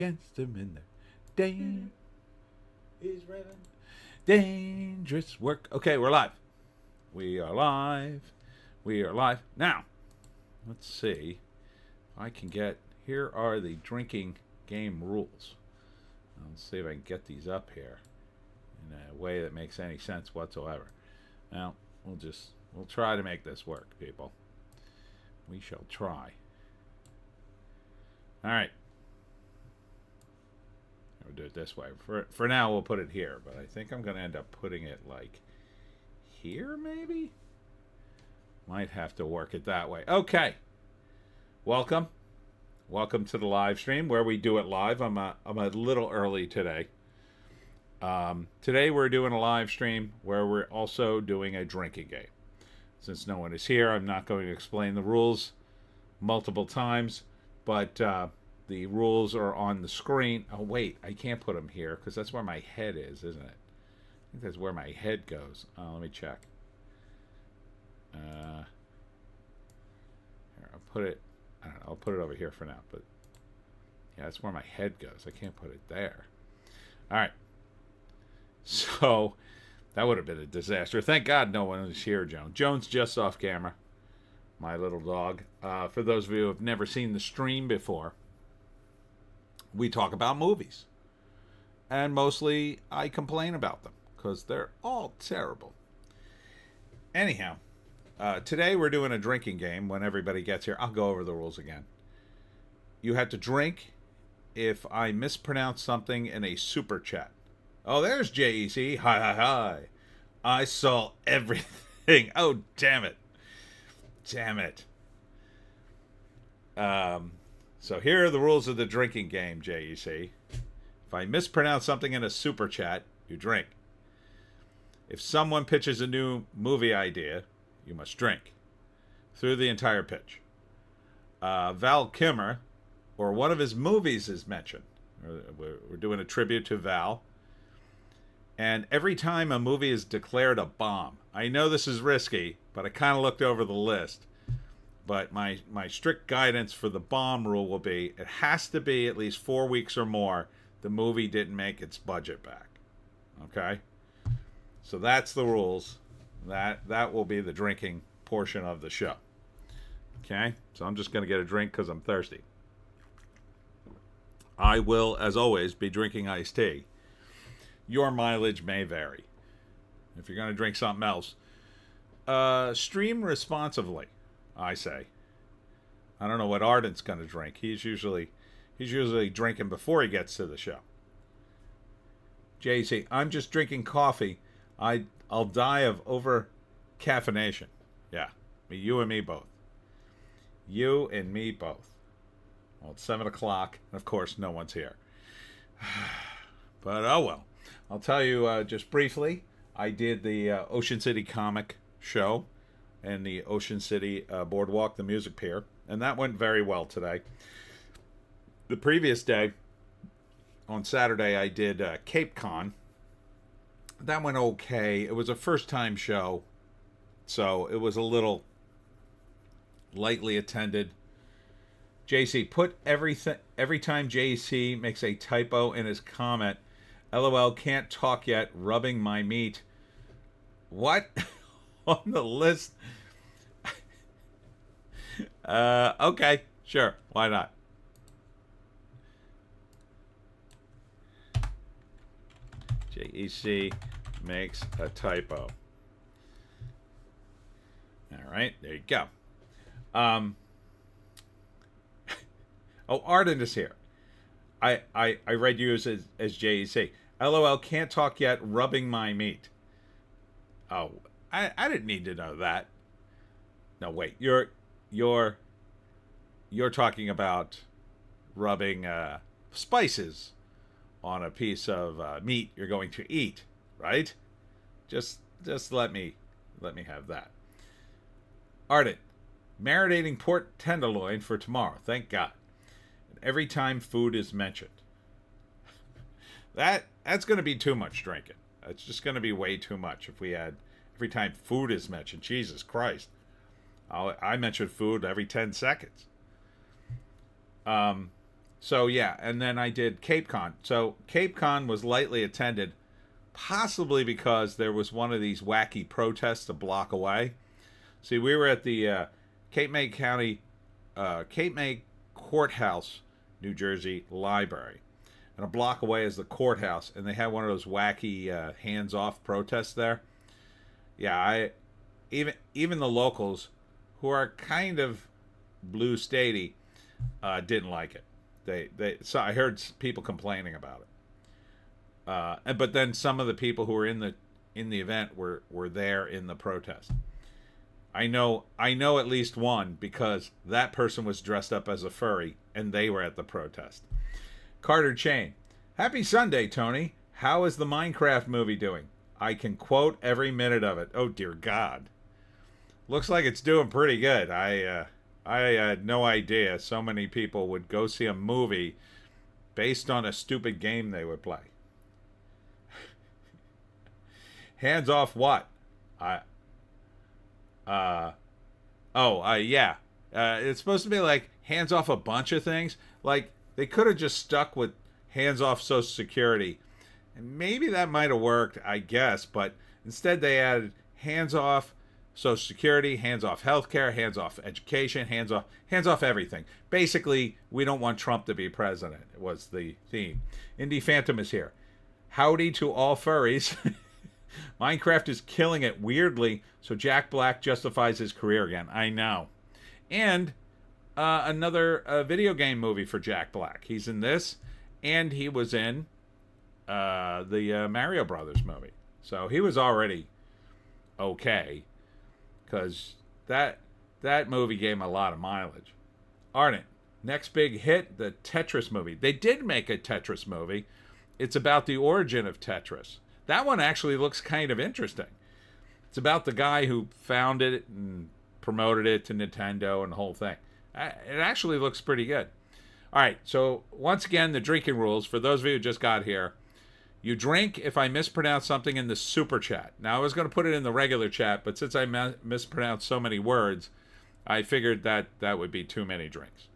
against him in the he's running dangerous work. Okay, we're live. We are live. We are live. Now, let's see if I can get. Here are the drinking game rules. Let's see if I can get these up here in a way that makes any sense whatsoever. Now, we'll try to make this work, people. We shall try. All right. We'll do it this way. For now, we'll put it here, but I think I'm going to end up putting it like here, maybe? Might have to work it that way. Okay. Welcome. Welcome to the live stream where we do it live. I'm a little early today. Today we're doing a live stream where we're also doing a drinking game. Since no one is here, I'm not going to explain the rules multiple times, but the rules are on the screen. Oh, wait, I can't put them here because that's where my head is, isn't it? I think that's where my head goes. Let me check. Here, I'll put it. I don't know. I'll put it over here for now. But yeah, that's where my head goes. I can't put it there. All right. So that would have been a disaster. Thank God no one is here, Joan. Joan's just off camera. My little dog. For those of you who have never seen the stream before, we talk about movies. And mostly I complain about them because they're all terrible. Anyhow, today we're doing a drinking game. When everybody gets here, I'll go over the rules again. You have to drink if I mispronounce something in a super chat. Oh, there's JEC. Hi, hi, hi. I saw everything. Oh, damn it. Damn it. So here are the rules of the drinking game, JEC. If I mispronounce something in a super chat, you drink. If someone pitches a new movie idea, you must drink through the entire pitch. Val Kilmer, or one of his movies, is mentioned. We're doing a tribute to Val. And every time a movie is declared a bomb, I know this is risky, but I kind of looked over the list. But my strict guidance for the bomb rule will be it has to be at least 4 weeks or more the movie didn't make its budget back. Okay? So that's the rules. That will be the drinking portion of the show. Okay? So I'm just going to get a drink because I'm thirsty. I will, as always, be drinking iced tea. Your mileage may vary. If you're going to drink something else, stream responsibly, I say. I don't know what Arden's going to drink. He's usually drinking before he gets to the show. JC, I'm just drinking coffee. I'll die of over caffeination. Yeah, you and me both. You and me both. Well, it's 7 o'clock, and of course, no one's here. But oh well. I'll tell you just briefly, I did the Ocean City Comic Show and the Ocean City Boardwalk, the Music Pier, and that went very well today. The previous day, on Saturday, I did Cape Con. That went okay. It was a first-time show, so it was a little lightly attended. JC, put every time JC makes a typo in his comment, LOL, can't talk yet, rubbing my meat. What? On the list? Okay, sure, why not? JEC makes a typo. All right, there you go. Oh, Arden is here. I read you as JEC. LOL, can't talk yet, rubbing my meat. Oh, I didn't need to know that. No, wait, you're talking about rubbing spices on a piece of meat you're going to eat, right? Just let me have that. Arden, marinating pork tenderloin for tomorrow. Thank God. And every time food is mentioned. That's going to be too much drinking. That's just going to be way too much if we had every time food is mentioned. Jesus Christ. I mention food every 10 seconds. So yeah, and then I did Cape Con. So Cape Con was lightly attended, possibly because there was one of these wacky protests a block away. See, we were at the Cape May County, Cape May Courthouse, New Jersey Library, and a block away is the courthouse, and they had one of those wacky hands-off protests there. Yeah, even the locals, who are kind of blue statey, didn't like it. So I heard people complaining about it. But then some of the people who were in the event were there in the protest. I know at least one, because that person was dressed up as a furry and they were at the protest. Carter Chain, happy Sunday, Tony. How is the Minecraft movie doing? I can quote every minute of it. Oh dear God. Looks like it's doing pretty good. I had no idea so many people would go see a movie based on a stupid game they would play. Hands off what? Yeah. It's supposed to be like hands off a bunch of things. Like, they could have just stuck with hands off Social Security. And maybe that might have worked, I guess. But instead they added hands off Social Security, hands off healthcare, hands off education, hands off everything. Basically, we don't want Trump to be president, was the theme. Indie Phantom is here. Howdy to all furries. Minecraft is killing it weirdly, so Jack Black justifies his career again. I know. And another video game movie for Jack Black. He's in this, and he was in the Mario Brothers movie. So he was already okay, because that movie gave him a lot of mileage. Ardent, next big hit, the Tetris movie. They did make a Tetris movie. It's about the origin of Tetris. That one actually looks kind of interesting. It's about the guy who founded it and promoted it to Nintendo and the whole thing. It actually looks pretty good. All right, so once again, the drinking rules. For those of you who just got here, you drink if I mispronounce something in the super chat. Now, I was going to put it in the regular chat, but since I mispronounced so many words, I figured that would be too many drinks.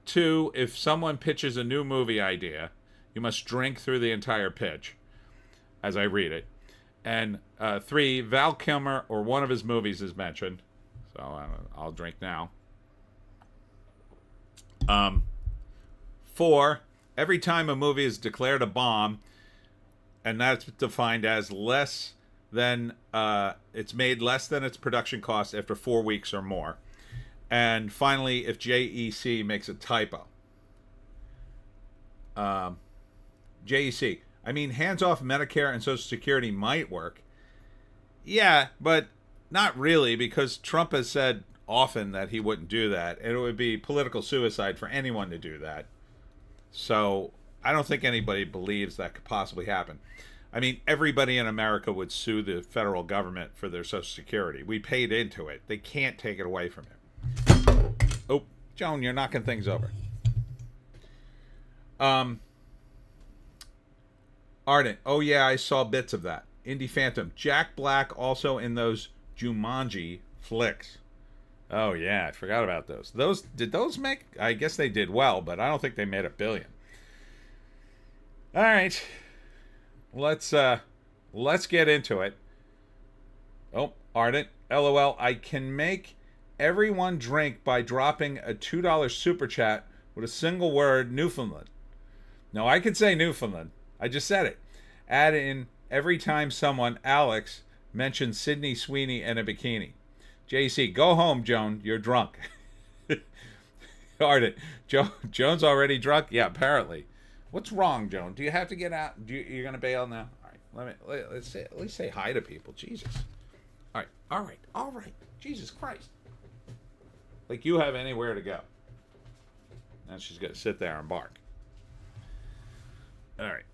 2, if someone pitches a new movie idea, you must drink through the entire pitch as I read it. And 3, Val Kilmer or one of his movies is mentioned. So I'll drink now. 4, every time a movie is declared a bomb, and that's defined as less than, it's made less than its production cost after 4 weeks or more. And finally, if JEC makes a typo. JEC. I mean, hands off Medicare and Social Security might work. Yeah, but not really, because Trump has said often that he wouldn't do that, and it would be political suicide for anyone to do that. So I don't think anybody believes that could possibly happen. I mean, everybody in America would sue the federal government for their Social Security. We paid into it. They can't take it away from him. Oh, Joan, you're knocking things over. Ardent. Oh, yeah, I saw bits of that. Indie Phantom. Jack Black also in those Jumanji flicks. Oh, yeah, I forgot about those. Did those make? I guess they did well, but I don't think they made $1 billion. All right. Let's get into it. Oh, Ardent. LOL. I can make everyone drink by dropping a $2 super chat with a single word, Newfoundland. No, I can say Newfoundland. I just said it. Add in every time someone, Alex, mentions Sydney Sweeney and a bikini. JC, go home, Joan. You're drunk. Ardent. Joan's already drunk? Yeah, apparently. What's wrong, Joan? Do you have to get out? You're going to bail now? All right. Let's at least say hi to people. Jesus. All right. Jesus Christ. Like you have anywhere to go. Now she's going to sit there and bark. All right.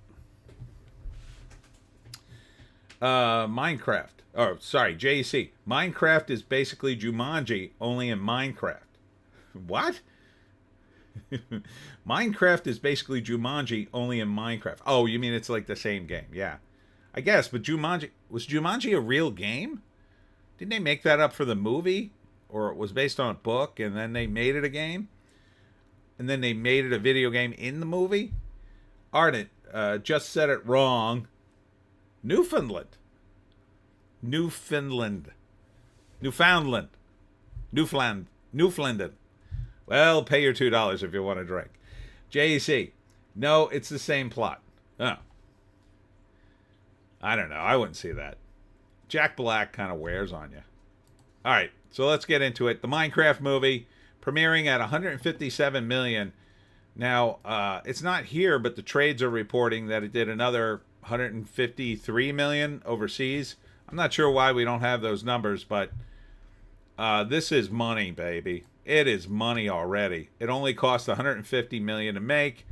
Minecraft. Oh, sorry, JC. Minecraft is basically Jumanji, only in Minecraft. What? Minecraft is basically Jumanji, only in Minecraft. Oh, you mean it's like the same game? Yeah. I guess, but was Jumanji a real game? Didn't they make that up for the movie? Or it was based on a book and then they made it a game? and then they made it a video game in the movie. Ardent, just said it wrong. Newfoundland. Newfoundland. Newfoundland. Newfoundland. Well, pay your $2 if you want to drink. JEC. No, it's the same plot. Oh. I don't know. I wouldn't see that. Jack Black kind of wears on you. All right, so let's get into it. The Minecraft movie premiering at 157 million. Now, it's not here, but the trades are reporting that it did another 153 million overseas. I'm not sure why we don't have those numbers, but this is money, baby. It is money already. It only cost 150 million to make.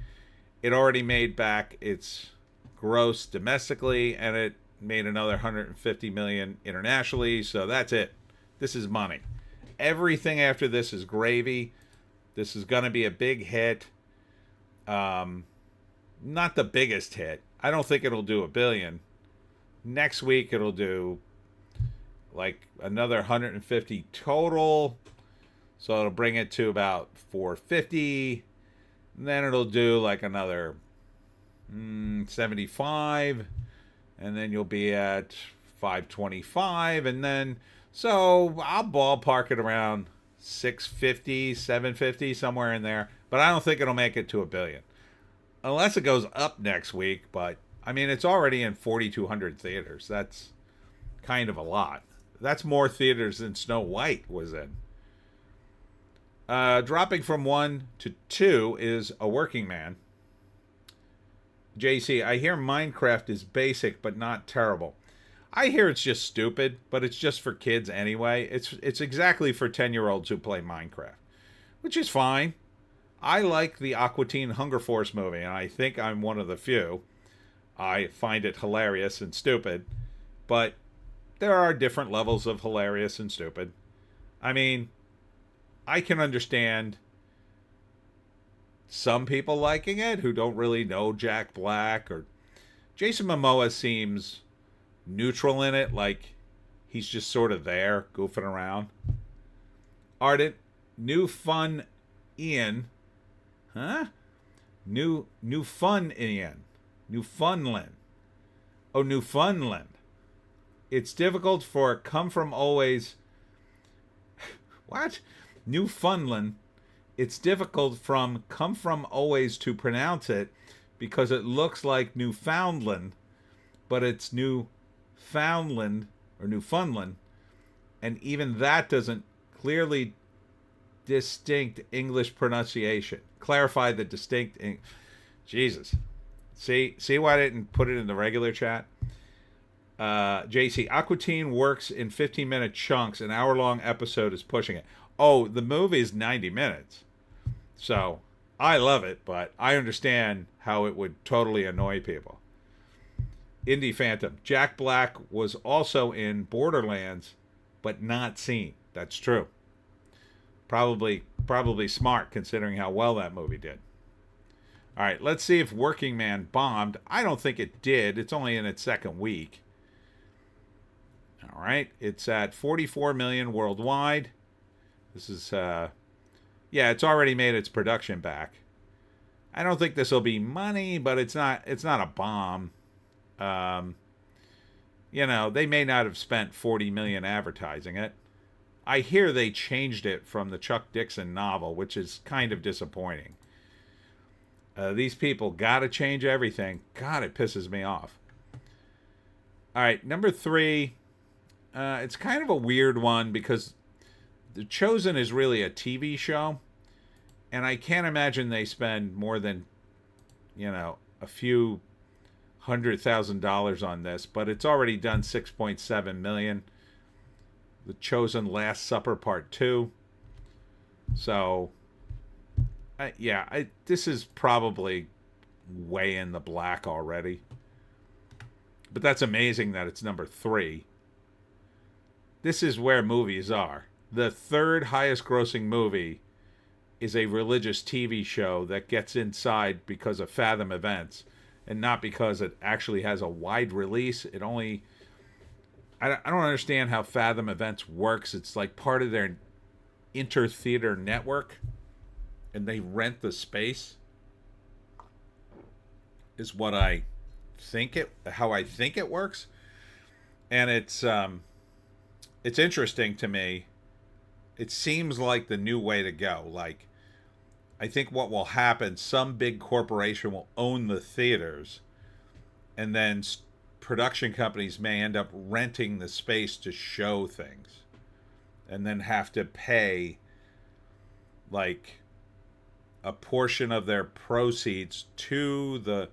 It already made back its gross domestically, and it made another 150 million internationally. So that's it. This is money. Everything after this is gravy. This is going to be a big hit. Not the biggest hit. I don't think it'll do $1 billion. Next week it'll do like another 150 total. So it'll bring it to about 450. And then it'll do like another 75. And then you'll be at 525. And then, so I'll ballpark it around 650, 750, somewhere in there. But I don't think it'll make it to $1 billion. Unless it goes up next week. But, I mean, it's already in 4,200 theaters. That's kind of a lot. That's more theaters than Snow White was in. Dropping from 1 to 2 is A Working Man. JC, I hear Minecraft is basic but not terrible. I hear it's just stupid, but it's just for kids anyway. It's exactly for 10-year-olds who play Minecraft, which is fine. I like the Aqua Teen Hunger Force movie, and I think I'm one of the few. I find it hilarious and stupid, but there are different levels of hilarious and stupid. I mean, I can understand some people liking it who don't really know Jack Black, or Jason Momoa seems neutral in it, like he's just sort of there goofing around. Ardent, new fun Ian. Huh? New fun Ian. Newfoundland. Oh, Newfoundland. It's difficult for come from always. What? Newfoundland. It's difficult from come from always to pronounce it because it looks like Newfoundland, but it's Newfoundland or Newfoundland, and even that doesn't clearly distinct English pronunciation. Clarify the distinct. Jesus. See why I didn't put it in the regular chat? JC, Aqua Teen works in 15-minute chunks. An hour-long episode is pushing it. Oh, the movie is 90 minutes. So, I love it, but I understand how it would totally annoy people. Indie Phantom. Jack Black was also in Borderlands, but not seen. That's true. Probably smart, considering how well that movie did. All right, let's see if Working Man bombed. I don't think it did. It's only in its second week. All right, it's at 44 million worldwide. This is, yeah, it's already made its production back. I don't think this will be money, but it's not a bomb. You know, they may not have spent 40 million advertising it. I hear they changed it from the Chuck Dixon novel, which is kind of disappointing. These people got to change everything. God, it pisses me off. All right, number 3. It's kind of a weird one because The Chosen is really a TV show. And I can't imagine they spend more than, you know, a few $100,000 on this. But it's already done 6.7 million. The Chosen Last Supper Part 2. So, this is probably way in the black already. But that's amazing that it's number 3. This is where movies are. The third highest grossing movie is a religious TV show that gets inside because of Fathom Events and not because it actually has a wide release. It only... I don't understand how Fathom Events works. It's like part of their inter-theater network. and they rent the space is what I think how I think it works. And it's interesting to me. It seems like the new way to go. Like, I think what will happen, some big corporation will own the theaters, and then production companies may end up renting the space to show things, and then have to pay like a portion of their proceeds to the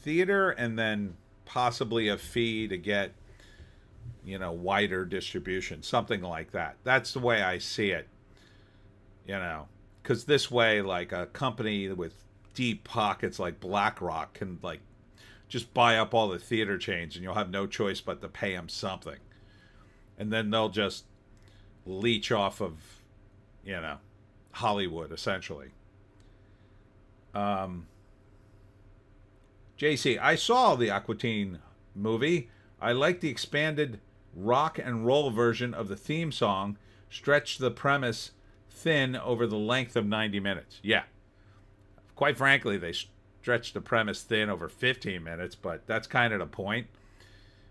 theater, and then possibly a fee to get, you know, wider distribution, something like that. That's the way I see it, you know, because this way, like, a company with deep pockets like BlackRock can, like, just buy up all the theater chains, and you'll have no choice but to pay them something, and then they'll just leech off of, you know, Hollywood, essentially. JC, I saw the Aqua Teen movie. I like the expanded rock and roll version of the theme song, stretched the premise thin over the length of 90 minutes. Yeah. Quite frankly, they stretched the premise thin over 15 minutes, but that's kind of the point.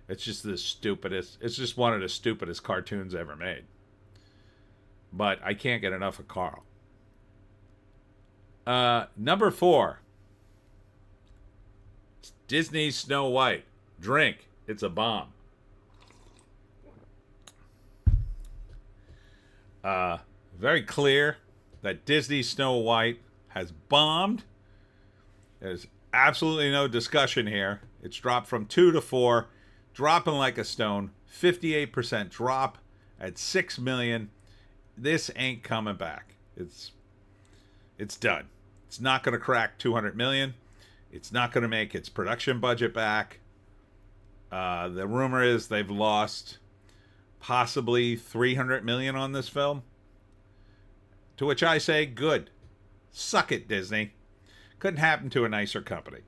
It's just it's just one of the stupidest cartoons ever made. But I can't get enough of Carl. Number 4. Disney's Snow White. Drink. It's a bomb. Very clear that Disney's Snow White has bombed. There's absolutely no discussion here. It's dropped from 2 to 4, dropping like a stone. 58% drop at 6 million. This ain't coming back. It's done. It's not going to crack 200 million. It's not going to make its production budget back. The rumor is they've lost possibly 300 million on this film. To which I say, good. Suck it, Disney. Couldn't happen to a nicer company.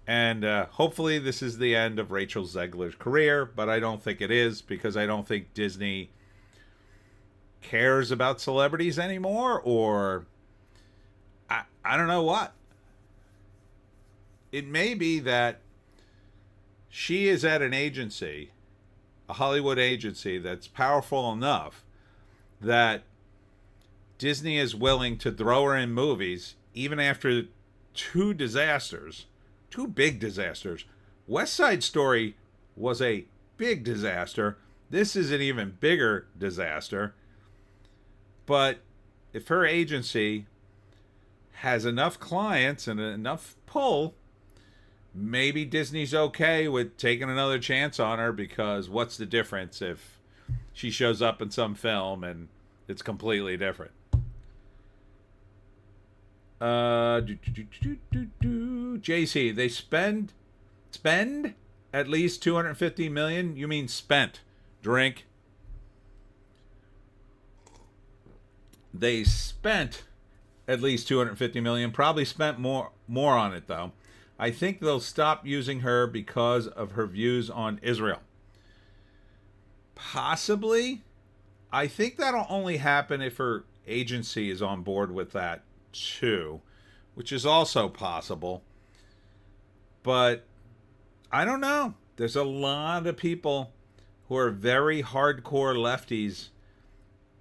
And hopefully this is the end of Rachel Zegler's career, but I don't think it is, because I don't think Disney cares about celebrities anymore, or I don't know what. It may be that she is at an agency, a Hollywood agency, that's powerful enough that Disney is willing to throw her in movies even after 2 disasters, 2 big disasters. West Side Story was a big disaster. This is an even bigger disaster. But if her agency has enough clients and enough pull, maybe Disney's okay with taking another chance on her, because what's the difference if she shows up in some film and it's completely different? JC, they spend at least 250 million. You mean spent? Drink. They spent at least 250 million. Probably spent more on it, though. I think they'll stop using her because of her views on Israel. Possibly. I think that'll only happen if her agency is on board with that too, which is also possible. But I don't know. There's a lot of people who are very hardcore lefties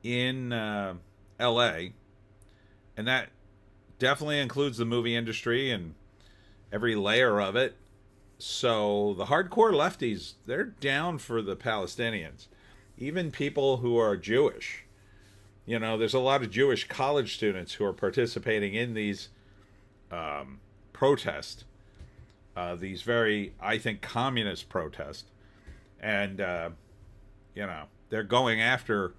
in LA, and that definitely includes the movie industry and every layer of it. So the hardcore lefties, they're down for the Palestinians. Even people who are Jewish. You know, there's a lot of Jewish college students who are participating in these protests. These very, I think, communist protests. And, you know, they're going after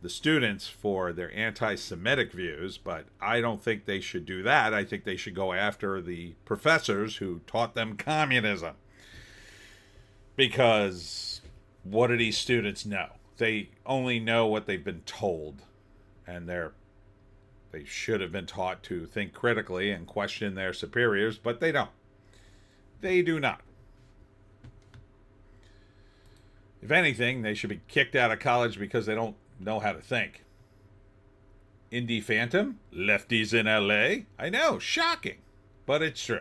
the students for their anti-Semitic views, but I don't think they should do that. I think they should go after the professors who taught them communism. Because what do these students know? They only know what they've been told. And they should have been taught to think critically and question their superiors, but they don't. They do not. If anything, they should be kicked out of college because they don't know how to think. Indie Phantom, Lefties in LA. I know, shocking, but it's true.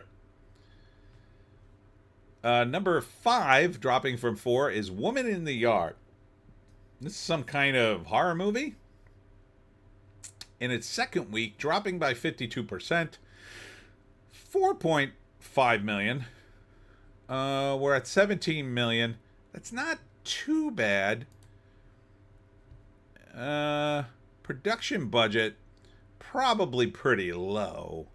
Number 5, dropping from 4, is Woman in the Yard. This is some kind of horror movie. In its second week, dropping by 52%, 4.5 million. We're at 17 million. That's not too bad. Production budget, probably pretty low.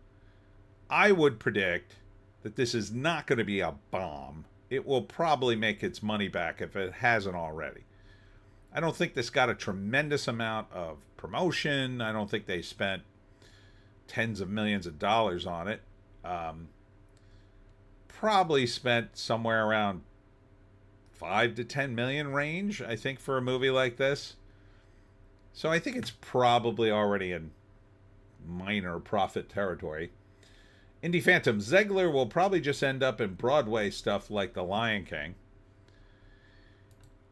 I would predict that this is not going to be a bomb. It will probably make its money back if it hasn't already. I don't think this got a tremendous amount of promotion. I don't think they spent tens of millions of dollars on it. Probably spent somewhere around 5 to 10 million range, I think, for a movie like this. So I think it's probably already in minor profit territory. Indie Phantom, Zegler will probably just end up in Broadway stuff like The Lion King.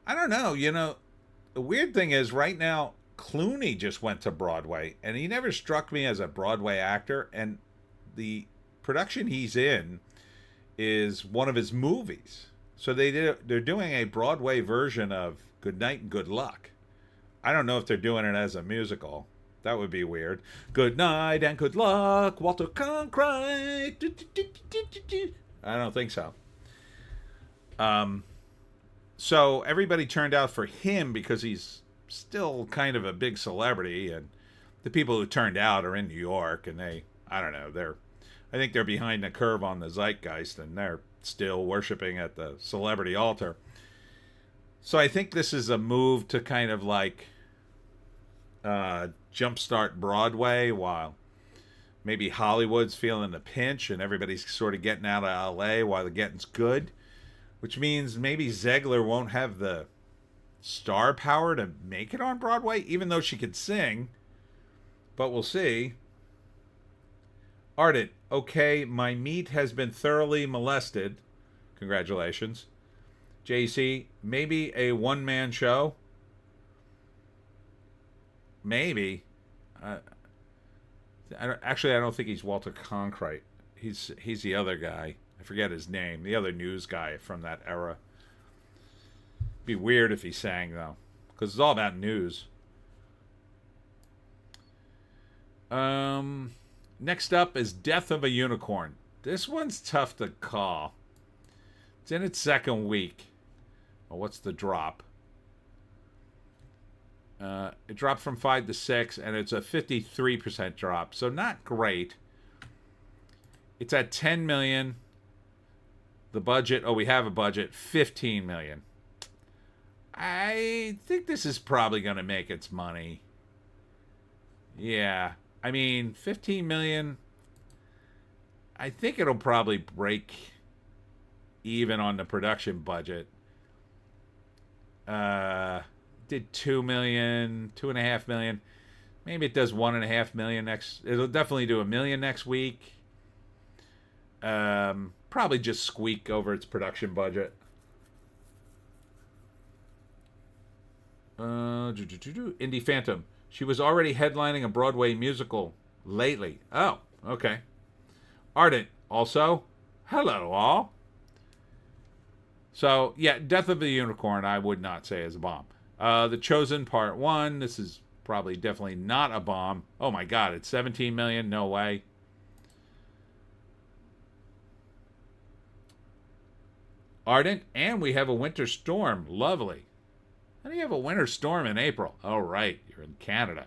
I don't know, the weird thing is right now Clooney just went to Broadway, and he never struck me as a Broadway actor, and the production he's in is one of his movies. So they're doing a Broadway version of Good Night and Good Luck. I don't know if they're doing it as a musical. That would be weird. Good night and good luck, Walter Cronkite. I don't think so. So everybody turned out for him because he's still kind of a big celebrity, and the people who turned out are in New York, and I think they're behind the curve on the zeitgeist, and they're still worshiping at the celebrity altar. So I think this is a move to kind of like jumpstart Broadway while maybe Hollywood's feeling the pinch and everybody's sort of getting out of LA while the getting's good, which means maybe Zegler won't have the star power to make it on Broadway, even though she could sing, but we'll see. Ardent, okay, my meat has been thoroughly molested. Congratulations. JC, maybe a one-man show? Maybe. I don't think he's Walter Cronkite. He's the other guy. I forget his name. The other news guy from that era. Be weird if he sang, though, because it's all about news. Next up is Death of a Unicorn. This one's tough to call. It's in its second week. Oh, what's the drop? It dropped from 5 to 6, and it's a 53% drop, so not great. It's at 10 million. The budget, we have a budget, 15 million. I think this is probably going to make its money. Yeah, 15 million. I think it'll probably break even on the production budget. Did 2 million, 2.5 million. Maybe it does 1.5 million next. It'll definitely do 1 million next week. Probably just squeak over its production budget. Indie Phantom. She was already headlining a Broadway musical lately. Oh, okay. Ardent. Also, hello all. So, yeah, Death of the Unicorn, I would not say is a bomb. The Chosen Part 1, this is probably definitely not a bomb. Oh my god, it's 17 million? No way. Ardent, and we have a winter storm. Lovely. How do you have a winter storm in April? Oh, right, you're in Canada.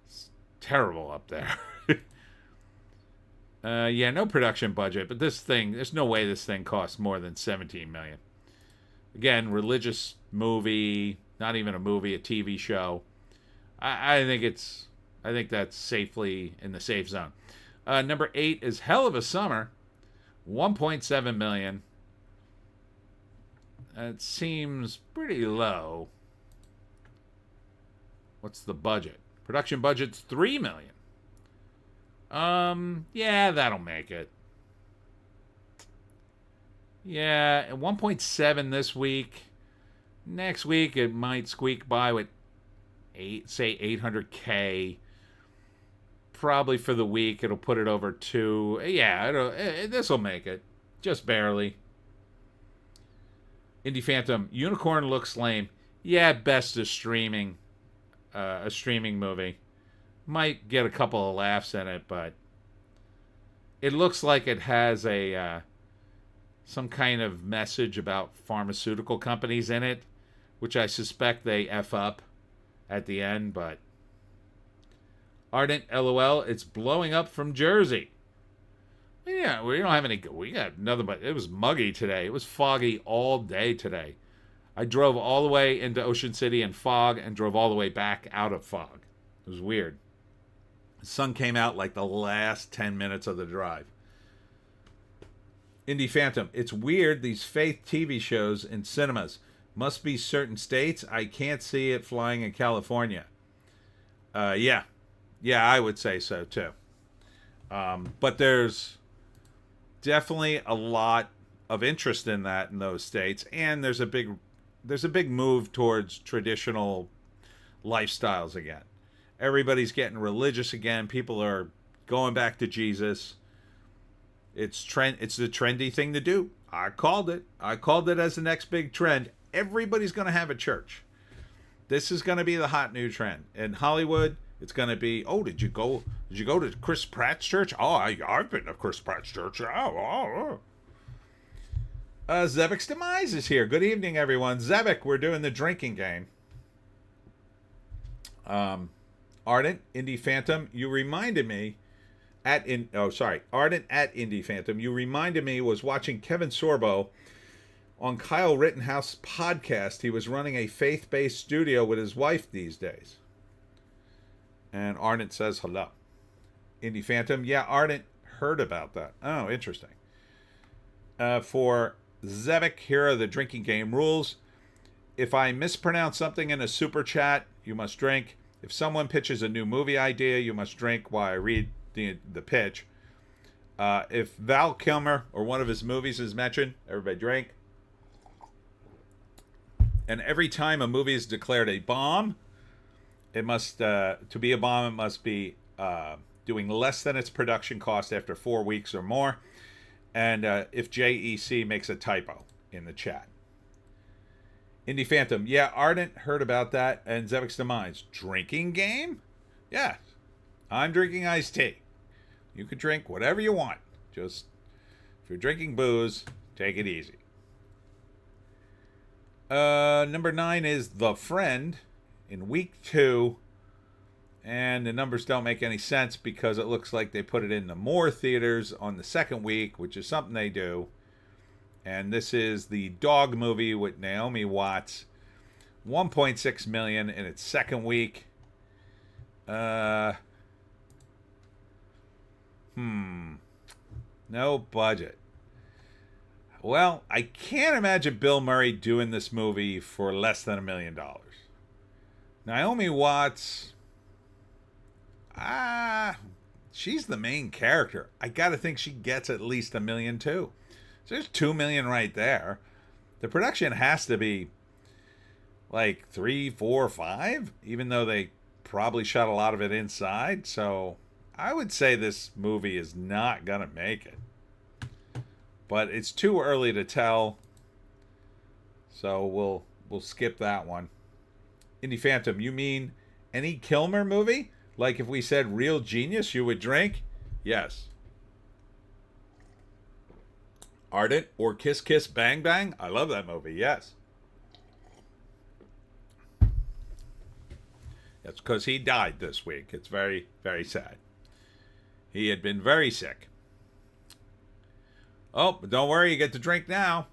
It's terrible up there. Yeah, no production budget, but this thing, there's no way this thing costs more than 17 million. Again, religious movie, not even a movie, a TV show. I think that's safely in the safe zone. Number 8 is Hell of a Summer, 1.7 million. It seems pretty low. What's the budget? Production budget's 3 million. Yeah, that'll make it. Yeah, 1.7 this week. Next week it might squeak by with 800K. probably for the week, it'll put it over 2. Yeah, this will make it. Just barely. Indie Phantom, Unicorn looks lame. Yeah, best is streaming. A streaming movie. Might get a couple of laughs in it, but it looks like it has a some kind of message about pharmaceutical companies in it, which I suspect they F up at the end, but Ardent, LOL, it's blowing up from Jersey. Yeah, we don't have any. We got nothing but. It was muggy today. It was foggy all day today. I drove all the way into Ocean City in fog and drove all the way back out of fog. It was weird. The sun came out like the last 10 minutes of the drive. Indie Phantom, it's weird, these faith TV shows in cinemas. Must be certain states. I can't see it flying in California. Yeah, I would say so too. But there's definitely a lot of interest in that in those states, and there's a big move towards traditional lifestyles again. Everybody's getting religious again. People are going back to Jesus. It's the trendy thing to do. I called it as the next big trend. Everybody's going to have a church. This is going to be the hot new trend. In Hollywood, it's going to be, oh, did you go to Chris Pratt's church? Oh, I've been to Chris Pratt's church. Zebek's Demise is here. Good evening, everyone. Zebek, we're doing the drinking game. Ardent, Indie Phantom, you reminded me Ardent at Indie Phantom, you reminded me was watching Kevin Sorbo on Kyle Rittenhouse's podcast. He was running a faith-based studio with his wife these days. And Ardent says hello. Indie Phantom, yeah, Ardent heard about that. Oh, interesting. For Zebek, here are the drinking game rules. If I mispronounce something in a super chat, you must drink. If someone pitches a new movie idea, you must drink while I read the pitch. If Val Kilmer or one of his movies is mentioned, everybody drink. And every time a movie is declared a bomb, it must to be a bomb, it must be doing less than its production cost after 4 weeks or more. And if JEC makes a typo in the chat. Indie Phantom, yeah, Ardent heard about that. And Zebek's Demise, drinking game? Yeah, I'm drinking iced tea. You can drink whatever you want. Just, if you're drinking booze, take it easy. Number 9 is The Friend in week 2. And the numbers don't make any sense because it looks like they put it in the more theaters on the second week, which is something they do. And this is the dog movie with Naomi Watts. 1.6 million in its second week. No budget. Well, I can't imagine Bill Murray doing this movie for less than $1 million. Naomi Watts, she's the main character. I gotta think she gets at least $1 million too. So there's $2 million right there. The production has to be like 3, 4, 5, even though they probably shot a lot of it inside. So I would say this movie is not gonna make it. But it's too early to tell. So we'll skip that one. Indie Phantom, you mean any Kilmer movie? Like if we said Real Genius, you would drink? Yes. Ardent or Kiss Kiss Bang Bang? I love that movie, yes. That's because he died this week. It's very, very sad. He had been very sick. Oh, but don't worry, you get to drink now.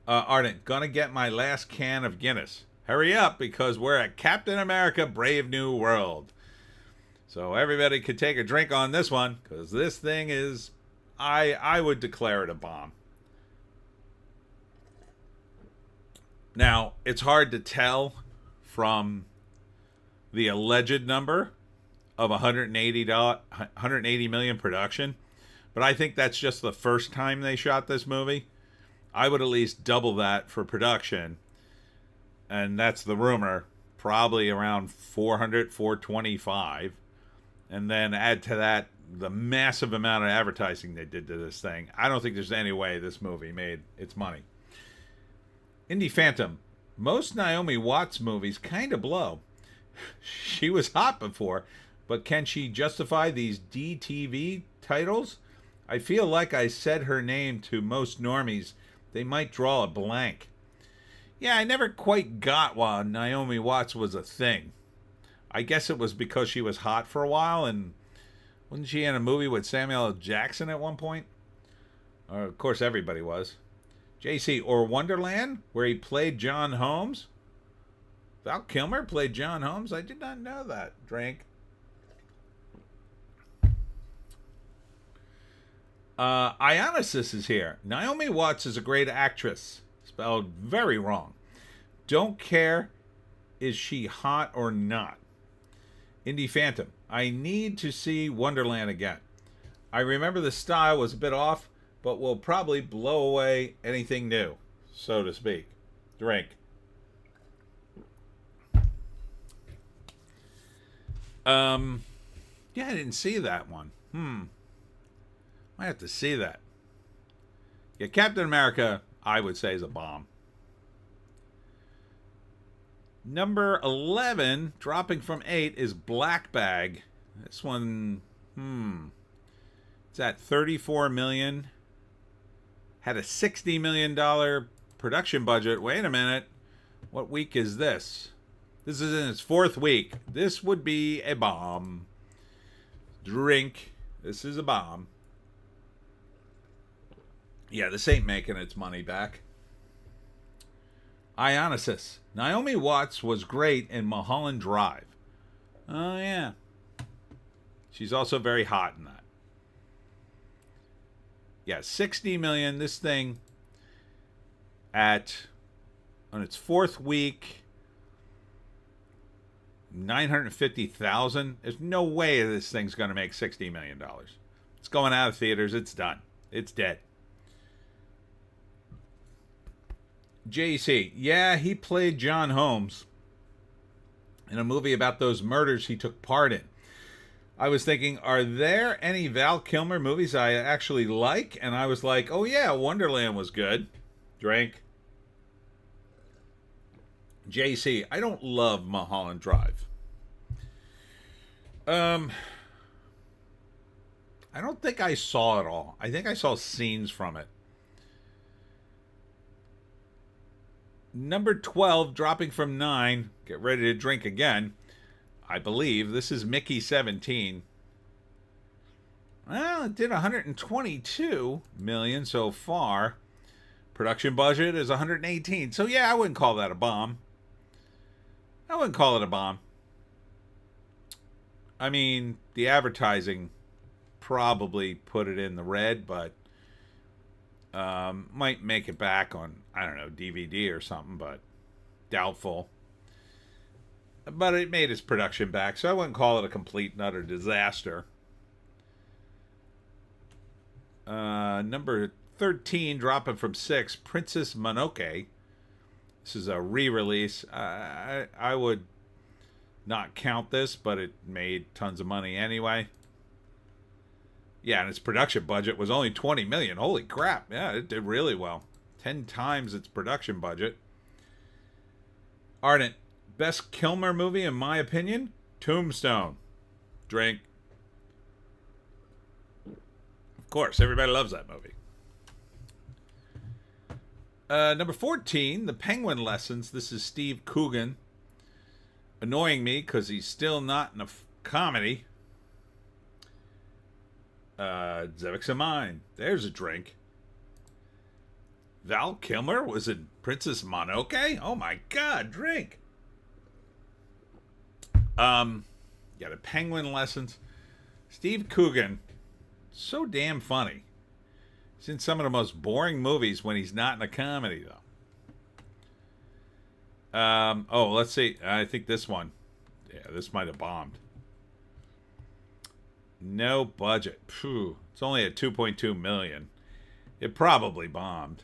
Ardent, gonna get my last can of Guinness. Hurry up, because we're at Captain America Brave New World. So everybody could take a drink on this one, because this thing is, I would declare it a bomb. Now, it's hard to tell from the alleged number of 180 million production, but I think that's just the first time they shot this movie. I would at least double that for production. And that's the rumor. Probably around 400, 425. and then add to that the massive amount of advertising they did to this thing, I don't think there's any way this movie made its money. Indie Phantom. Most Naomi Watts movies kind of blow. She was hot before, but can she justify these DTV titles? I feel like I said her name to most normies. They might draw a blank. Yeah, I never quite got why Naomi Watts was a thing. I guess it was because she was hot for a while, and wasn't she in a movie with Samuel L. Jackson at one point? Of course, everybody was. JC, or Wonderland, where he played John Holmes? Val Kilmer played John Holmes? I did not know that. Drink. Ionisys is here. Naomi Watts is a great actress. Spelled very wrong. Don't care is she hot or not. Indie Phantom. I need to see Wonderland again. I remember the style was a bit off, but will probably blow away anything new, so to speak. Drink. Yeah, I didn't see that one. Might have to see that. Yeah, Captain America, I would say, is a bomb. Number 11, dropping from 8, is Black Bag. This one, it's at $34 million. Had a $60 million production budget. Wait a minute. What week is this? This is in its 4th week. This would be a bomb. Drink. This is a bomb. Yeah, this ain't making its money back. Ionisys. Naomi Watts was great in Mulholland Drive. Oh, yeah. She's also very hot in that. Yeah, $60 million. This thing on its 4th week, $950,000. There's no way this thing's going to make $60 million. It's going out of theaters. It's done. It's dead. JC. Yeah, he played John Holmes in a movie about those murders he took part in. I was thinking, are there any Val Kilmer movies I actually like? And I was like, oh yeah, Wonderland was good. Drink. JC, I don't love Mulholland Drive. I don't think I saw it all. I think I saw scenes from it. Number 12, dropping from 9. Get ready to drink again. I believe this is Mickey 17. Well, it did 122 million so far. Production budget is 118. So yeah, I wouldn't call that a bomb. I wouldn't call it a bomb. I mean, the advertising probably put it in the red, but might make it back on, I don't know, DVD or something, but doubtful. But it made its production back, so I wouldn't call it a complete and utter disaster. Number 13, dropping from 6, Princess Mononoke. This is a re-release. I would not count this, but it made tons of money anyway. Yeah, and its production budget was only $20 million. Holy crap. Yeah, it did really well. 10 times its production budget. Ardent. Best Kilmer movie, in my opinion, Tombstone. Drink. Of course, everybody loves that movie. Number 14, The Penguin Lessons. This is Steve Coogan. Annoying me because he's still not in a comedy. Zevix of Mine. There's a drink. Val Kilmer was in Princess Mononoke? Oh my god, drink. Yeah, The Penguin Lessons. Steve Coogan, so damn funny. He's in some of the most boring movies when he's not in a comedy, though. Oh, let's see. I think this one. Yeah, this might have bombed. No budget. Phew. It's only at 2.2 million. It probably bombed.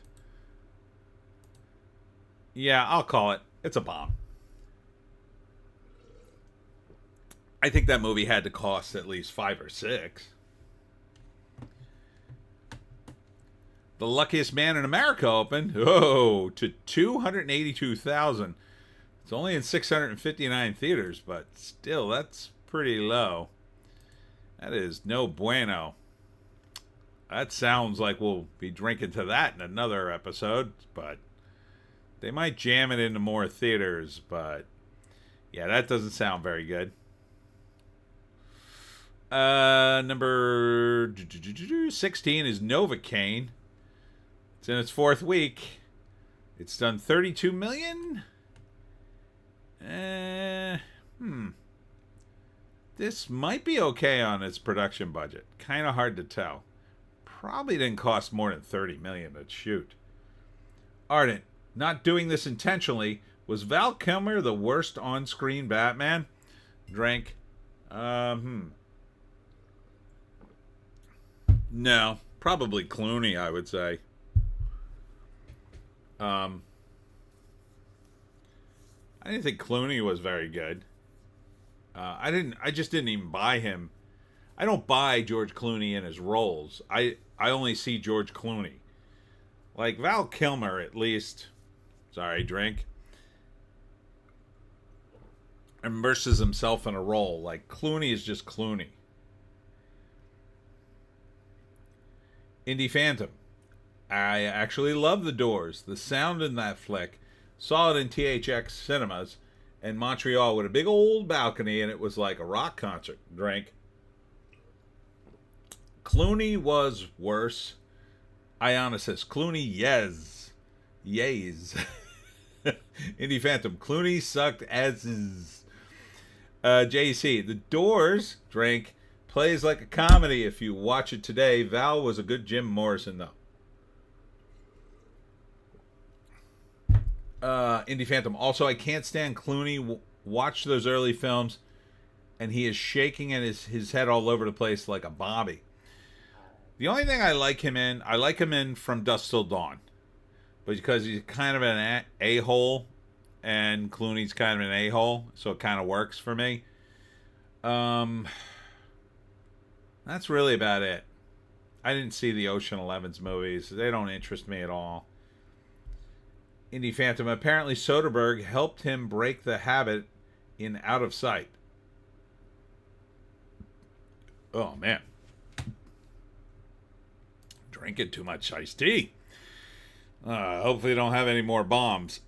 Yeah, I'll call it. It's a bomb. I think that movie had to cost at least 5 or 6. The Luckiest Man in America opened, to 282,000. It's only in 659 theaters, but still, that's pretty low. That is no bueno. That sounds like we'll be drinking to that in another episode, but they might jam it into more theaters, but yeah, that doesn't sound very good. Number 16 is Novocaine. It's in its 4th week. It's done 32 million. This might be okay on its production budget. Kind of hard to tell. Probably didn't cost more than 30 million to shoot. Ardent, not doing this intentionally. Was Val Kilmer the worst on-screen Batman? Drink. No, probably Clooney, I would say. I didn't think Clooney was very good. I just didn't even buy him. I don't buy George Clooney in his roles. I only see George Clooney. Like Val Kilmer, at least. Sorry, drink. Immerses himself in a role. Like Clooney is just Clooney. Indie Phantom. I actually love The Doors. The sound in that flick. Saw it in THX cinemas in Montreal with a big old balcony, and it was like a rock concert. Drink. Clooney was worse. Ionicus. Clooney, yes. Yays. Indie Phantom. Clooney sucked as is. JC. The Doors, drink, plays like a comedy if you watch it today. Val was a good Jim Morrison, though. Indie Phantom. Also, I can't stand Clooney. Watch those early films, and he is shaking and his head all over the place like a bobby. The only thing I like him in From Dusk Till Dawn, but because he's kind of an a-hole, and Clooney's kind of an a-hole, so it kind of works for me. That's really about it. I didn't see the Ocean 11's movies. They don't interest me at all. Indie Phantom. Apparently Soderbergh helped him break the habit in Out of Sight. Oh, man. Drinking too much iced tea. Hopefully don't have any more bombs.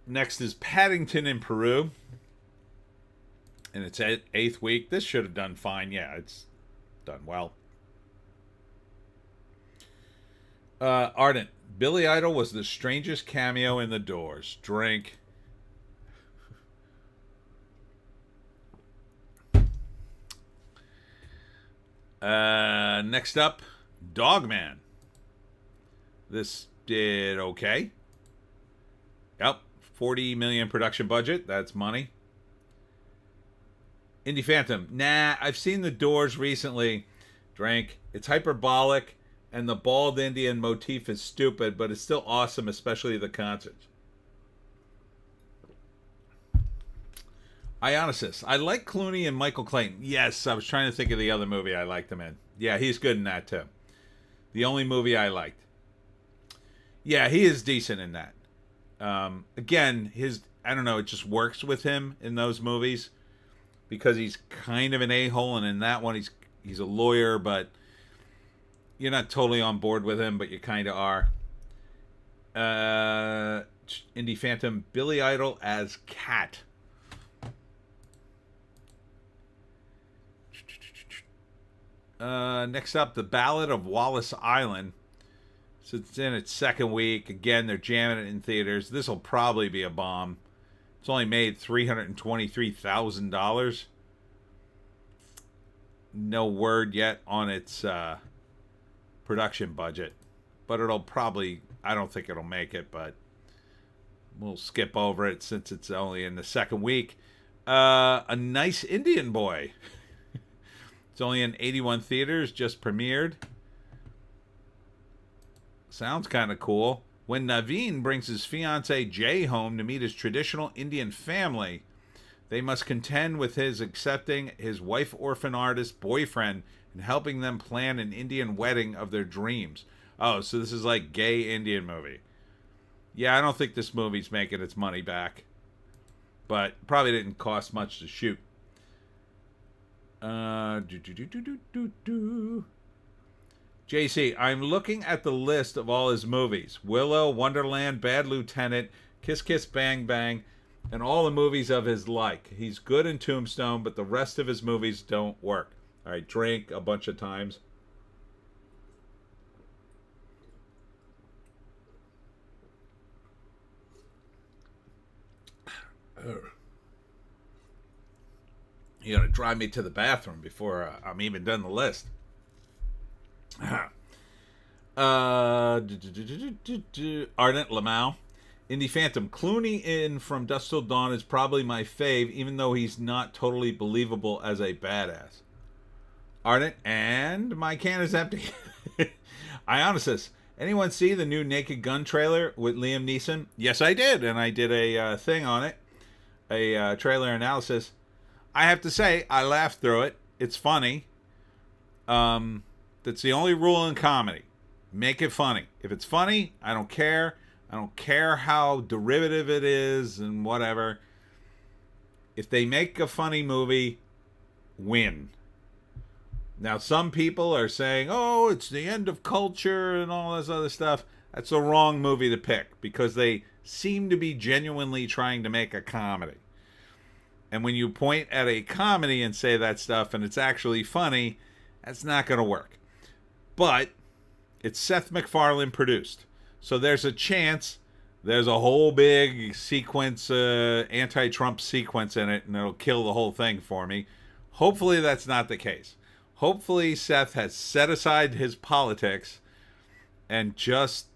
Next is Paddington in Peru. And it's 8th week. This should have done fine. Yeah, it's done well. Ardent. Billy Idol was the strangest cameo in The Doors. Drink. Next up, Dogman. This did okay. Yep, 40 million production budget. That's money. Indie Phantom. Nah, I've seen The Doors recently. Drink. It's hyperbolic, and the bald Indian motif is stupid, but it's still awesome, especially the concerts. Ionicus. I like Clooney and Michael Clayton. Yes, I was trying to think of the other movie I liked him in. Yeah, he's good in that too. The only movie I liked. Yeah, he is decent in that. Again, I don't know, it just works with him in those movies because he's kind of an a-hole, and in that one he's a lawyer, but you're not totally on board with him, but you kind of are. Indie Phantom. Billy Idol as Cat. Next up, The Ballad of Wallace Island. So it's in its 2nd week. Again, they're jamming it in theaters. This will probably be a bomb. It's only made $323,000. No word yet on its production budget. But it'll probably, I don't think it'll make it, but we'll skip over it since it's only in the 2nd week. A Nice Indian Boy. It's only in 81 theaters, just premiered. Sounds kind of cool. When Naveen brings his fiancée Jay home to meet his traditional Indian family, They must contend with his accepting his wife orphan artist boyfriend and helping them plan an Indian wedding of their dreams. Oh, so this is like gay Indian movie. Yeah, I don't think this movie's making its money back. But probably didn't cost much to shoot. JC, I'm looking at the list of all his movies. Willow, Wonderland, Bad Lieutenant, Kiss Kiss Bang Bang, and all the movies of his like. He's good in Tombstone, but the rest of his movies don't work. All right, drink a bunch of times. You're going to drive me to the bathroom before I'm even done the list. Ardent Lamau. Indie Phantom. Clooney in From Dusk Till Dawn is probably my fave, even though he's not totally believable as a badass. Ardent. And my can is empty. Ionisys. Anyone see the new Naked Gun trailer with Liam Neeson? Yes, I did. And I did a thing on it. A trailer analysis. I have to say, I laughed through it. It's funny. That's the only rule in comedy. Make it funny. If it's funny, I don't care. I don't care how derivative it is and whatever. If they make a funny movie, win. Now, some people are saying, oh, it's the end of culture and all this other stuff. That's the wrong movie to pick because they seem to be genuinely trying to make a comedy. And when you point at a comedy and say that stuff and it's actually funny, that's not going to work. But it's Seth MacFarlane produced. So there's a chance there's a whole big sequence, anti-Trump sequence in it, and it'll kill the whole thing for me. Hopefully that's not the case. Hopefully Seth has set aside his politics and just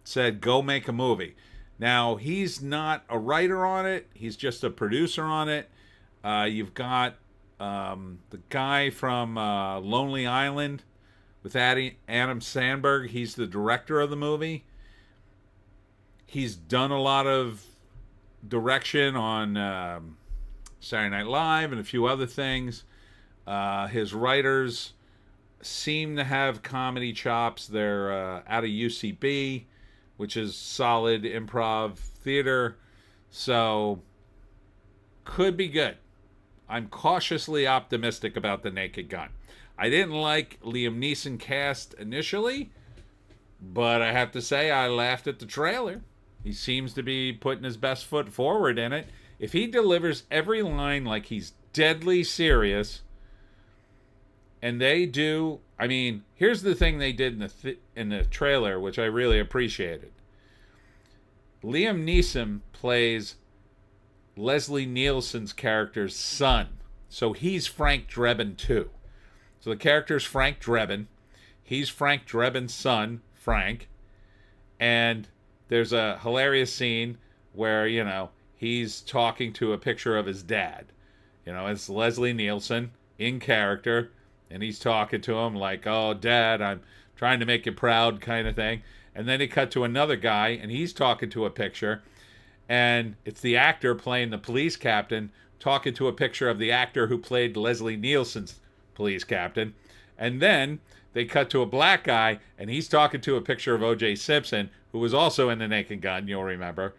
said, go make a movie. Now, he's not a writer on it. He's just a producer on it. You've got the guy from Lonely Island with Adam Sandberg. He's the director of the movie. He's done a lot of direction on Saturday Night Live and a few other things. His writers seem to have comedy chops. They're out of UCB, which is solid improv theater. So, could be good. I'm cautiously optimistic about The Naked Gun. I didn't like Liam Neeson cast initially, but I have to say I laughed at the trailer. He seems to be putting his best foot forward in it. If he delivers every line like he's deadly serious, and they do, I mean, here's the thing they did in the trailer, which I really appreciated. Liam Neeson plays Leslie Nielsen's character's son. So he's Frank Drebin too. So the character's Frank Drebin. He's Frank Drebin's son, Frank. And there's a hilarious scene where, you know, he's talking to a picture of his dad. You know, it's Leslie Nielsen in character. And he's talking to him like, oh, Dad, I'm trying to make you proud kind of thing. And then he cut to another guy, and he's talking to a picture. And it's the actor playing the police captain talking to a picture of the actor who played Leslie Nielsen's police captain. And then they cut to a black guy, and he's talking to a picture of O.J. Simpson, who was also in The Naked Gun, you'll remember.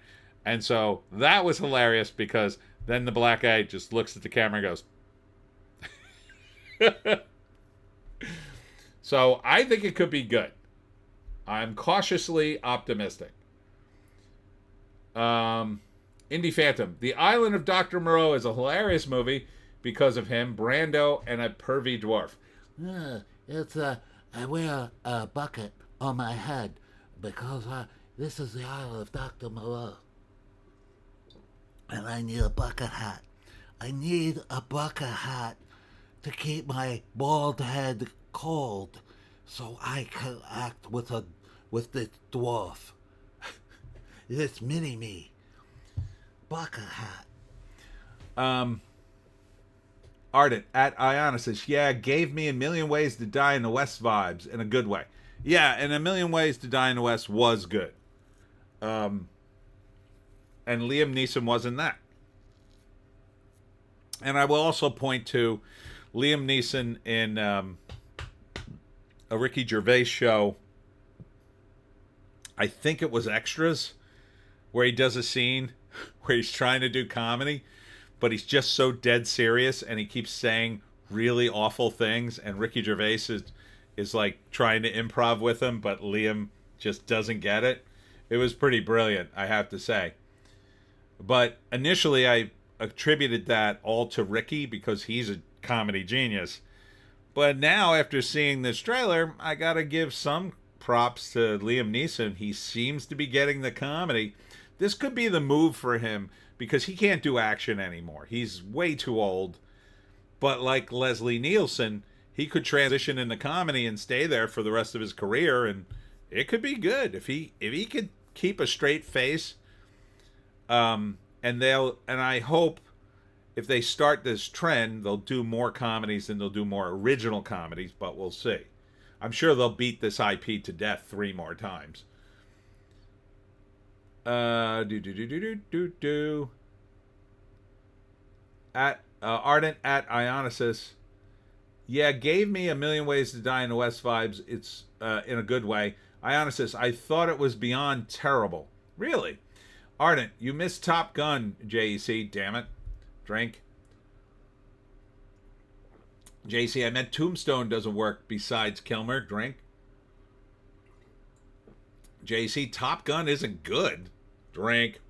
And so that was hilarious because then the black guy just looks at the camera and goes... So I think it could be good. I'm cautiously optimistic. Indie Phantom. The Island of Dr. Moreau is a hilarious movie because of him, Brando, and a pervy dwarf. I wear a bucket on my head because this is the Island of Dr. Moreau. And I need a bucket hat. I need a bucket hat to keep my bald head cold, so I can act with the dwarf. This mini-me. Bucket hat. Ardent at Ionisys. Yeah, gave me A Million Ways to Die in the West vibes in a good way. Yeah, and A Million Ways to Die in the West was good. And Liam Neeson wasn't that. And I will also point to Liam Neeson in a Ricky Gervais show. I think it was Extras, where he does a scene where he's trying to do comedy, but he's just so dead serious and he keeps saying really awful things. And Ricky Gervais is like trying to improv with him, but Liam just doesn't get it. It was pretty brilliant, I have to say. But initially, I attributed that all to Ricky because he's a comedy genius. But now, after seeing this trailer, I gotta give some props to Liam Neeson. He seems to be getting the comedy. This could be the move for him because he can't do action anymore. He's way too old. But like Leslie Nielsen, he could transition into comedy and stay there for the rest of his career, and it could be good if he could keep a straight face. And I hope if they start this trend, they'll do more comedies and they'll do more original comedies, but we'll see. I'm sure they'll beat this IP to death 3 more times. At Ardent at Ionisys. Yeah, gave me A Million Ways to Die in the West vibes. It's in a good way. Ionisys, I thought it was beyond terrible. Really? Ardent, you missed Top Gun, JEC. Damn it. Drink. JC, I meant Tombstone doesn't work besides Kilmer. Drink. JC, Top Gun isn't good. Drink.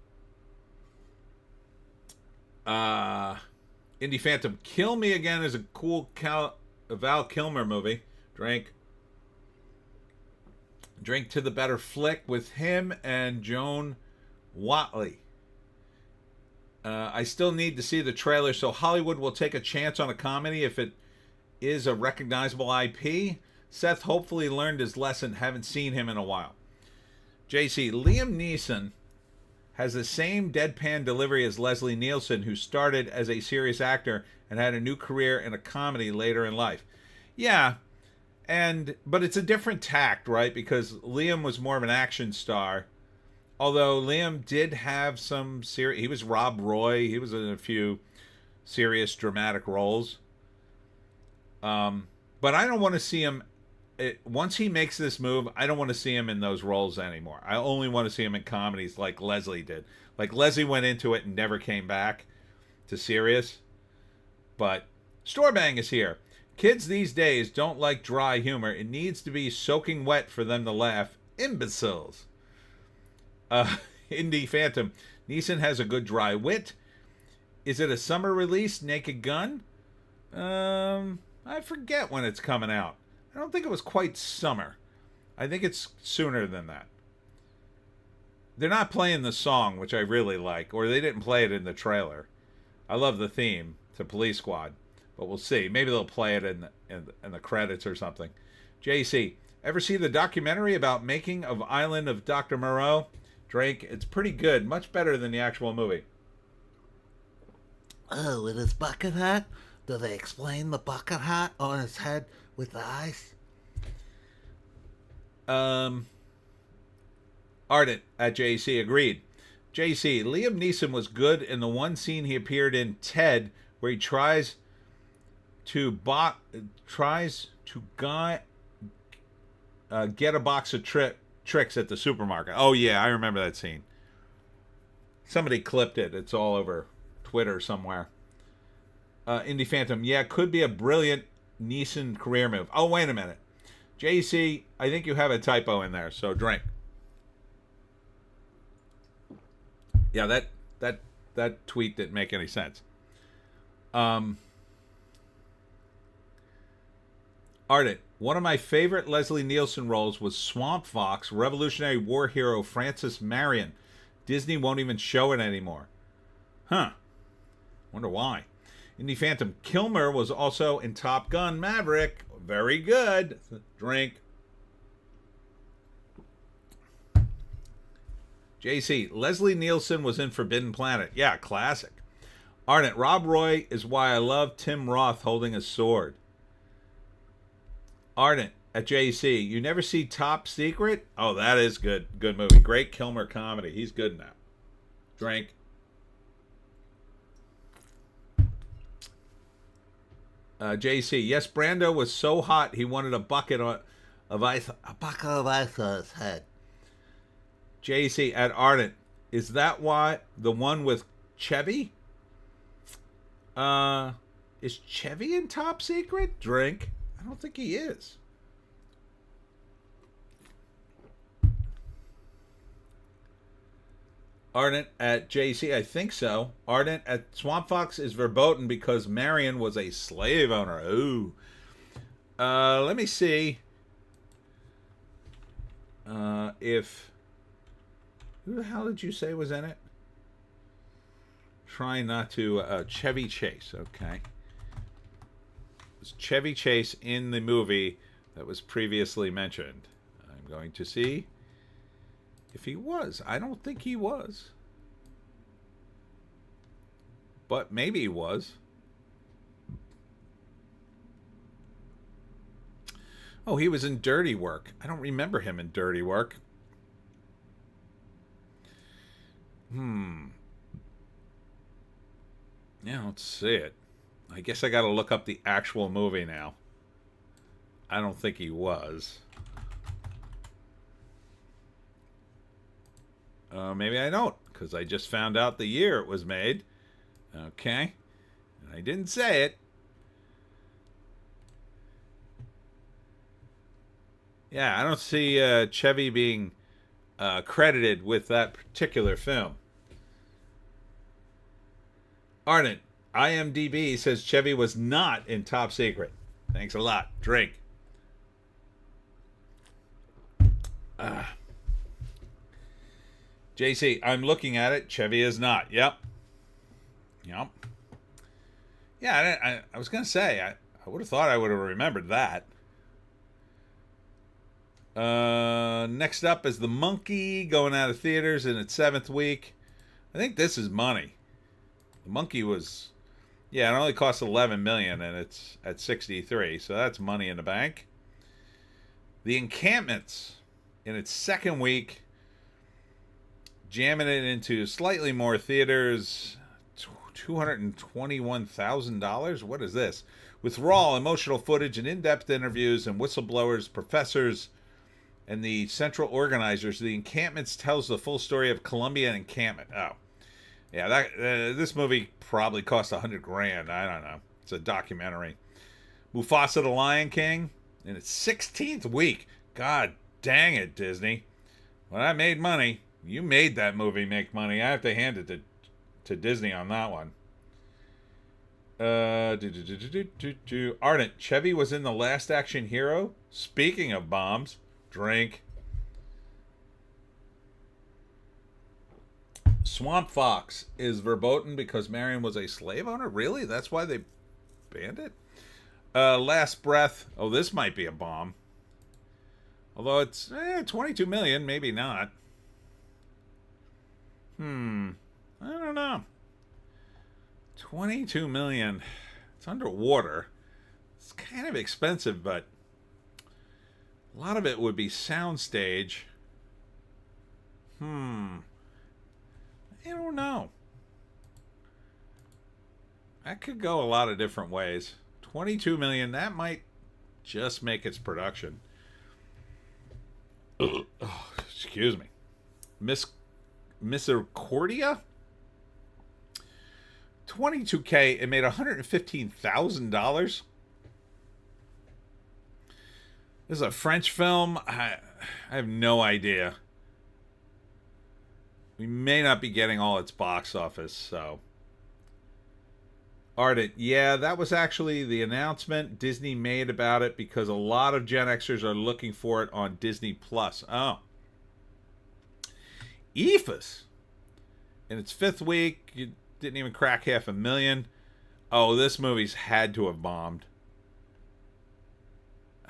Indie Phantom, Kill Me Again is a cool Val Kilmer movie. Drink. Drink to the Better Flick with him and Joan Watley. I still need to see the trailer, so Hollywood will take a chance on a comedy if it is a recognizable IP. Seth hopefully learned his lesson. Haven't seen him in a while. JC, Liam Neeson has the same deadpan delivery as Leslie Nielsen, who started as a serious actor and had a new career in a comedy later in life. Yeah, but it's a different tact, right? Because Liam was more of an action star. Although Liam did have some serious... He was Rob Roy. He was in a few serious dramatic roles. But I don't want to see him... once he makes this move, I don't want to see him in those roles anymore. I only want to see him in comedies like Leslie did. Like Leslie went into it and never came back to serious. But Storebang is here. Kids these days don't like dry humor. It needs to be soaking wet for them to laugh. Imbeciles. Indie Phantom. Neeson has a good dry wit. Is it a summer release, Naked Gun? I forget when it's coming out. I don't think it was quite summer. I think it's sooner than that. They're not playing the song, which I really like, or they didn't play it in the trailer. I love the theme to Police Squad, but we'll see. Maybe they'll play it in the credits or something. JC, ever see the documentary about making of Island of Dr. Moreau? Drake, it's pretty good. Much better than the actual movie. Oh, with his bucket hat? Do they explain the bucket hat on his head with the eyes? Ardent at JC agreed. JC, Liam Neeson was good in the one scene he appeared in, Ted, where he tries to get a box of tricks at the supermarket. Oh yeah, I remember that scene. Somebody clipped it. It's all over Twitter somewhere. Indie Phantom, yeah, could be a brilliant Neeson career move. Oh, wait a minute. JC, I think you have a typo in there, so drink. Yeah, that tweet didn't make any sense. Ardent, one of my favorite Leslie Nielsen roles was Swamp Fox, Revolutionary War hero Francis Marion. Disney won't even show it anymore. Huh. Wonder why. Indie Phantom, Kilmer was also in Top Gun Maverick. Very good. Drink. JC, Leslie Nielsen was in Forbidden Planet. Yeah, classic. Ardent, Rob Roy is why I love Tim Roth holding a sword. Ardent at JC, you never see Top Secret? Oh, that is good. Good movie. Great Kilmer comedy. He's good now. Drink. JC, yes, Brando was so hot he wanted a bucket of ice. A bucket of ice on his head. JC at Ardent, is that why the one with Chevy? Is Chevy in Top Secret? Drink. I don't think he is. Ardent at JC, I think so. Ardent at Swamp Fox is verboten because Marion was a slave owner. Ooh. Let me see. If... Who the hell did you say was in it? Trying not to... Chevy Chase, okay. Was Chevy Chase in the movie that was previously mentioned? I'm going to see if he was. I don't think he was. But maybe he was. Oh, he was in Dirty Work. I don't remember him in Dirty Work. Yeah, let's see it. I guess I got to look up the actual movie now. I don't think he was. Maybe I don't, because I just found out the year it was made. Okay. And I didn't say it. Yeah, I don't see Chevy being credited with that particular film. Ardent, IMDb says Chevy was not in Top Secret. Thanks a lot. Drink. JC, I'm looking at it. Chevy is not. Yep. Yeah, I was going to say, I would have thought I would have remembered that. Next up is The Monkey, going out of theaters in its 7th week. I think this is money. The Monkey was, yeah, it only cost $11 million, and it's at 63, so that's money in the bank. The Encampments, in its 2nd week, jamming it into slightly more theaters, $221,000. What is this? With raw emotional footage and in-depth interviews and whistleblowers, professors, and the central organizers, The Encampments tells the full story of Columbia Encampment. Oh, yeah, that this movie probably cost $100,000. I don't know. It's a documentary. Mufasa the Lion King in its 16th week. God dang it, Disney! When I made money, you made that movie make money. I have to hand it to Disney on that one. Ardent, Chevy was in The Last Action Hero. Speaking of bombs, drink. Swamp Fox is verboten because Marion was a slave owner. Really? That's why they banned it? Last Breath. Oh, this might be a bomb. Although it's 22 million, maybe not. I don't know. 22 million. It's underwater. It's kind of expensive, but a lot of it would be soundstage. I don't know. That could go a lot of different ways. 22 million, that might just make its production. Oh, excuse me. Misericordia? $22K. It made $115,000. This is a French film. I have no idea. We may not be getting all its box office, so. Ardent, yeah, that was actually the announcement Disney made about it because a lot of Gen Xers are looking for it on Disney Plus. Oh. EFUS. In its 5th week, it didn't even crack 500,000. Oh, this movie's had to have bombed.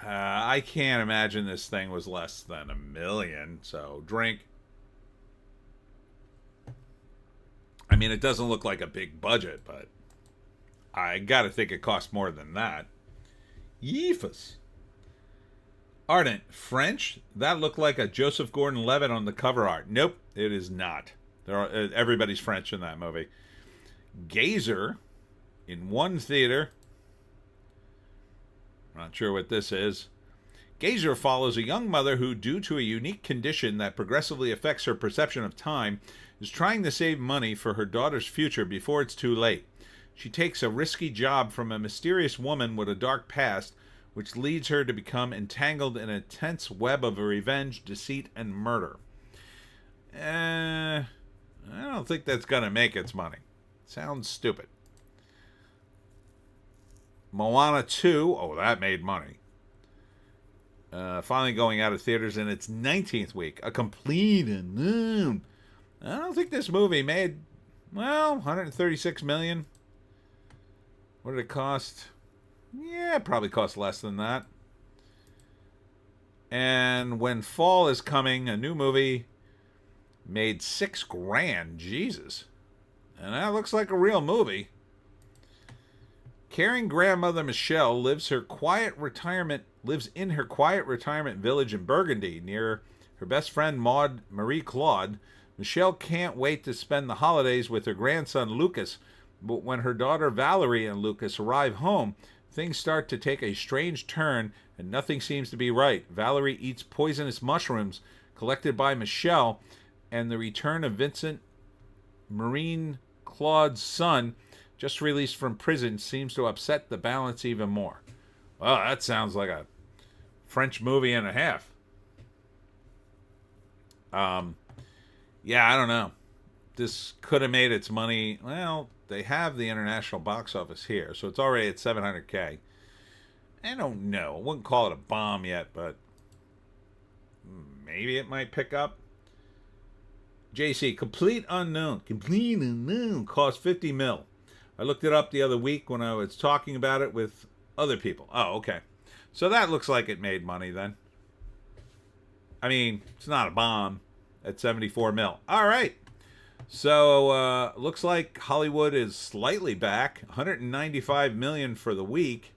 I can't imagine this thing was less than $1 million, so drink. I mean, it doesn't look like a big budget, but I gotta think it cost more than that. Yeefus. Ardent. French? That looked like a Joseph Gordon-Levitt on the cover art. Nope, it is not. Everybody's French in that movie. Gazer, in 1 theater, Not sure what this is. Gazer follows a young mother who, due to a unique condition that progressively affects her perception of time, is trying to save money for her daughter's future before it's too late. She takes a risky job from a mysterious woman with a dark past, which leads her to become entangled in a tense web of revenge, deceit, and murder. I don't think that's going to make its money. Sounds stupid. Moana 2. Oh, that made money. Finally going out of theaters in its 19th week. A complete unknown. I don't think this movie made, well, $136 million. What did it cost? Yeah, it probably cost less than that. And When Fall is Coming, a new movie, made $6,000. Jesus. And that looks like a real movie. Caring grandmother Michelle lives in her quiet retirement village in Burgundy near her best friend Maud Marie Claude. Michelle can't wait to spend the holidays with her grandson Lucas, but when her daughter Valerie and Lucas arrive home, things start to take a strange turn and nothing seems to be right. Valerie eats poisonous mushrooms collected by Michelle, and the return of Vincent Marine Claude's son, just released from prison, seems to upset the balance even more. Well, that sounds like a French movie and a half. Yeah, I don't know. This could have made its money. Well, they have the international box office here, so it's already at $700K. I don't know. I wouldn't call it a bomb yet, but maybe it might pick up. JC, Complete Unknown. Complete Unknown cost $50 million. I looked it up the other week when I was talking about it with other people. Oh, okay. So that looks like it made money then. I mean, it's not a bomb at $74 million. All right. So looks like Hollywood is slightly back. $195 million for the week.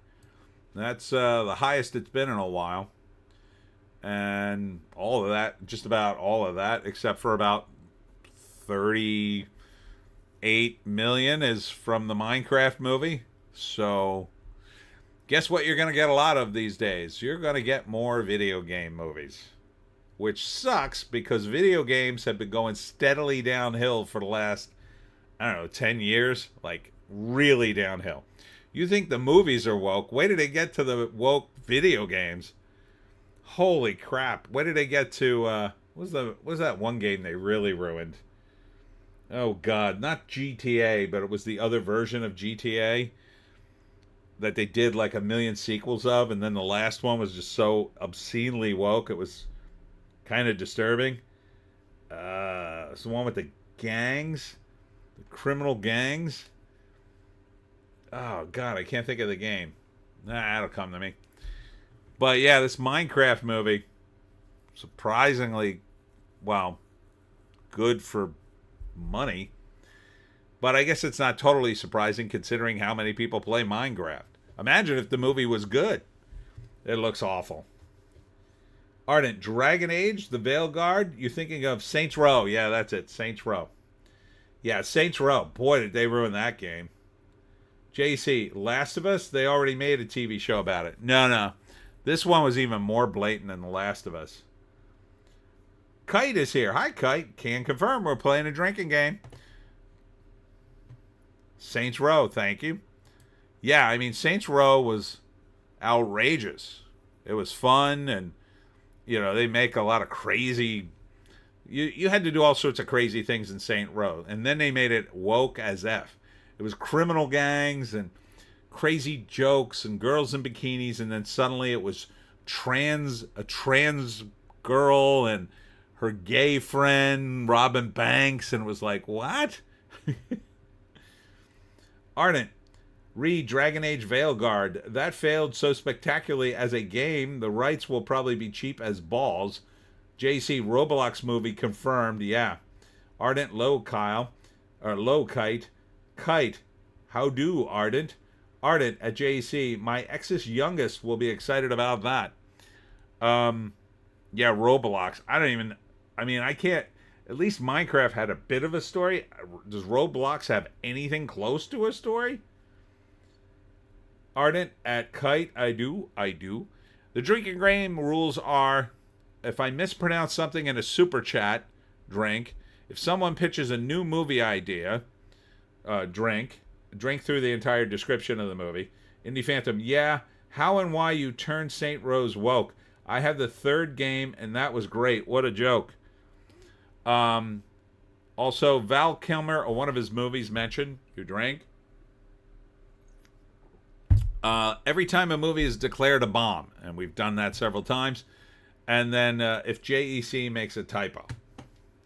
That's the highest it's been in a while. And all of that, just about all of that, except for about $38 million is from the Minecraft movie. So guess what you're going to get a lot of these days? You're going to get more video game movies. Which sucks because video games have been going steadily downhill for the last, 10 years. Like, really downhill. You think the movies are woke. Wait till they get to the woke video games. Holy crap. Wait till they get to, what was that one game they really ruined? Oh, God. Not GTA, but it was the other version of GTA that they did like a million sequels of. And then the last one was just so obscenely woke. It was kind of disturbing. It's the one with the gangs, the criminal gangs. Oh God, I can't think of the game. That'll come to me. But yeah, this Minecraft movie, surprisingly, well, good for money. But I guess it's not totally surprising considering how many people play Minecraft. Imagine if the movie was good. It looks awful. Ardent, Dragon Age, The Veil Guard. You're thinking of Saints Row. Yeah, that's it. Saints Row. Yeah, Saints Row. Boy, did they ruin that game. JC, Last of Us. They already made a TV show about it. No. This one was even more blatant than The Last of Us. Kite is here. Hi, Kite. Can confirm we're playing a drinking game. Saints Row, thank you. Yeah, I mean, Saints Row was outrageous. It was fun and they make a lot of crazy... You had to do all sorts of crazy things in Saint Row. And then they made it woke as F. It was criminal gangs and crazy jokes and girls in bikinis. And then suddenly it was a trans girl and her gay friend, robbing banks. And it was like, what? Ardent. Read Dragon Age Veilguard. That failed so spectacularly as a game, the rights will probably be cheap as balls. JC, Roblox movie confirmed. Yeah. Ardent, low Kyle. Or low Kite. Kite. How do, Ardent? Ardent at JC. My ex's youngest will be excited about that. Yeah, Roblox. I can't. At least Minecraft had a bit of a story. Does Roblox have anything close to a story? Ardent at Kite, I do. The drinking game rules are: if I mispronounce something in a super chat, drink. If someone pitches a new movie idea, drink. Drink through the entire description of the movie. Indie Phantom, yeah. How and why you turned St. Rose woke. I had the third game, and that was great. What a joke. Also, Val Kilmer, or one of his movies mentioned, you drink. Every time a movie is declared a bomb, and we've done that several times, and then if JEC makes a typo.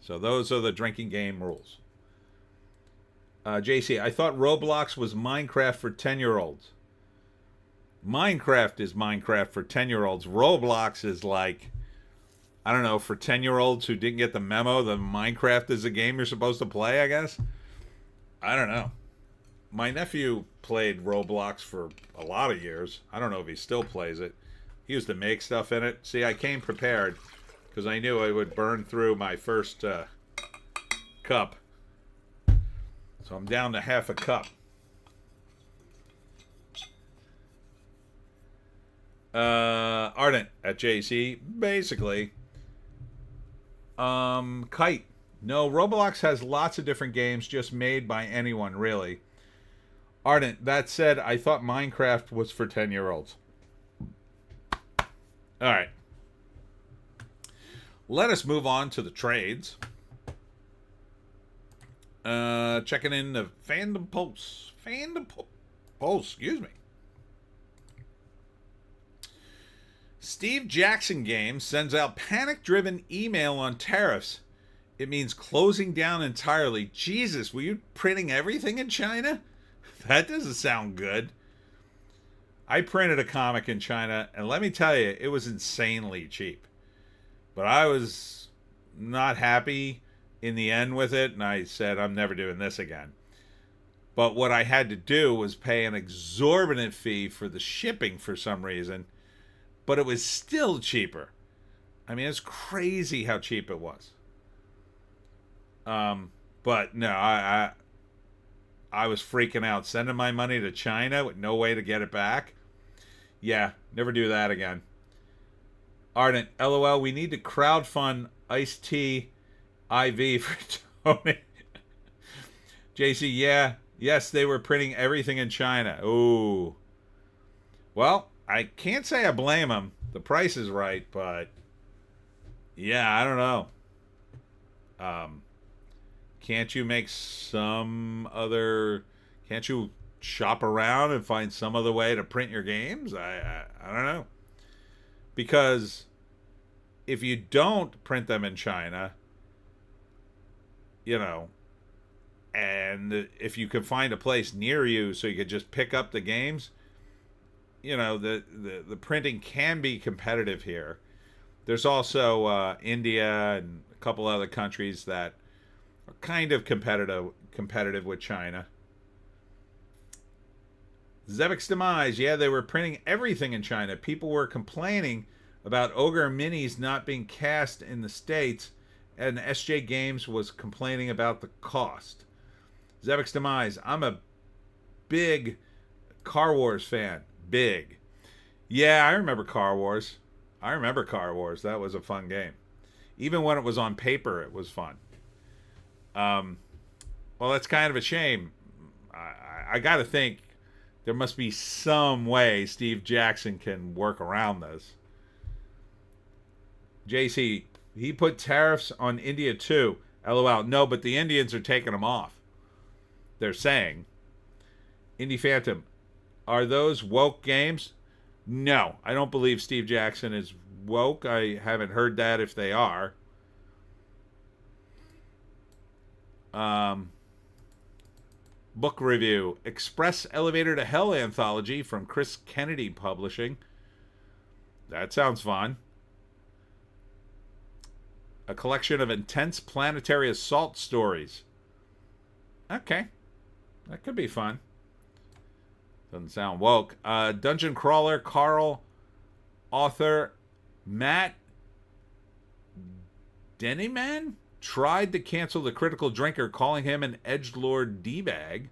So those are the drinking game rules. JC, I thought Roblox was Minecraft for 10-year-olds. Minecraft is Minecraft for 10-year-olds. Roblox is like, I don't know, for 10-year-olds who didn't get the memo that Minecraft is a game you're supposed to play, I guess. I don't know. My nephew played Roblox for a lot of years. I don't know if he still plays it. He used to make stuff in it. See, I came prepared because I knew I would burn through my first cup. So I'm down to half a cup. Ardent at JC, basically. Kite. No, Roblox has lots of different games just made by anyone, really. Ardent, that said, I thought Minecraft was for 10-year-olds. Alright. Let us move on to the trades. Checking in the Fandom Pulse. Pulse, excuse me. Steve Jackson Games sends out panic-driven email on tariffs. It means closing down entirely. Jesus, were you printing everything in China? That doesn't sound good. I printed a comic in China, and let me tell you, it was insanely cheap. But I was not happy in the end with it, and I said, I'm never doing this again. But what I had to do was pay an exorbitant fee for the shipping for some reason, but it was still cheaper. I mean, it's crazy how cheap it was. But no, I was freaking out. Sending my money to China with no way to get it back. Yeah, never do that again. Ardent, LOL, we need to crowdfund iced tea IV for Tony. JC, yeah. Yes, they were printing everything in China. Ooh. Well, I can't say I blame them. The price is right, but yeah, I don't know. Can't you make some other... Can't you shop around and find some other way to print your games? I don't know. Because if you don't print them in China, you know, and if you can find a place near you so you could just pick up the games, you know, the printing can be competitive here. There's also India and a couple other countries that are kind of competitive with China. Zevic's Demise, yeah, they were printing everything in China. People were complaining about Ogre Minis not being cast in the States, and SJ Games was complaining about the cost. Zevic's Demise, I'm a big Car Wars fan. Big. Yeah, I remember Car Wars. That was a fun game. Even when it was on paper, it was fun. Well, that's kind of a shame. I got to think there must be some way Steve Jackson can work around this. JC, he put tariffs on India too. LOL. No, but the Indians are taking them off. They're saying. Indie Phantom, are those woke games? No, I don't believe Steve Jackson is woke. I haven't heard that if they are. Book review. Express Elevator to Hell anthology from Chris Kennedy Publishing. That sounds fun. A collection of intense planetary assault stories. Okay. That could be fun. Doesn't sound woke. Dungeon Crawler, Carl, author Matt Dennyman tried to cancel the Critical Drinker, calling him an edgelord D-bag.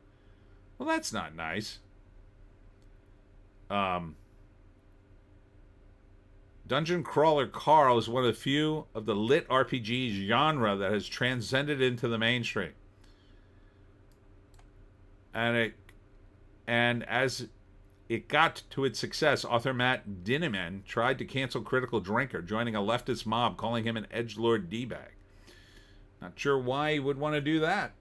Well, that's not nice. Um, Dungeon Crawler Carl is one of the few of the lit RPG genre that has transcended into the mainstream. And as it got to its success, author Matt Dinniman tried to cancel Critical Drinker, joining a leftist mob calling him an edgelord D-bag. Not sure why he would want to do that.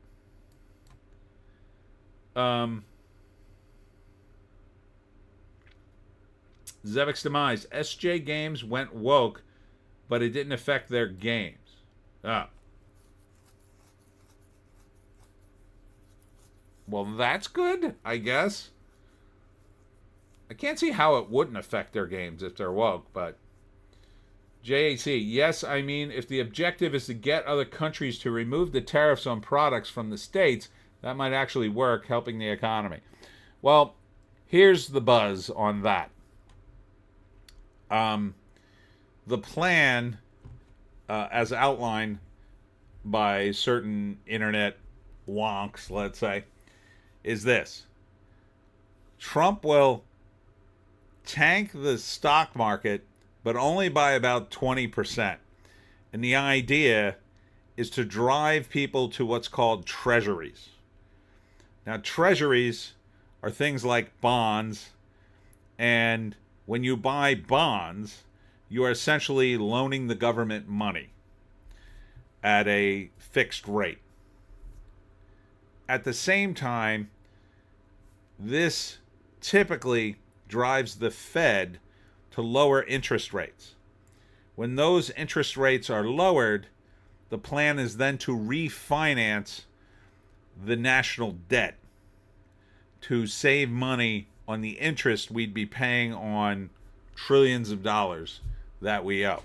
Zevek's demise. SJ Games went woke, but it didn't affect their games. Ah. Well, that's good, I guess. I can't see how it wouldn't affect their games if they're woke, but... JAC, yes, I mean, if the objective is to get other countries to remove the tariffs on products from the states, that might actually work, helping the economy. Well, here's the buzz on that. The plan, as outlined by certain internet wonks, let's say, is this. Trump will tank the stock market, but only by about 20%. And the idea is to drive people to what's called treasuries. Now, treasuries are things like bonds, and when you buy bonds, you are essentially loaning the government money at a fixed rate. At the same time, this typically drives the Fed to lower interest rates. When those interest rates are lowered, the plan is then to refinance the national debt to save money on the interest we'd be paying on trillions of dollars that we owe,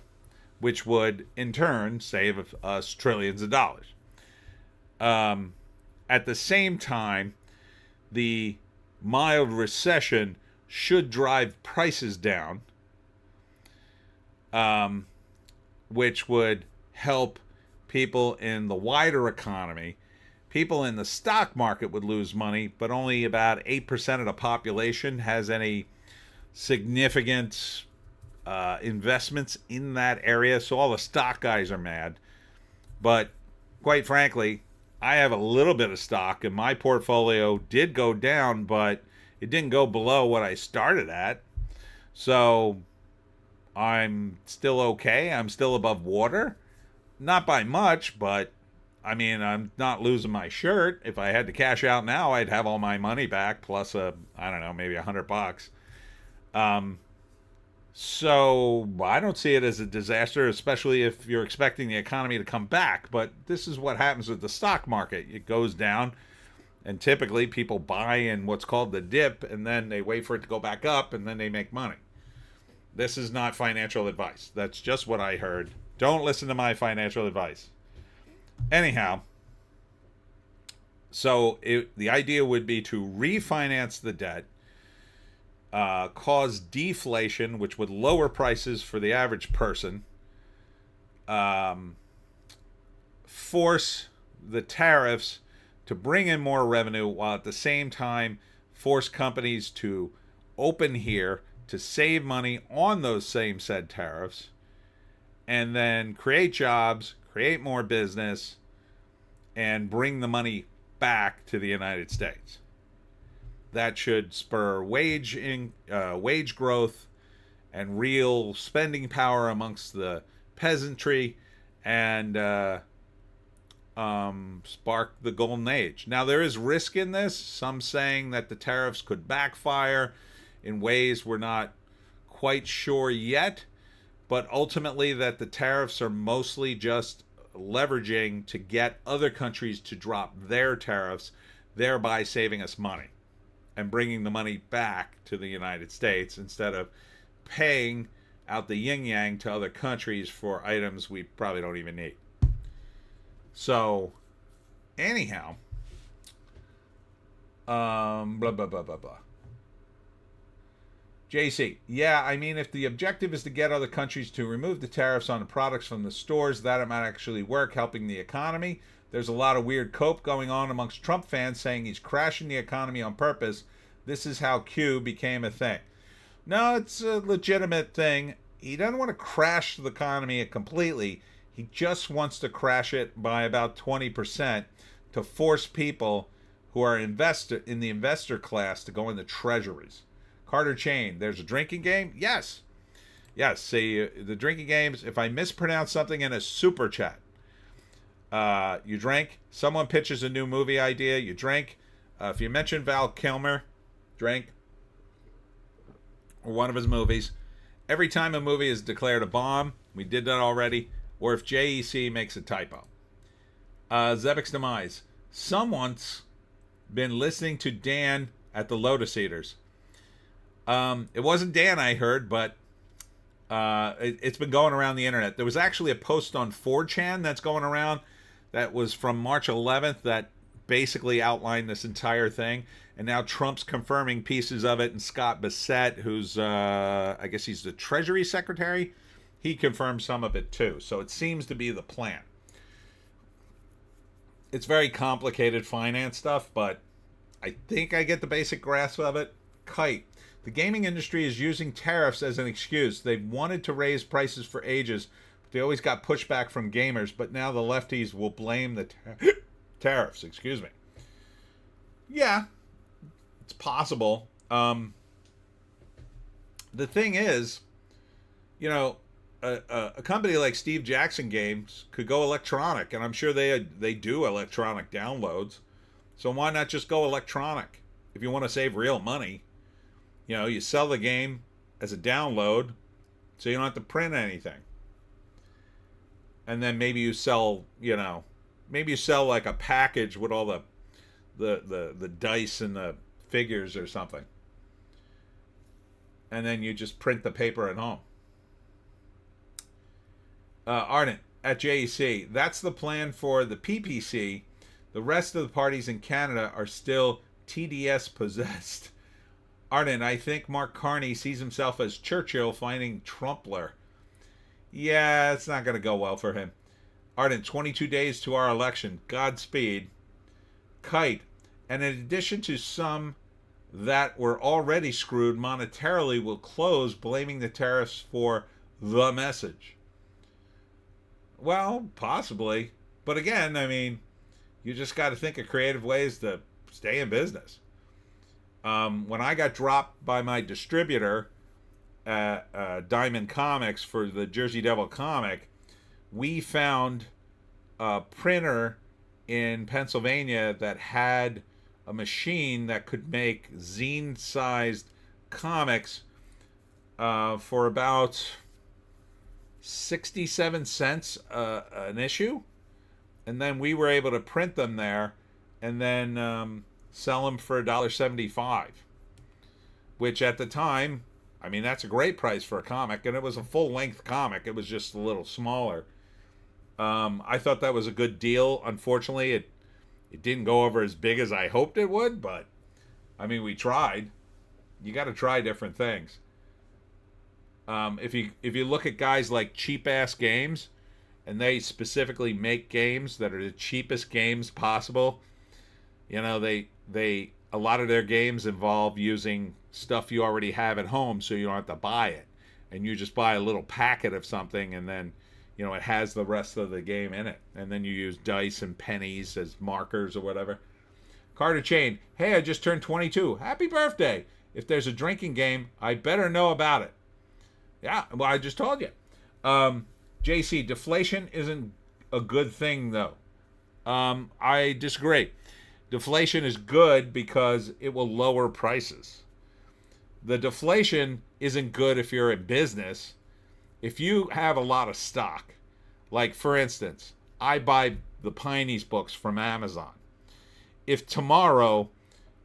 which would in turn save us trillions of dollars. At the same time, the mild recession should drive prices down, which would help people in the wider economy. People in the stock market would lose money, but only about 8% of the population has any significant investments in that area. So all the stock guys are mad. But quite frankly, I have a little bit of stock, and my portfolio did go down, but it didn't go below what I started at. So I'm still okay. I'm still above water. Not by much, but I mean, I'm not losing my shirt. If I had to cash out now, I'd have all my money back plus I don't know, maybe $100. So I don't see it as a disaster, especially if you're expecting the economy to come back. But this is what happens with the stock market. It goes down, and typically people buy in what's called the dip, and then they wait for it to go back up, and then they make money. This is not financial advice. That's just what I heard. Don't listen to my financial advice. Anyhow, so the idea would be to refinance the debt, cause deflation, which would lower prices for the average person, force the tariffs to bring in more revenue, while at the same time force companies to open here to save money on those same said tariffs, and then create jobs, create more business, and bring the money back to the United States. That should spur wage growth and real spending power amongst the peasantry, and spark the golden age. Now, there is risk in this. Some saying that the tariffs could backfire in ways we're not quite sure yet, but ultimately that the tariffs are mostly just leveraging to get other countries to drop their tariffs, thereby saving us money and bringing the money back to the United States instead of paying out the yin-yang to other countries for items we probably don't even need. So, anyhow, blah, blah, blah, blah, blah. JC, yeah, I mean, if the objective is to get other countries to remove the tariffs on the products from the stores, that might actually work, helping the economy. There's a lot of weird cope going on amongst Trump fans saying he's crashing the economy on purpose. This is how Q became a thing. No, it's a legitimate thing. He doesn't want to crash the economy completely. He just wants to crash it by about 20% to force people who are investor in the investor class to go into treasuries. Carter Chain, there's a drinking game? Yes. Yes, see, the drinking games, if I mispronounce something in a super chat, you drink. Someone pitches a new movie idea, you drink. If you mention Val Kilmer, drink. Or one of his movies. Every time a movie is declared a bomb, we did that already, or if JEC makes a typo. Zebek's Demise. Someone's been listening to Dan at the Lotus Eaters. It wasn't Dan, I heard, but it's been going around the internet. There was actually a post on 4chan that's going around that was from March 11th that basically outlined this entire thing. And now Trump's confirming pieces of it, and Scott Bassett, who's, I guess he's the Treasury Secretary, he confirmed some of it too. So it seems to be the plan. It's very complicated finance stuff, but I think I get the basic grasp of it. Kite. The gaming industry is using tariffs as an excuse. They've wanted to raise prices for ages. But they always got pushback from gamers, but now the lefties will blame the tariffs. Excuse me. Yeah, it's possible. The thing is, you know, a company like Steve Jackson Games could go electronic, and I'm sure they do electronic downloads. So why not just go electronic? If you want to save real money, you know, you sell the game as a download, so you don't have to print anything. And then maybe you sell, you know, maybe you sell like a package with all the dice and the figures or something. And then you just print the paper at home. Ardent at JEC. That's the plan for the PPC. The rest of the parties in Canada are still TDS possessed. Ardent, I think Mark Carney sees himself as Churchill finding Trumpler. Yeah, it's not going to go well for him. Ardent, 22 days to our election. Godspeed. Kite, and in addition to some that were already screwed monetarily, will close, blaming the tariffs for the message. Well, possibly. But again, I mean, you just got to think of creative ways to stay in business. When I got dropped by my distributor at Diamond Comics for the Jersey Devil comic, we found a printer in Pennsylvania that had a machine that could make zine-sized comics for about 67 cents an issue. And then we were able to print them there and then sell them for $1.75, which at the time, I mean, that's a great price for a comic, and it was a full-length comic. It was just a little smaller. I thought that was a good deal. Unfortunately, it didn't go over as big as I hoped it would, but, I mean, we tried. You got to try different things. If you look at guys like Cheap Ass Games, and they specifically make games that are the cheapest games possible, you know, they a lot of their games involve using stuff you already have at home, so you don't have to buy it, and you just buy a little packet of something, and then, you know, it has the rest of the game in it, and then you use dice and pennies as markers or whatever. Carter Chain, hey, I just turned 22. Happy birthday! If there's a drinking game, I better know about it. Yeah, well, I just told you. JC, deflation isn't a good thing, though. I disagree. Deflation is good because it will lower prices. The deflation isn't good if you're in business. If you have a lot of stock, like, for instance, I buy the Pineys books from Amazon. If tomorrow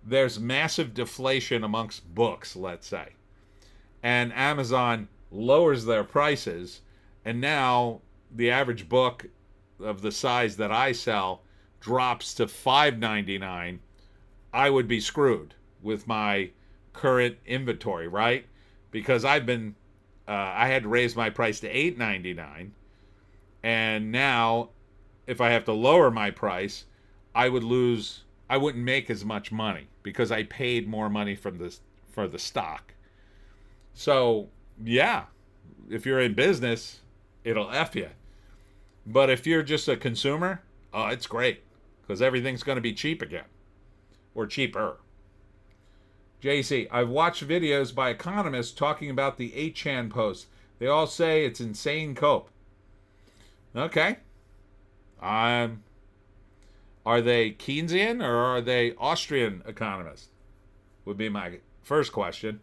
there's massive deflation amongst books, let's say, and Amazon lowers their prices, and now the average book of the size that I sell drops to $5.99, I would be screwed with my current inventory, right? Because I had to raise my price to $8.99, and now if I have to lower my price, I wouldn't make as much money because I paid more money for the stock. So, yeah, if you're in business, it'll F you. But if you're just a consumer, oh, it's great because everything's going to be cheap again or cheaper. JC, I've watched videos by economists talking about the 8chan post. They all say it's insane cope. Okay. Are they Keynesian or are they Austrian economists? Would be my first question.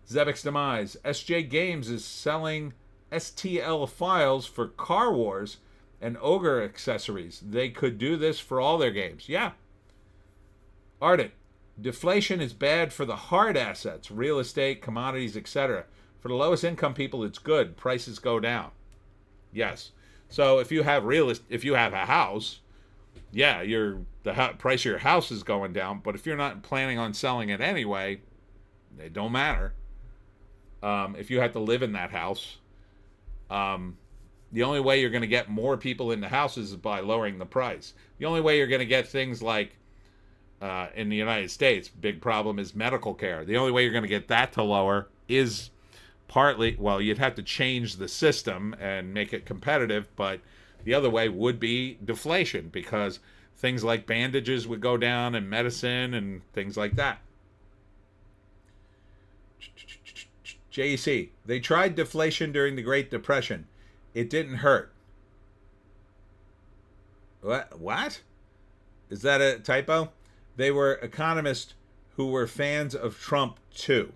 Zebek's Demise. SJ Games is selling STL files for Car Wars and Ogre accessories. They could do this for all their games. Yeah. Ardent. Deflation is bad for the hard assets, real estate, commodities, etc. For the lowest income people, it's good. Prices go down. Yes. So if you have a house, yeah, the price of your house is going down. But if you're not planning on selling it anyway, it don't matter. If you have to live in that house, the only way you're going to get more people into houses is by lowering the price. The only way you're going to get things like in the United States, big problem is medical care. The only way you're going to get that to lower is partly, well, you'd have to change the system and make it competitive, but the other way would be deflation because things like bandages would go down and medicine and things like that. JEC, they tried deflation during the Great Depression. It didn't hurt. What? Is that a typo? They were economists who were fans of Trump too.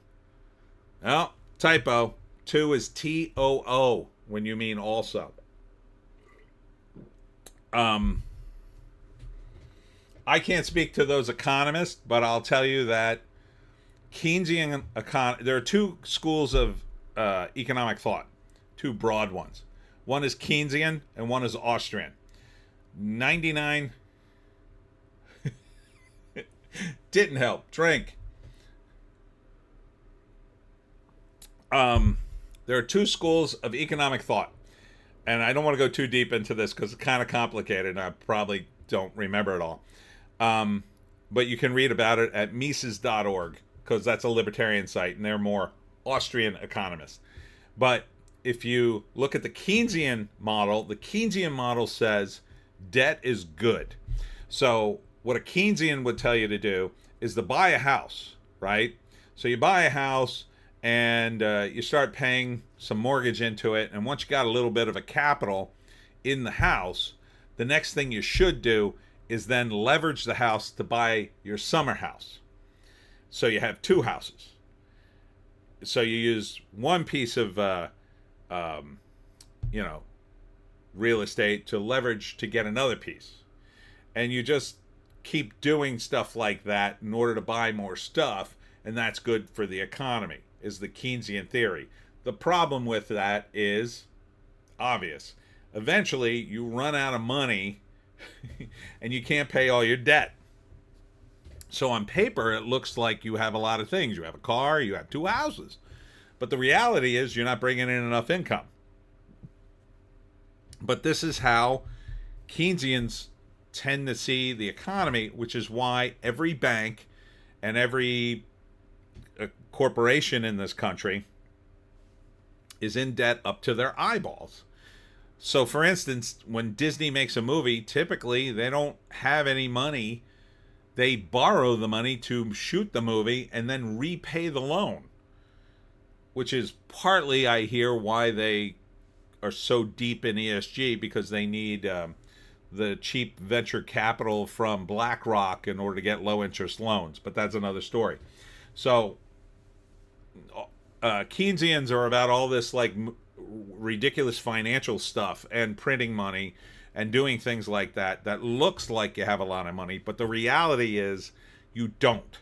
Well, typo. Two is TOO when you mean also. I can't speak to those economists, but I'll tell you that Keynesian there are two schools of economic thought, two broad ones. One is Keynesian and one is Austrian. 99 didn't help. Drink. There are two schools of economic thought, and I don't want to go too deep into this because it's kind of complicated, and I probably don't remember it all. But you can read about it at Mises.org because that's a libertarian site, and they're more Austrian economists. But if you look at the Keynesian model says debt is good. So what a Keynesian would tell you to do is to buy a house, right? So you buy a house and you start paying some mortgage into it. And once you got a little bit of a capital in the house, the next thing you should do is then leverage the house to buy your summer house. So you have two houses. So you use one piece of, real estate to leverage to get another piece. And you just keep doing stuff like that in order to buy more stuff. And that's good for the economy, is the Keynesian theory. The problem with that is obvious. Eventually, you run out of money and you can't pay all your debt. So on paper, it looks like you have a lot of things. You have a car, you have two houses. But the reality is you're not bringing in enough income. But this is how Keynesians tend to see the economy, which is why every bank and every corporation in this country is in debt up to their eyeballs. So, for instance, when Disney makes a movie, typically they don't have any money. They borrow the money to shoot the movie and then repay the loan, which is partly, I hear, why they are so deep in ESG, because they need the cheap venture capital from BlackRock in order to get low interest loans. But that's another story. So Keynesians are about all this like ridiculous financial stuff and printing money and doing things like that looks like you have a lot of money, but the reality is you don't.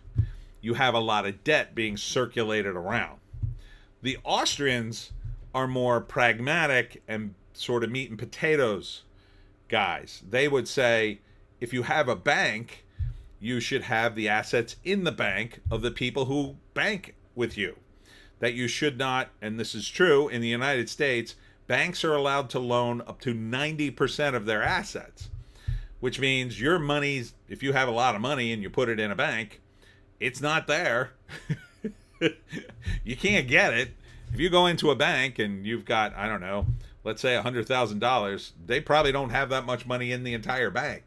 You have a lot of debt being circulated around. The Austrians are more pragmatic and sort of meat and potatoes guys. They would say, if you have a bank, you should have the assets in the bank of the people who bank with you. That you should not, and this is true in the United States, banks are allowed to loan up to 90% of their assets, which means your money's, if you have a lot of money and you put it in a bank, it's not there. You can't get it. If you go into a bank and you've got, I don't know, let's say $100,000, they probably don't have that much money in the entire bank.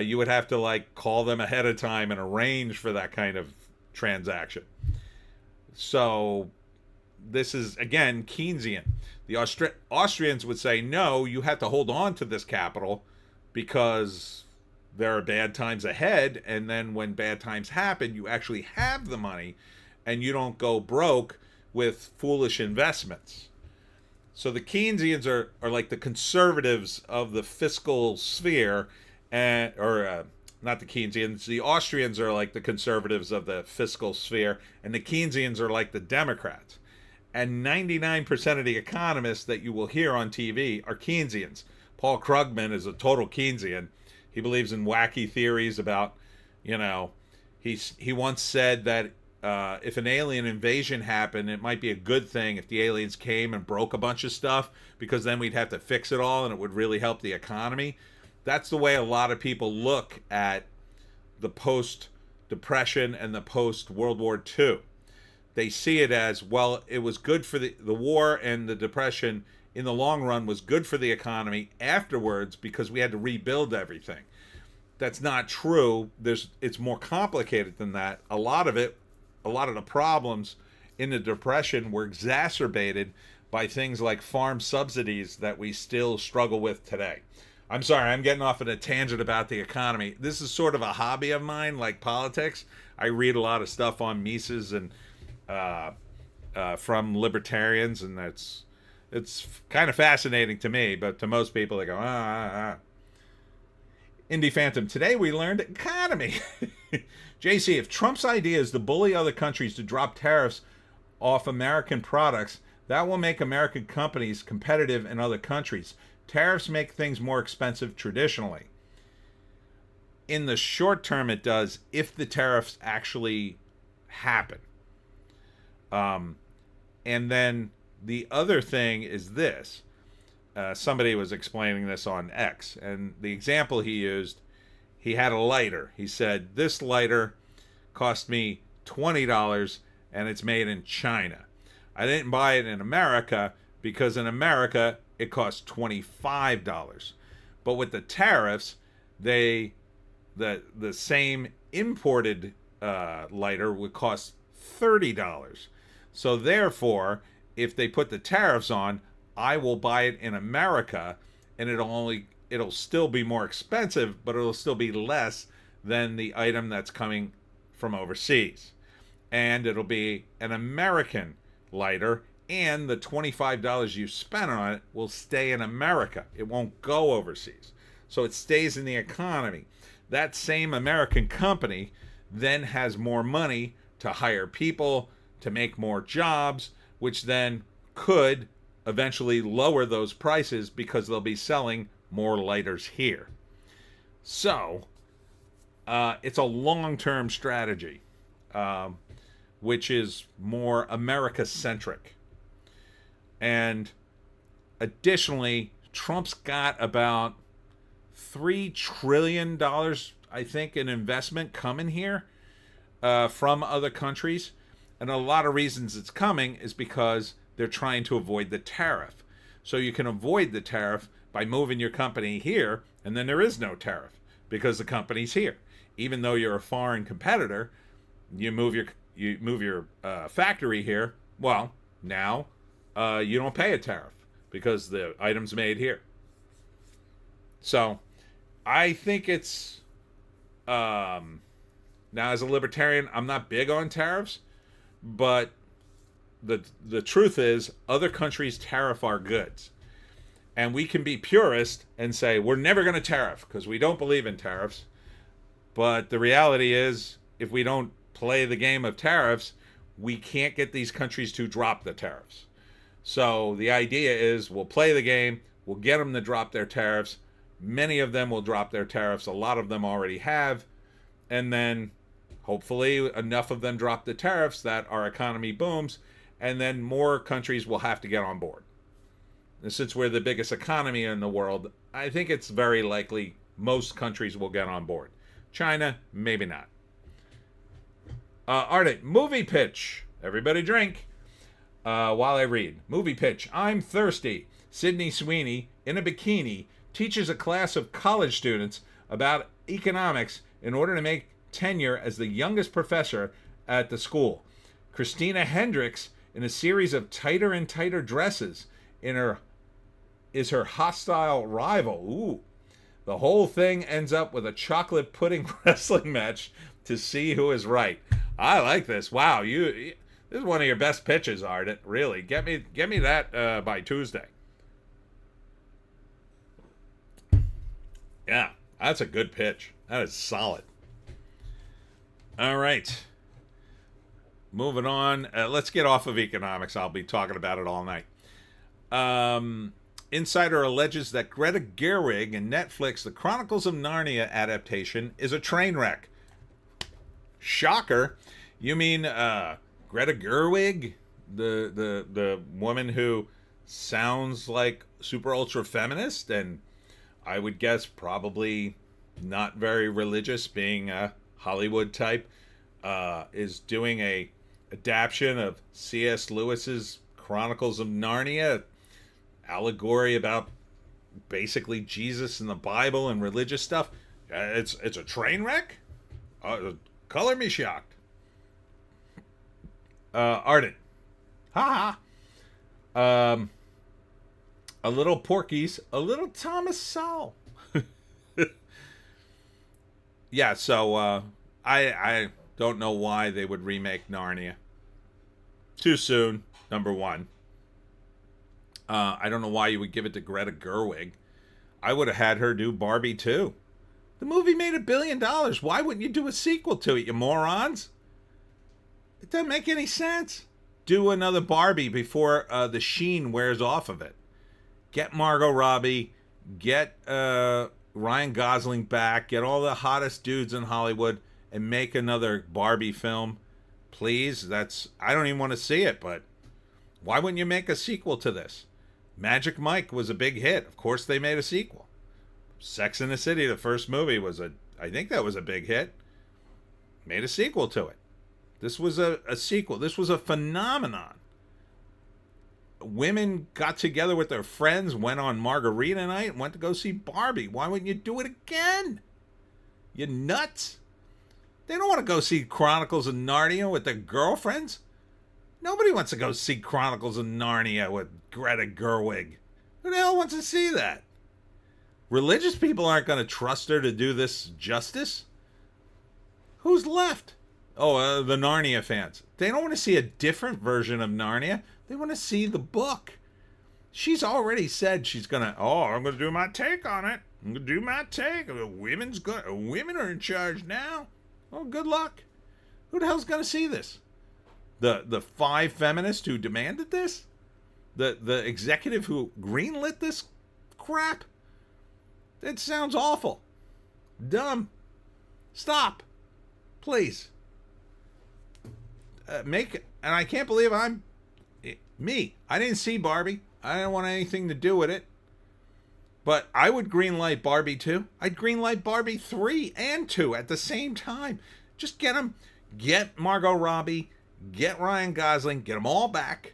You would have to like call them ahead of time and arrange for that kind of transaction. So this is, again, Keynesian. The Austrians would say, no, you have to hold on to this capital because there are bad times ahead. And then when bad times happen, you actually have the money and you don't go broke with foolish investments. So the Keynesians are like the conservatives of the fiscal sphere, not the Keynesians. The Austrians are like the conservatives of the fiscal sphere, and the Keynesians are like the Democrats. And 99% of the economists that you will hear on TV are Keynesians. Paul Krugman is a total Keynesian. He believes in wacky theories about, he once said that if an alien invasion happened, it might be a good thing if the aliens came and broke a bunch of stuff, because then we'd have to fix it all and it would really help the economy. That's the way a lot of people look at the post-Depression and the post-World War II. They see it as, well, it was good for the war, and the Depression in the long run was good for the economy afterwards because we had to rebuild everything. That's not true. It's more complicated than that. A lot of the problems in the Depression were exacerbated by things like farm subsidies that we still struggle with today. I'm sorry, I'm getting off on a tangent about the economy. This is sort of a hobby of mine, like politics. I read a lot of stuff on Mises and from libertarians, and it's kind of fascinating to me, but to most people, they go, Indie Phantom, today we learned economy. JC, if Trump's idea is to bully other countries to drop tariffs off American products, that will make American companies competitive in other countries. Tariffs make things more expensive traditionally. In the short term, it does, if the tariffs actually happen. And then the other thing is this. Somebody was explaining this on X, and the example he used, he had a lighter. He said, this lighter cost me $20 and it's made in China. I didn't buy it in America because in America it costs $25. But with the tariffs, the same imported lighter would cost $30. So therefore, if they put the tariffs on, I will buy it in America, and it'll still be more expensive, but it'll still be less than the item that's coming from overseas. And it'll be an American lighter, and the $25 you spent on it will stay in America. It won't go overseas. So it stays in the economy. That same American company then has more money to hire people, to make more jobs, which then could eventually lower those prices because they'll be selling more lighters here. So it's a long-term strategy, which is more America-centric. And additionally, Trump's got about $3 trillion, I think, in investment coming here from other countries. And a lot of reasons it's coming is because they're trying to avoid the tariff. So you can avoid the tariff by moving your company here, and then there is no tariff because the company's here. Even though you're a foreign competitor, you move your factory here. Well, now you don't pay a tariff because the item's made here. So I think it's now, as a libertarian, I'm not big on tariffs, but the truth is other countries tariff our goods. And we can be purist and say we're never going to tariff because we don't believe in tariffs. But the reality is, if we don't play the game of tariffs, we can't get these countries to drop the tariffs. So the idea is we'll play the game, we'll get them to drop their tariffs. Many of them will drop their tariffs. A lot of them already have. And then hopefully enough of them drop the tariffs that our economy booms, and then more countries will have to get on board. And since we're the biggest economy in the world, I think it's very likely most countries will get on board. China, maybe not. Art, movie pitch. Everybody drink. While I read. Movie pitch. I'm thirsty. Sydney Sweeney, in a bikini, teaches a class of college students about economics in order to make tenure as the youngest professor at the school. Christina Hendricks, in a series of tighter and tighter dresses, is her hostile rival. Ooh. The whole thing ends up with a chocolate pudding wrestling match to see who is right. I like this. Wow, this is one of your best pitches, Ardent. Really, get me that by Tuesday. Yeah, that's a good pitch. That is solid. All right. Moving on. Let's get off of economics. I'll be talking about it all night. Insider alleges that Greta Gerwig and Netflix, the Chronicles of Narnia adaptation, is a train wreck. Shocker. You mean Greta Gerwig, the woman who sounds like super ultra feminist and I would guess probably not very religious, being a Hollywood type, is doing a adaptation of C.S. Lewis's Chronicles of Narnia, allegory about basically Jesus and the Bible and religious stuff. It's a train wreck. Color me shocked. Ardent. Ha ha. A little Porky's, a little Thomas Sowell. Yeah, so I don't know why they would remake Narnia. Too soon, number one. I don't know why you would give it to Greta Gerwig. I would have had her do Barbie too. The movie made $1 billion. Why wouldn't you do a sequel to it, you morons? It doesn't make any sense. Do another Barbie before the sheen wears off of it. Get Margot Robbie. Get Ryan Gosling back. Get all the hottest dudes in Hollywood and make another Barbie film. Please. I don't even want to see it, but why wouldn't you make a sequel to this? Magic Mike was a big hit. Of course they made a sequel. Sex and the City, the first movie, I think that was a big hit. Made a sequel to it. This was a sequel. This was a phenomenon. Women got together with their friends, went on margarita night, and went to go see Barbie. Why wouldn't you do it again? You nuts? They don't want to go see Chronicles of Narnia with their girlfriends. Nobody wants to go see Chronicles of Narnia with Greta Gerwig. Who the hell wants to see that? Religious people aren't going to trust her to do this justice. Who's left? Oh, the Narnia fans. They don't want to see a different version of Narnia. They want to see the book. She's already said she's going to, I'm going to do my take on it. I'm going to do my take. Women are in charge now. Oh, good luck. Who the hell's going to see this? The 5 feminists who demanded this? The executive who greenlit this crap? It sounds awful. Dumb. Stop. Please. And I can't believe me. I didn't see Barbie. I don't want anything to do with it. But I would greenlight Barbie 2. I'd greenlight Barbie 3 and 2 at the same time. Just get them. Get Margot Robbie. Get Ryan Gosling. Get them all back.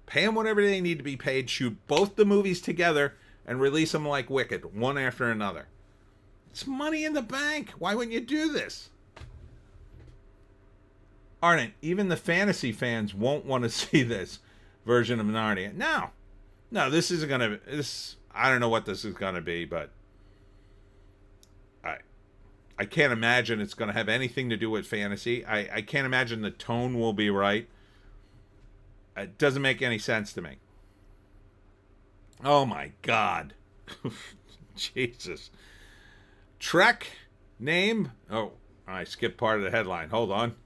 Pay them whatever they need to be paid. Shoot both the movies together and release them like Wicked, one after another. It's money in the bank. Why wouldn't you do this? Aren't even the fantasy fans won't want to see this version of Narnia. No, this isn't gonna. I don't know what this is gonna be, but I can't imagine it's gonna have anything to do with fantasy. I can't imagine the tone will be right. It doesn't make any sense to me. Oh my God. Jesus. Trek name. Oh, I skipped part of the headline. Hold on.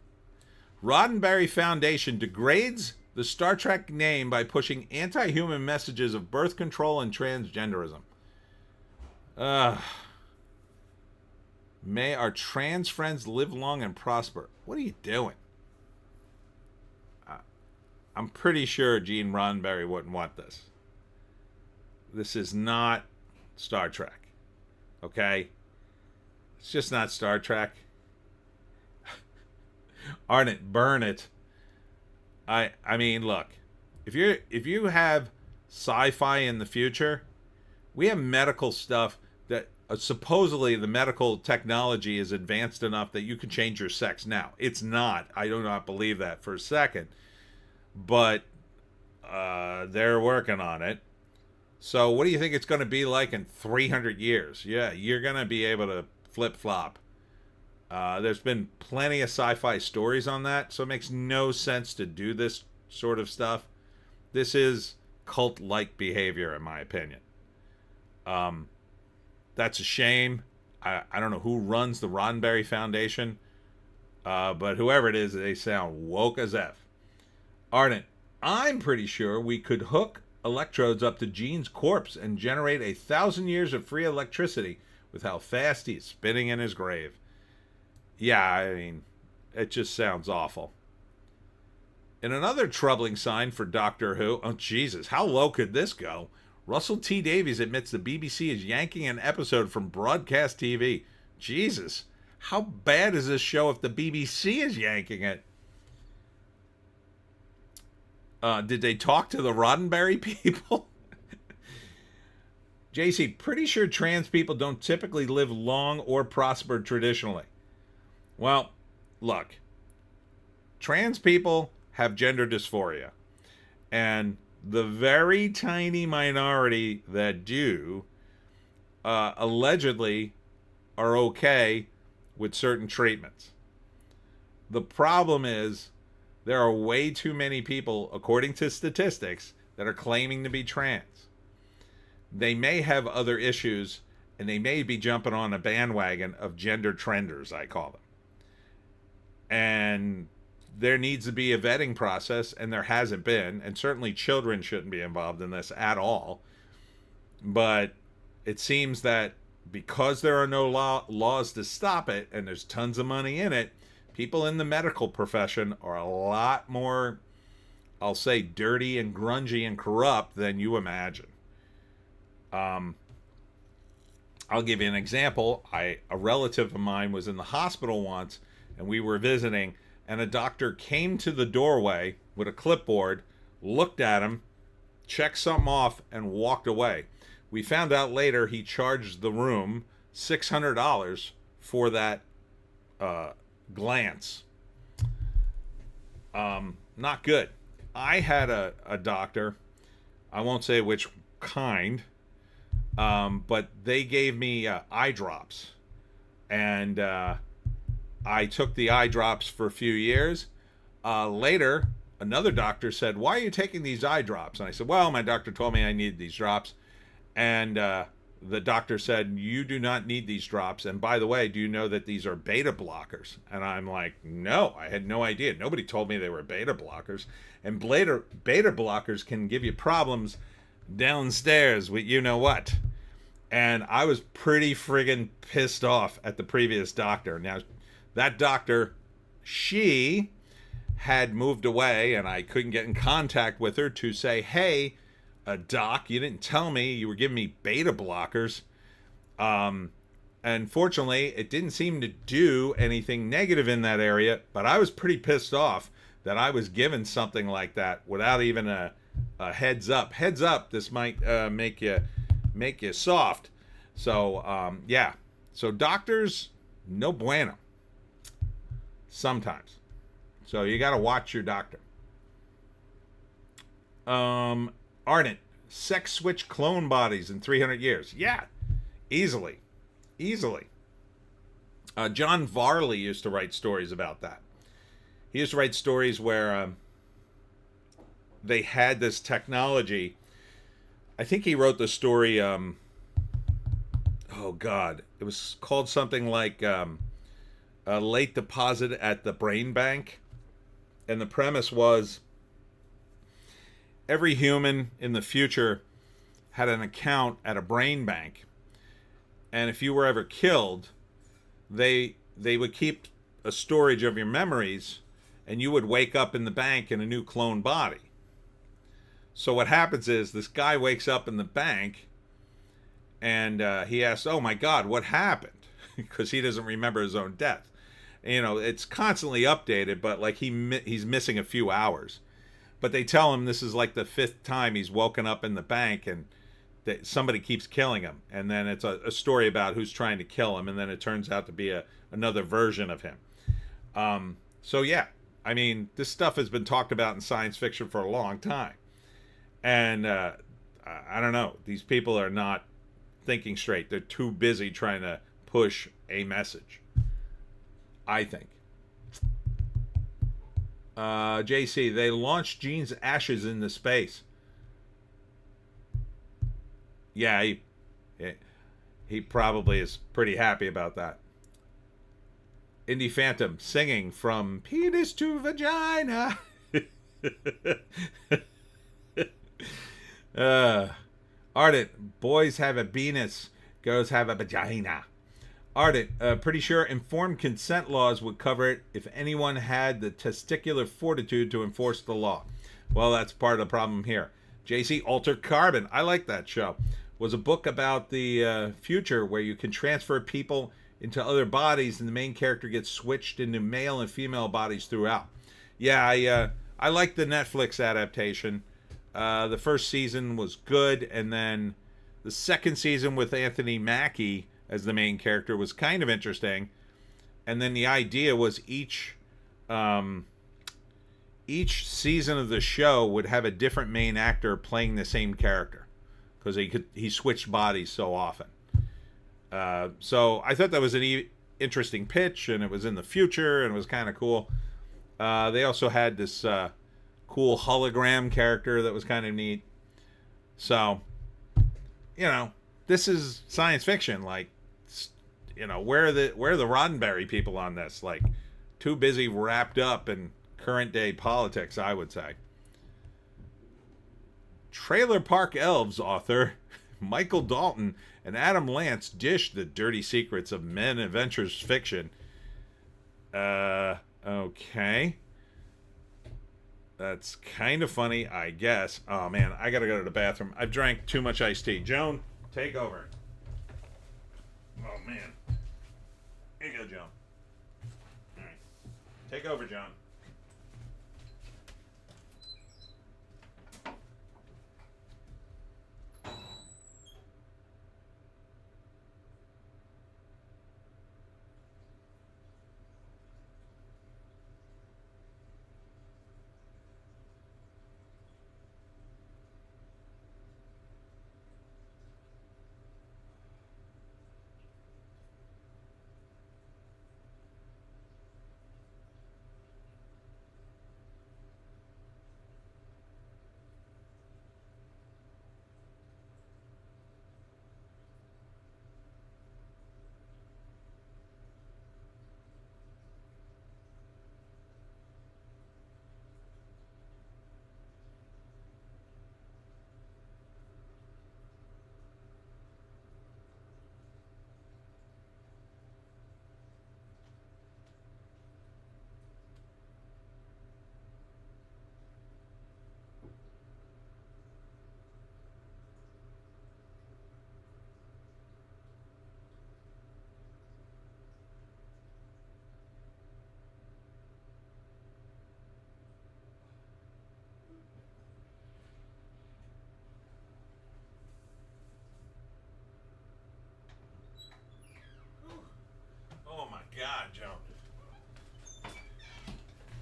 Roddenberry Foundation degrades the Star Trek name by pushing anti-human messages of birth control and transgenderism. May our trans friends live long and prosper. What are you doing? I'm pretty sure Gene Roddenberry wouldn't want this. This is not Star Trek. Okay? It's just not Star Trek. Burn it. I mean, look. if you have sci-fi in the future, we have medical stuff that supposedly the medical technology is advanced enough that you can change your sex now. It's not. I do not believe that for a second. But they're working on it. So what do you think it's going to be like in 300 years? Yeah, you're going to be able to flip-flop. There's been plenty of sci-fi stories on that, so it makes no sense to do this sort of stuff. This is cult-like behavior, in my opinion. That's a shame. I don't know who runs the Roddenberry Foundation, but whoever it is, they sound woke as F. Ardent, I'm pretty sure we could hook electrodes up to Gene's corpse and generate 1,000 years of free electricity with how fast he's spinning in his grave. Yeah, I mean, it just sounds awful. In another troubling sign for Doctor Who, oh Jesus, how low could this go? Russell T Davies admits the BBC is yanking an episode from broadcast TV. Jesus, how bad is this show if the BBC is yanking it? Did they talk to the Roddenberry people? JC, pretty sure trans people don't typically live long or prosper traditionally. Well, look, trans people have gender dysphoria, and the very tiny minority that do allegedly are okay with certain treatments. The problem is there are way too many people, according to statistics, that are claiming to be trans. They may have other issues, and they may be jumping on a bandwagon of gender trenders, I call them. And there needs to be a vetting process, and there hasn't been, and certainly children shouldn't be involved in this at all. But it seems that because there are no laws to stop it, and there's tons of money in it, people in the medical profession are a lot more, I'll say, dirty and grungy and corrupt than you imagine. I'll give you an example. A relative of mine was in the hospital once, and we were visiting, and a doctor came to the doorway with a clipboard, looked at him, checked something off, and walked away. We found out later he charged the room $600 for that glance. Not good. I had a doctor, I won't say which kind, but they gave me eye drops, and I took the eye drops for a few years. Later, another doctor said, "Why are you taking these eye drops?" And I said, "Well, my doctor told me I needed these drops." And the doctor said, "You do not need these drops. And by the way, do you know that these are beta blockers?" And I'm like, "No, I had no idea. Nobody told me they were beta blockers." And beta blockers can give you problems downstairs with you know what. And I was pretty friggin' pissed off at the previous doctor. Now, that doctor, she had moved away, and I couldn't get in contact with her to say, "Hey, doc, you didn't tell me you were giving me beta blockers." And fortunately, it didn't seem to do anything negative in that area, but I was pretty pissed off that I was given something like that without even a heads up. Heads up, this might make you soft. So, yeah. So doctors, no bueno. Sometimes. So you got to watch your doctor. Ardent, sex switch clone bodies in 300 years. Yeah, easily. John Varley used to write stories about that. He used to write stories where they had this technology. I think he wrote the story, oh God, it was called something like a late deposit at the brain bank. And the premise was every human in the future had an account at a brain bank. And if you were ever killed, they would keep a storage of your memories, and you would wake up in the bank in a new clone body. So what happens is this guy wakes up in the bank, and he asks, "Oh my God, what happened?" Because he doesn't remember his own death. You know, it's constantly updated, but like he's missing a few hours. but they tell him this is like the 5th time he's woken up in the bank and that somebody keeps killing him. And then it's a story about who's trying to kill him. And then it turns out to be another version of him. So yeah, I mean, this stuff has been talked about in science fiction for a long time. And I don't know. These people are not thinking straight. They're too busy trying to push a message, I think. JC, they launched Gene's ashes into space. Yeah, he probably is pretty happy about that. Indie Phantom singing from penis to vagina. Ardent, boys have a penis, girls have a vagina. Ardent, pretty sure informed consent laws would cover it if anyone had the testicular fortitude to enforce the law. Well, that's part of the problem here. JC, Altered Carbon, I like that show. Was a book about the future where you can transfer people into other bodies and the main character gets switched into male and female bodies throughout. Yeah, I like the Netflix adaptation. The first season was good, and then the second season with Anthony Mackie as the main character was kind of interesting. And then the idea was each season of the show would have a different main actor playing the same character because he switched bodies so often. So I thought that was an interesting pitch, and it was in the future, and it was kind of cool. They also had this cool hologram character that was kind of neat. So, this is science fiction. Like, where are the Roddenberry people on this? Like, too busy wrapped up in current day politics, I would say. Trailer Park Elves author Michael Dalton and Adam Lance dish the dirty secrets of men adventures fiction. Okay. That's kind of funny, I guess. Oh, man, I gotta go to the bathroom. I've drank too much iced tea. Joan, take over. Oh, man. Here you go, Joan. All right. Take over, Joan. God, Joan.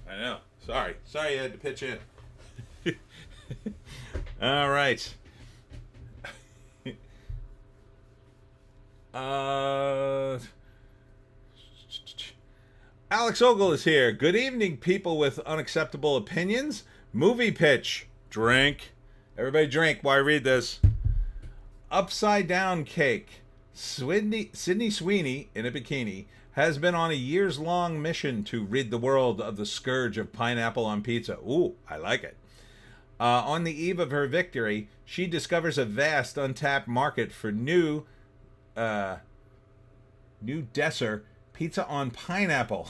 I know. Sorry you had to pitch in. All right. Alex Ogle is here. Good evening, people with unacceptable opinions. Movie pitch. Drink. Everybody drink while I read this. Upside down cake. Sydney Sweeney, in a bikini, has been on a years-long mission to rid the world of the scourge of pineapple on pizza. Ooh, I like it. On the eve of her victory, she discovers a vast untapped market for new dessert pizza on pineapple.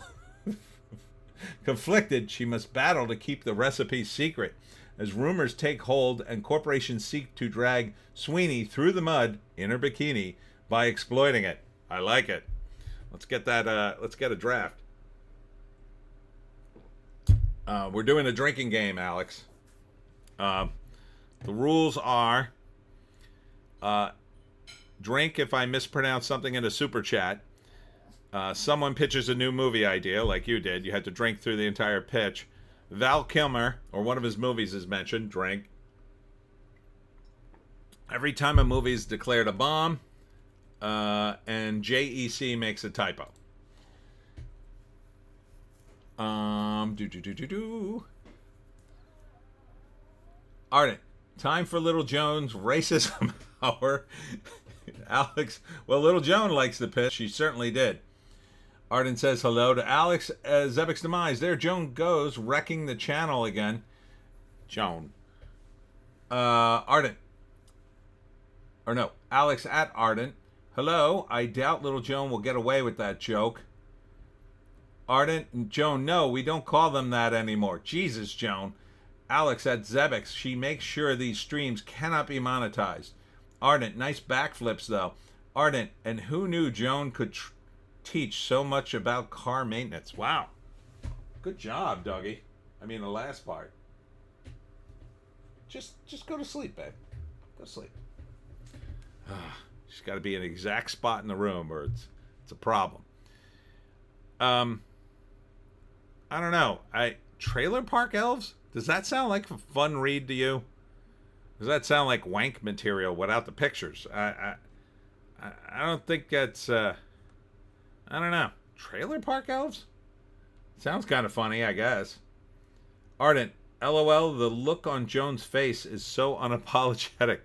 Conflicted, she must battle to keep the recipe secret as rumors take hold and corporations seek to drag Sweeney through the mud in her bikini by exploiting it. I like it. Let's get that. Let's get a draft. We're doing a drinking game, Alex. The rules are drink if I mispronounce something in a super chat. Someone pitches a new movie idea, like you did. You had to drink through the entire pitch. Val Kilmer, or one of his movies is mentioned, drink. Every time a movie is declared a bomb, and JEC makes a typo. Ardent, time for Little Joan's racism hour. Alex, well, Little Joan likes the pitch. She certainly did. Arden says hello to Alex as Zebek's demise. There Joan goes, wrecking the channel again. Joan. Ardent. Or no, Alex at Ardent. Hello, I doubt Little Joan will get away with that joke. Ardent and Joan, no, we don't call them that anymore. Jesus, Joan. Alex at Zebek's, she makes sure these streams cannot be monetized. Ardent, nice backflips though. Ardent, and who knew Joan could teach so much about car maintenance? Wow. Good job, Dougie. I mean, the last part. Just go to sleep, babe. Go to sleep. She's got to be in an exact spot in the room or it's a problem. I don't know. Trailer Park Elves? Does that sound like a fun read to you? Does that sound like wank material without the pictures? I don't think that's I don't know. Trailer Park Elves? Sounds kind of funny, I guess. Ardent, LOL, the look on Joan's face is so unapologetic.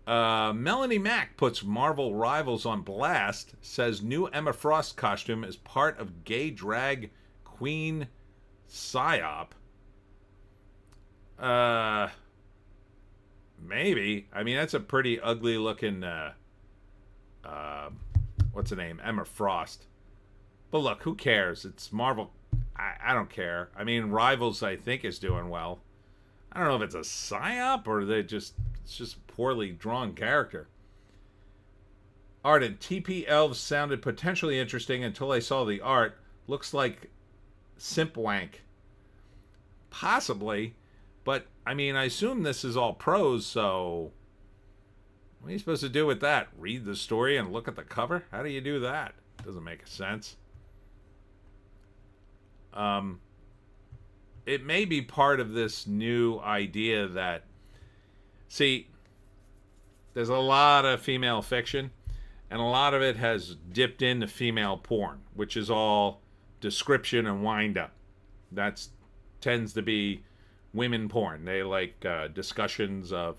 Melanie Mack puts Marvel Rivals on blast, says new Emma Frost costume is part of gay drag queen psyop. Maybe. I mean, that's a pretty ugly looking what's the name? Emma Frost. But look, who cares? It's Marvel. I don't care. I mean, Rivals, I think, is doing well. I don't know if it's a psyop or it's just a poorly drawn character. Ardent, TP Elves sounded potentially interesting until I saw the art. Looks like simp wank. Possibly. But, I mean, I assume this is all prose, so what are you supposed to do with that? Read the story and look at the cover? How do you do that? Doesn't make sense. It may be part of this new idea that, see, there's a lot of female fiction, and a lot of it has dipped into female porn, which is all description and wind-up. That tends to be women porn. They like discussions of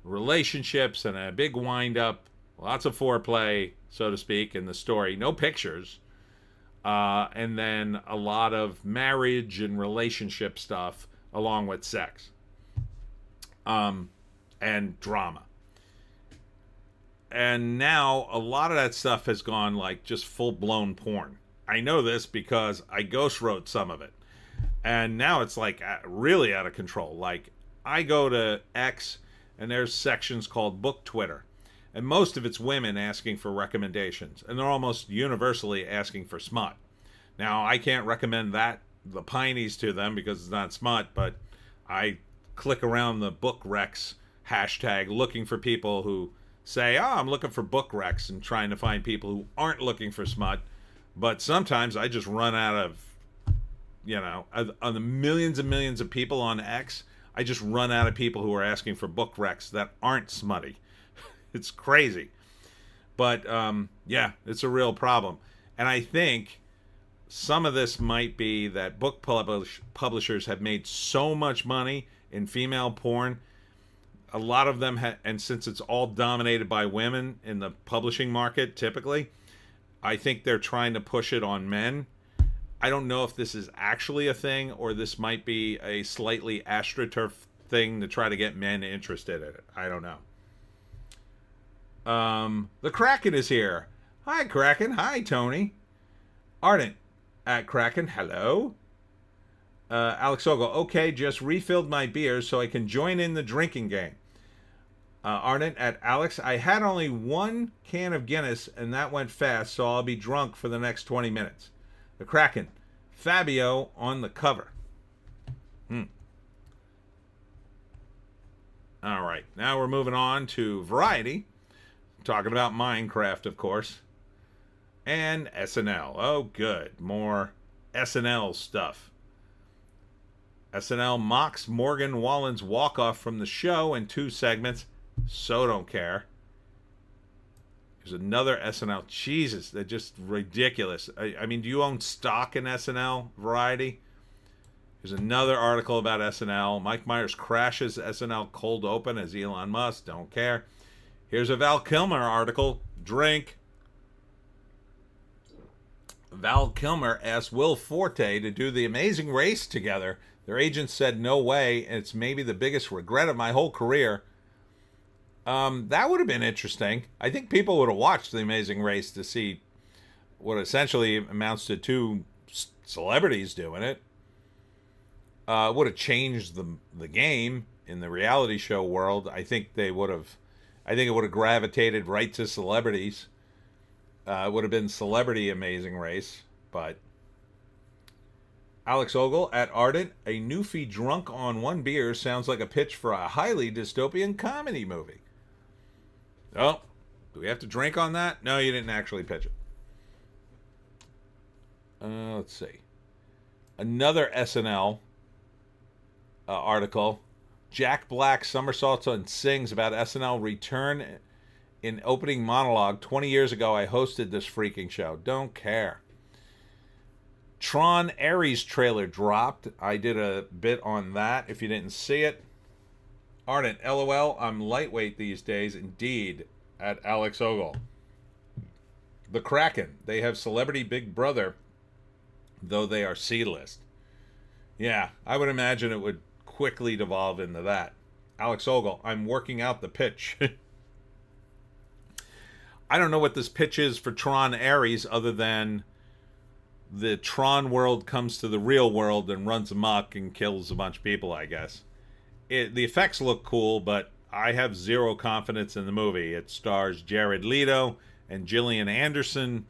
relationships and a big wind-up, lots of foreplay, so to speak, in the story. No pictures. And then a lot of marriage and relationship stuff along with sex. And drama. And now a lot of that stuff has gone like just full-blown porn. I know this because I ghost wrote some of it. And now it's like really out of control. Like I go to X and there's sections called Book Twitter. And most of it's women asking for recommendations. And they're almost universally asking for smut. Now, I can't recommend the Pineys to them because it's not smut, but I click around the book recs hashtag looking for people who say, oh, I'm looking for book recs and trying to find people who aren't looking for smut. But sometimes I just run out of, on the millions and millions of people on X, I just run out of people who are asking for book recs that aren't smutty. It's crazy. But, yeah, it's a real problem. And I think some of this might be that book publishers have made so much money in female porn. A lot of them, and since it's all dominated by women in the publishing market, typically, I think they're trying to push it on men. I don't know if this is actually a thing or this might be a slightly astroturf thing to try to get men interested in it. I don't know. The Kraken is here. Hi, Kraken. Hi, Tony. Ardent at Kraken. Hello. Alex Ogle. Okay, just refilled my beer so I can join in the drinking game. Ardent at Alex. I had only one can of Guinness and that went fast, so I'll be drunk for the next 20 minutes. The Kraken. Fabio on the cover. All right, now we're moving on to Variety, talking about Minecraft, of course, and SNL. Oh, good, more SNL stuff. SNL mocks Morgan Wallen's walk-off from the show in 2 segments. So don't care. There's another SNL. Jesus, they're just ridiculous. I mean, do you own stock in SNL, Variety? There's another article about SNL. Mike Myers crashes SNL cold open as Elon Musk. Don't care. Here's a Val Kilmer article. Drink. Val Kilmer asked Will Forte to do The Amazing Race together. Their agents said no way, and it's maybe the biggest regret of my whole career. That would have been interesting. I think people would have watched The Amazing Race to see what essentially amounts to 2 celebrities doing it. Would have changed the game in the reality show world. I think it would have gravitated right to celebrities. It would have been Celebrity Amazing Race, but Alex Ogle at Ardent, a newfie drunk on 1 beer sounds like a pitch for a highly dystopian comedy movie. Oh, do we have to drink on that? No, you didn't actually pitch it. Let's see. Another SNL article. Jack Black somersaults and sings about SNL return in opening monologue. 20 years ago, I hosted this freaking show. Don't care. Tron Ares trailer dropped. I did a bit on that if you didn't see it. Ardent, LOL, I'm lightweight these days, indeed, at Alex Ogle. The Kraken, they have Celebrity Big Brother, though they are C-list. Yeah, I would imagine it would quickly devolve into that. Alex Ogle, I'm working out the pitch. I don't know what this pitch is for Tron Ares other than the Tron world comes to the real world and runs amok and kills a bunch of people, I guess. The effects look cool, but I have zero confidence in the movie. It stars Jared Leto and Gillian Anderson,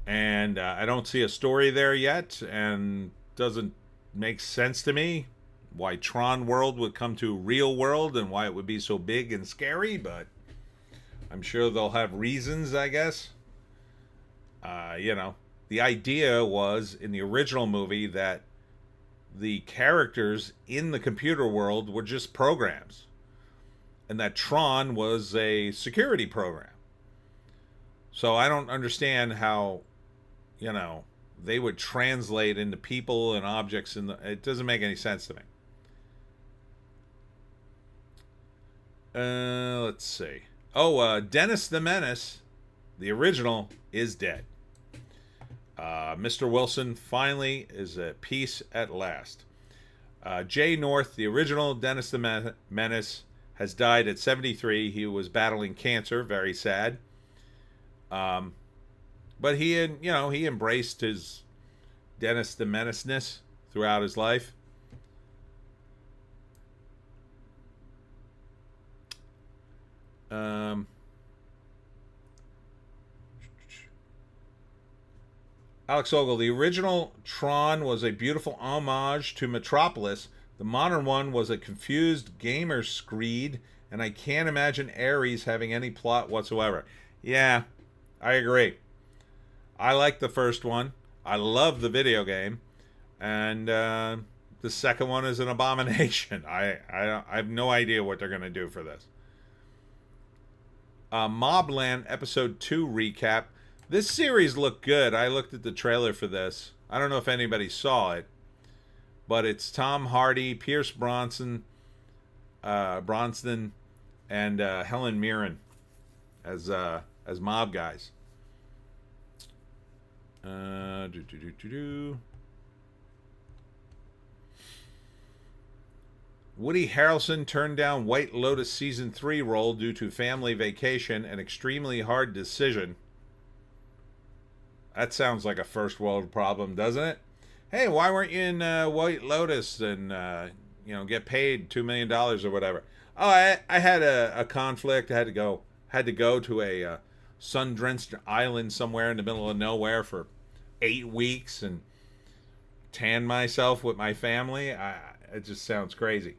and I don't see a story there yet, and doesn't make sense to me why Tron world would come to real world and why it would be so big and scary, but I'm sure they'll have reasons, I guess. The idea was in the original movie that the characters in the computer world were just programs, and that Tron was a security program. So I don't understand how, they would translate into people and objects. It doesn't make any sense to me. Let's see. Dennis the Menace, the original, is dead. Mr. Wilson finally is at peace at last. Jay North, the original Dennis the Menace, has died at 73. He was battling cancer, very sad. But he embraced his Dennis the Menace-ness throughout his life. Alex Ogle, the original Tron was a beautiful homage to Metropolis. The modern one was a confused gamer screed, and I can't imagine Ares having any plot whatsoever. Yeah, I agree. I like the first one. I love the video game, and the second one is an abomination. I have no idea what they're going to do for this. Mobland Episode 2 recap. This series looked good. I looked at the trailer for this. I don't know if anybody saw it, but it's Tom Hardy, Pierce Brosnan, and Helen Mirren as mob guys. Woody Harrelson turned down White Lotus Season 3 role due to family vacation, an extremely hard decision. That sounds like a first world problem, doesn't it? Hey, why weren't you in White Lotus and get paid $2 million or whatever? Oh, I had a conflict. I had to go to a sun-drenched island somewhere in the middle of nowhere for 8 weeks and tan myself with my family. It just sounds crazy.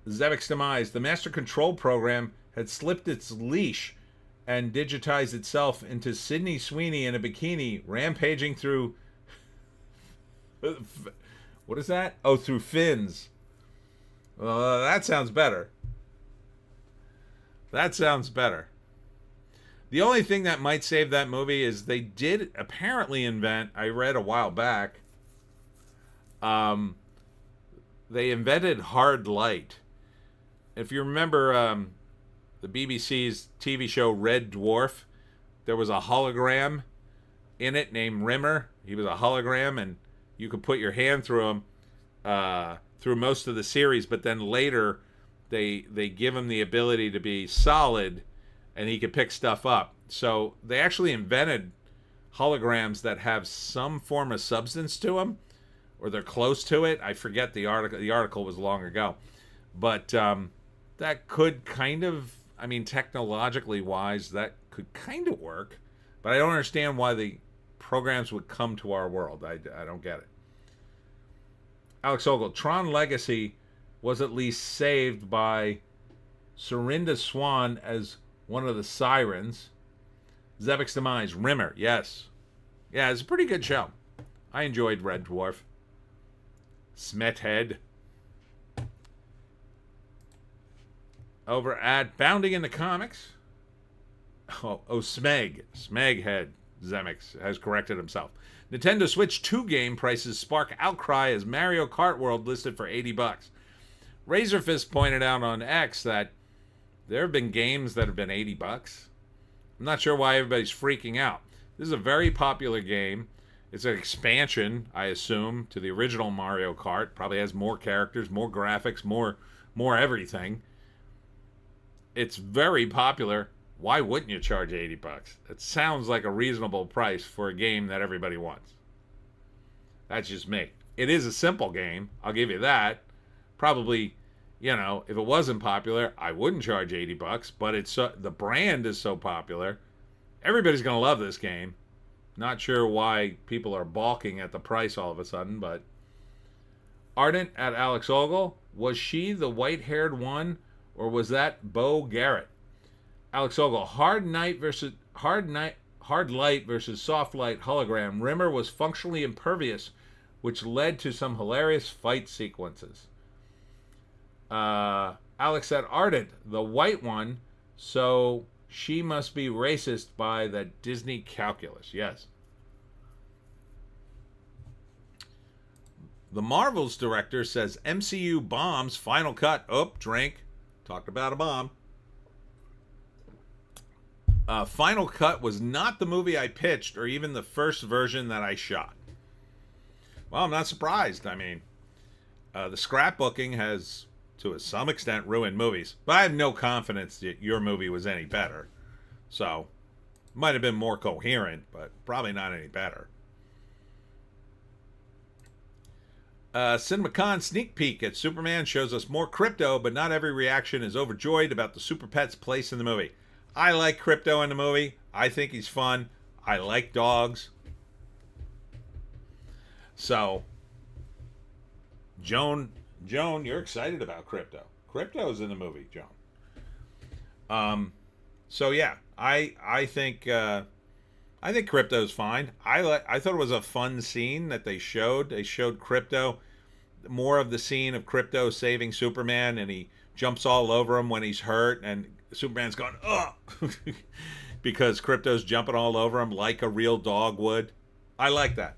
Zevek's demise. The master control program had slipped its leash and digitized itself into Sydney Sweeney in a bikini, rampaging through. What is that? Oh, through fins. That sounds better. That sounds better. The only thing that might save that movie is they did apparently invent, I read a while back, they invented hard light. If you remember the BBC's TV show Red Dwarf, there was a hologram in it named Rimmer. He was a hologram, and you could put your hand through him through most of the series, but then later they give him the ability to be solid, and he could pick stuff up. So they actually invented holograms that have some form of substance to them, or they're close to it. I forget the article. The article was long ago. But that could kind of, I mean, technologically wise, that could kind of work. But I don't understand why the programs would come to our world. I don't get it. Alex Ogle, Tron Legacy was at least saved by Serinda Swan as one of the sirens. Zevek's demise, Rimmer, yes. Yeah, it's a pretty good show. I enjoyed Red Dwarf. Smethead. Over at Bounding in the Comics. Oh, Smeghead. Zemex has corrected himself. Nintendo Switch 2 game prices spark outcry as Mario Kart World listed for $80. Razorfist pointed out on X that there have been games that have been $80. I'm not sure why everybody's freaking out. This is a very popular game. It's an expansion, I assume, to the original Mario Kart. Probably has more characters, more graphics, more everything. It's very popular. Why wouldn't you charge $80? It sounds like a reasonable price for a game that everybody wants. That's just me. It is a simple game. I'll give you that. Probably, if it wasn't popular, I wouldn't charge $80. But it's the brand is so popular, everybody's gonna love this game. Not sure why people are balking at the price all of a sudden, but Ardent at Alex Ogle, was she the white-haired one, or was that Bo Garrett? Alex Ogle, hard light versus soft light hologram. Rimmer was functionally impervious, which led to some hilarious fight sequences. Alex said Ardent, the white one, so she must be racist by the Disney calculus. Yes. The Marvels director says MCU bombs final cut. Oh, drink. Talked about a bomb. Final Cut was not the movie I pitched or even the first version that I shot. Well, I'm not surprised. I mean, the scrapbooking has, to some extent, ruined movies. But I have no confidence that your movie was any better. So, might have been more coherent, but probably not any better. CinemaCon sneak peek at Superman shows us more Crypto, but not every reaction is overjoyed about the Super Pet's place in the movie. I like Crypto in the movie. I think he's fun. I like dogs. So, Joan, you're excited about Crypto. Crypto's in the movie, Joan. So yeah, I think Crypto's fine. I thought it was a fun scene that they showed. They showed Crypto, more of the scene of Crypto saving Superman, and he jumps all over him when he's hurt, and Superman's going, ugh, because Crypto's jumping all over him like a real dog would. I like that.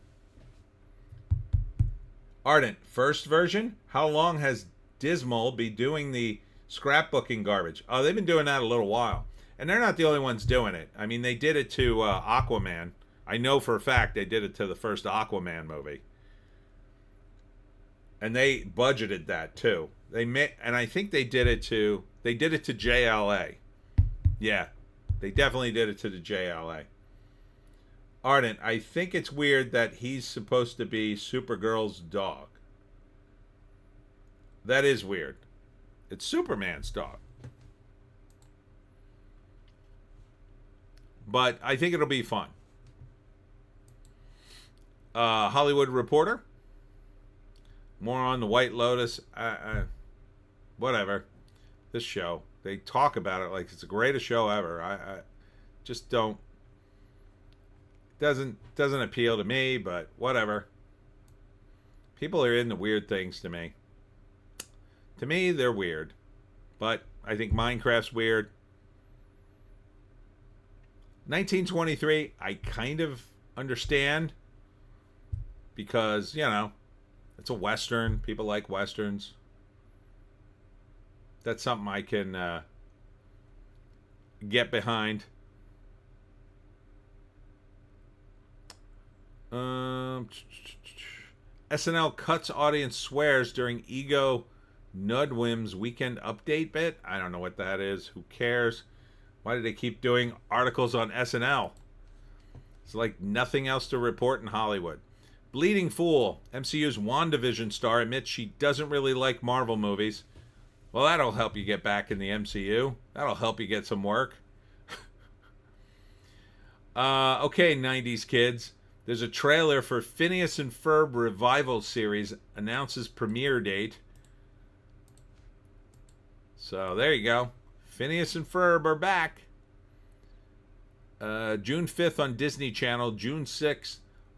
Ardent, first version? How long has Dismal be doing the scrapbooking garbage? Oh, they've been doing that a little while. And they're not the only ones doing it. I mean, they did it to Aquaman. I know for a fact they did it to the first Aquaman movie. And they budgeted that too. And I think they did it to JLA. Yeah, they definitely did it to the JLA. Ardent, I think it's weird that he's supposed to be Supergirl's dog. That is weird. It's Superman's dog. But I think it'll be fun. Hollywood Reporter. More on the White Lotus. whatever. This show, they talk about it like it's the greatest show ever. I just don't. Doesn't appeal to me, but whatever. People are into weird things to me. To me, they're weird. But I think Minecraft's weird. 1923, I kind of understand. Because, you know, it's a Western. People like Westerns. That's something I can get behind. SNL cuts audience swears during Ego Nudwim's weekend update bit. I don't know what that is. Who cares? Why do they keep doing articles on SNL? It's like nothing else to report in Hollywood. Bleeding Fool, MCU's WandaVision star, admits she doesn't really like Marvel movies. Well, that'll help you get back in the MCU. That'll help you get some work. Okay, 90s kids. There's a trailer for Phineas and Ferb revival series. Announces premiere date. So there you go. Phineas and Ferb are back. June 5th on Disney Channel. June 6th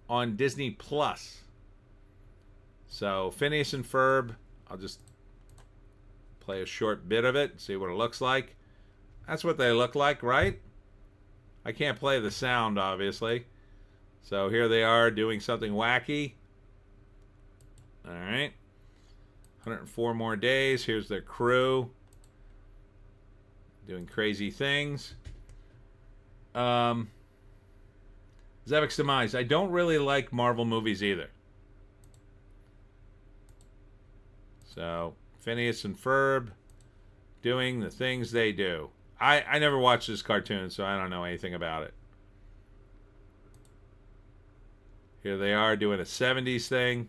on Disney Plus. So Phineas and Ferb. I'll just play a short bit of it. See what it looks like. That's what they look like, right? I can't play the sound, obviously. So here they are doing something wacky. All right. 104 more days. Here's their crew. Doing crazy things. Zavek's Demise. I don't really like Marvel movies either. So, Phineas and Ferb doing the things they do. I never watched this cartoon, so I don't know anything about it. Here they are doing a 70s thing.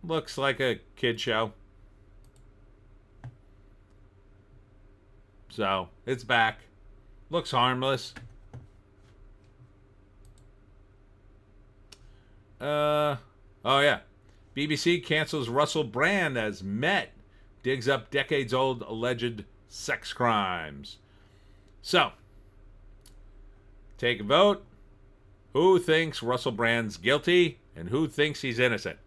Looks like a kid show. So, it's back. Looks harmless. Oh yeah. BBC cancels Russell Brand as Met. Digs up decades-old alleged sex crimes. So, take a vote. Who thinks Russell Brand's guilty and who thinks he's innocent?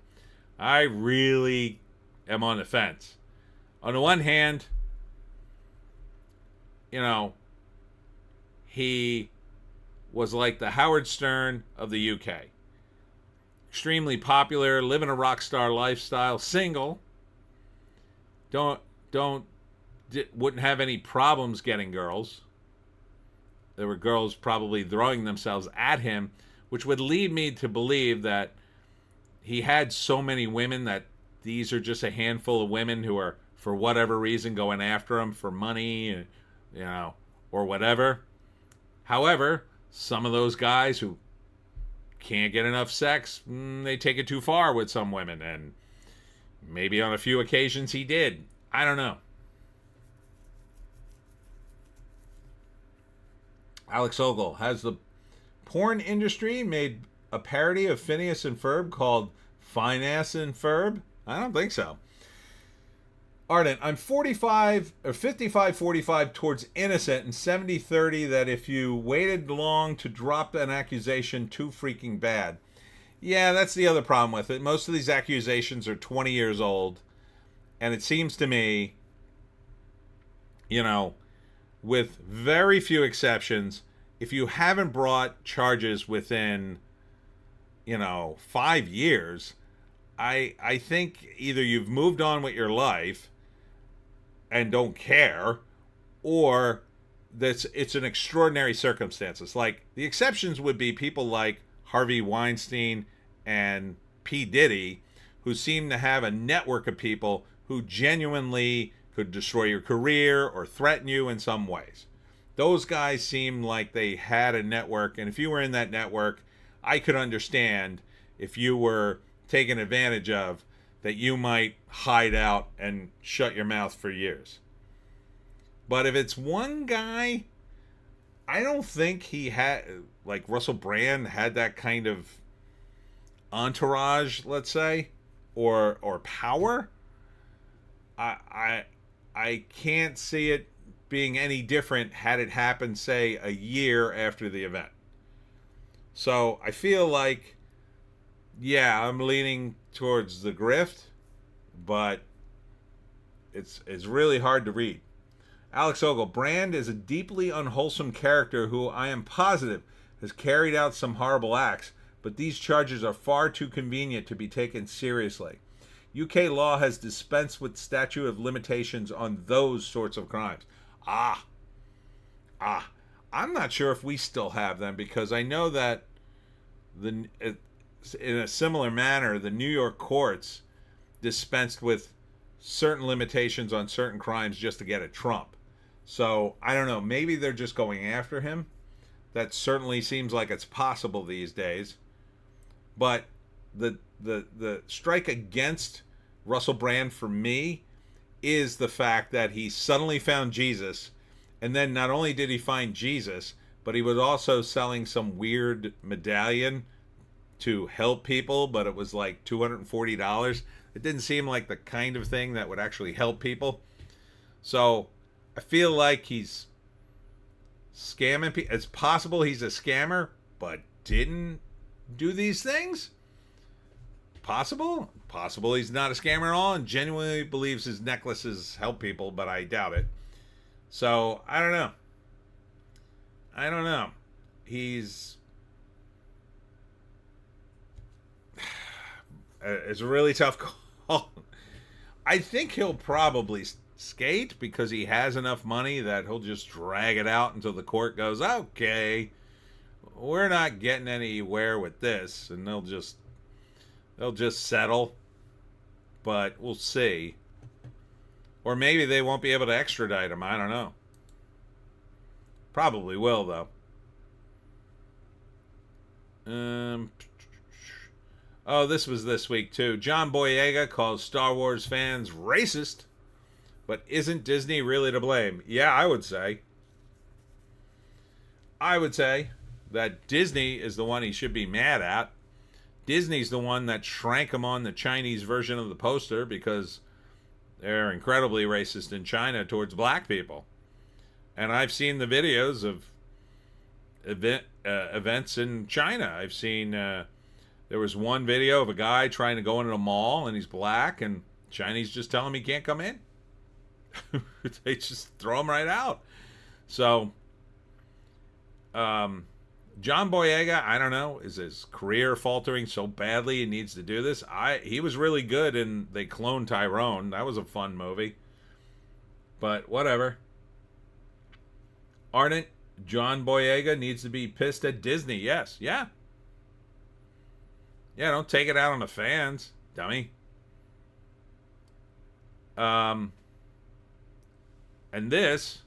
I really am on the fence. On the one hand, you know, he was like the Howard Stern of the UK. Extremely popular, living a rock star lifestyle, single. Wouldn't have any problems getting girls. There were girls probably throwing themselves at him, which would lead me to believe that he had so many women that these are just a handful of women who are, for whatever reason, going after him for money, you know, or whatever. However, some of those guys who can't get enough sex, they take it too far with some women, and maybe on a few occasions he did. I don't know. Alex Ogle, has the porn industry made a parody of Phineas and Ferb called Fine Ass and Ferb? I don't think so. Ardent, I'm 55-45 towards innocent and 70-30 that if you waited long to drop an accusation, too freaking bad. Yeah, that's the other problem with it. Most of these accusations are 20 years old. And it seems to me, you know, with very few exceptions, if you haven't brought charges within, you know, 5 years, I think either you've moved on with your life and don't care, or it's an extraordinary circumstances. Like, the exceptions would be people like Harvey Weinstein and P. Diddy, who seem to have a network of people who genuinely could destroy your career or threaten you in some ways. Those guys seem like they had a network, and if you were in that network, I could understand if you were taken advantage of, that you might hide out and shut your mouth for years. But if it's one guy, I don't think he had, like Russell Brand had that kind of entourage, let's say, or power. I I can't see it being any different had it happened, say, a year after the event. So I feel like, yeah, I'm leaning towards the grift, but it's really hard to read. Alex Ogle, Brand is a deeply unwholesome character who I am positive has carried out some horrible acts, but these charges are far too convenient to be taken seriously. UK law has dispensed with statute of limitations on those sorts of crimes. Ah, I'm not sure if we still have them because I know that in a similar manner, the New York courts dispensed with certain limitations on certain crimes just to get a Trump. So I don't know. Maybe they're just going after him. That certainly seems like it's possible these days. But the strike against Russell Brand for me is the fact that he suddenly found Jesus, and then not only did he find Jesus, but he was also selling some weird medallion to help people, but it was like $240. It didn't seem like the kind of thing that would actually help people. So I feel like he's scamming people. It's possible he's a scammer, but didn't do these things. Possible he's not a scammer at all and genuinely believes his necklaces help people, but I doubt it. So I don't know. He's it's a really tough call. I think he'll probably skate because he has enough money that he'll just drag it out until the court goes, okay, we're not getting anywhere with this, and they'll just settle. But we'll see. Or maybe they won't be able to extradite him. I don't know. Probably will, though. Oh, this was this week, too. John Boyega calls Star Wars fans racist, but isn't Disney really to blame? Yeah, I would say. I would say that Disney is the one he should be mad at. Disney's the one that shrank him on the Chinese version of the poster because they're incredibly racist in China towards black people. And I've seen the videos of events in China. I've seen there was one video of a guy trying to go into a mall and he's black and Chinese just tell him he can't come in. They just throw him right out. So John Boyega, I don't know, is his career faltering so badly he needs to do this? He was really good in They Cloned Tyrone. That was a fun movie. But whatever. Ardent, John Boyega needs to be pissed at Disney. Yes, yeah. Yeah, don't take it out on the fans, dummy. And this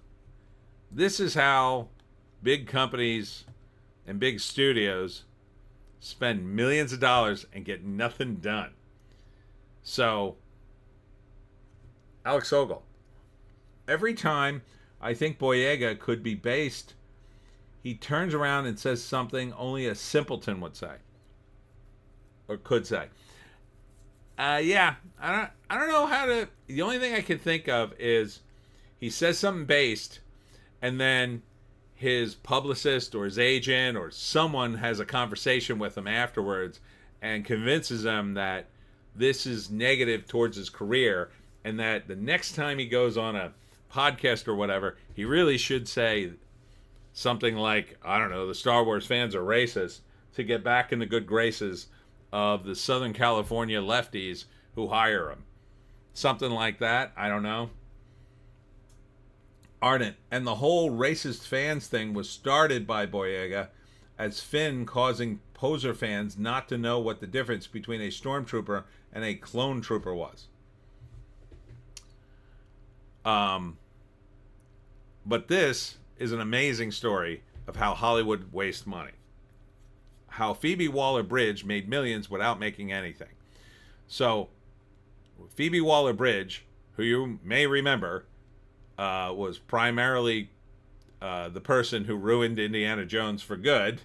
is how big companies and big studios spend millions of dollars and get nothing done. So, Alex Ogle, every time I think Boyega could be based, he turns around and says something only a simpleton would say. Or could say. Yeah, I don't know how to. The only thing I can think of is he says something based, and then his publicist or his agent or someone has a conversation with him afterwards and convinces him that this is negative towards his career and that the next time he goes on a podcast or whatever, he really should say something like, I don't know, the Star Wars fans are racist, to get back in the good graces of the Southern California lefties who hire him. Something like that. I don't know. Ardent. And the whole racist fans thing was started by Boyega as Finn causing poser fans not to know what the difference between a stormtrooper and a clone trooper was. But this is an amazing story of how Hollywood wastes money. How Phoebe Waller-Bridge made millions without making anything. So, Phoebe Waller-Bridge, who you may remember, was primarily the person who ruined Indiana Jones for good.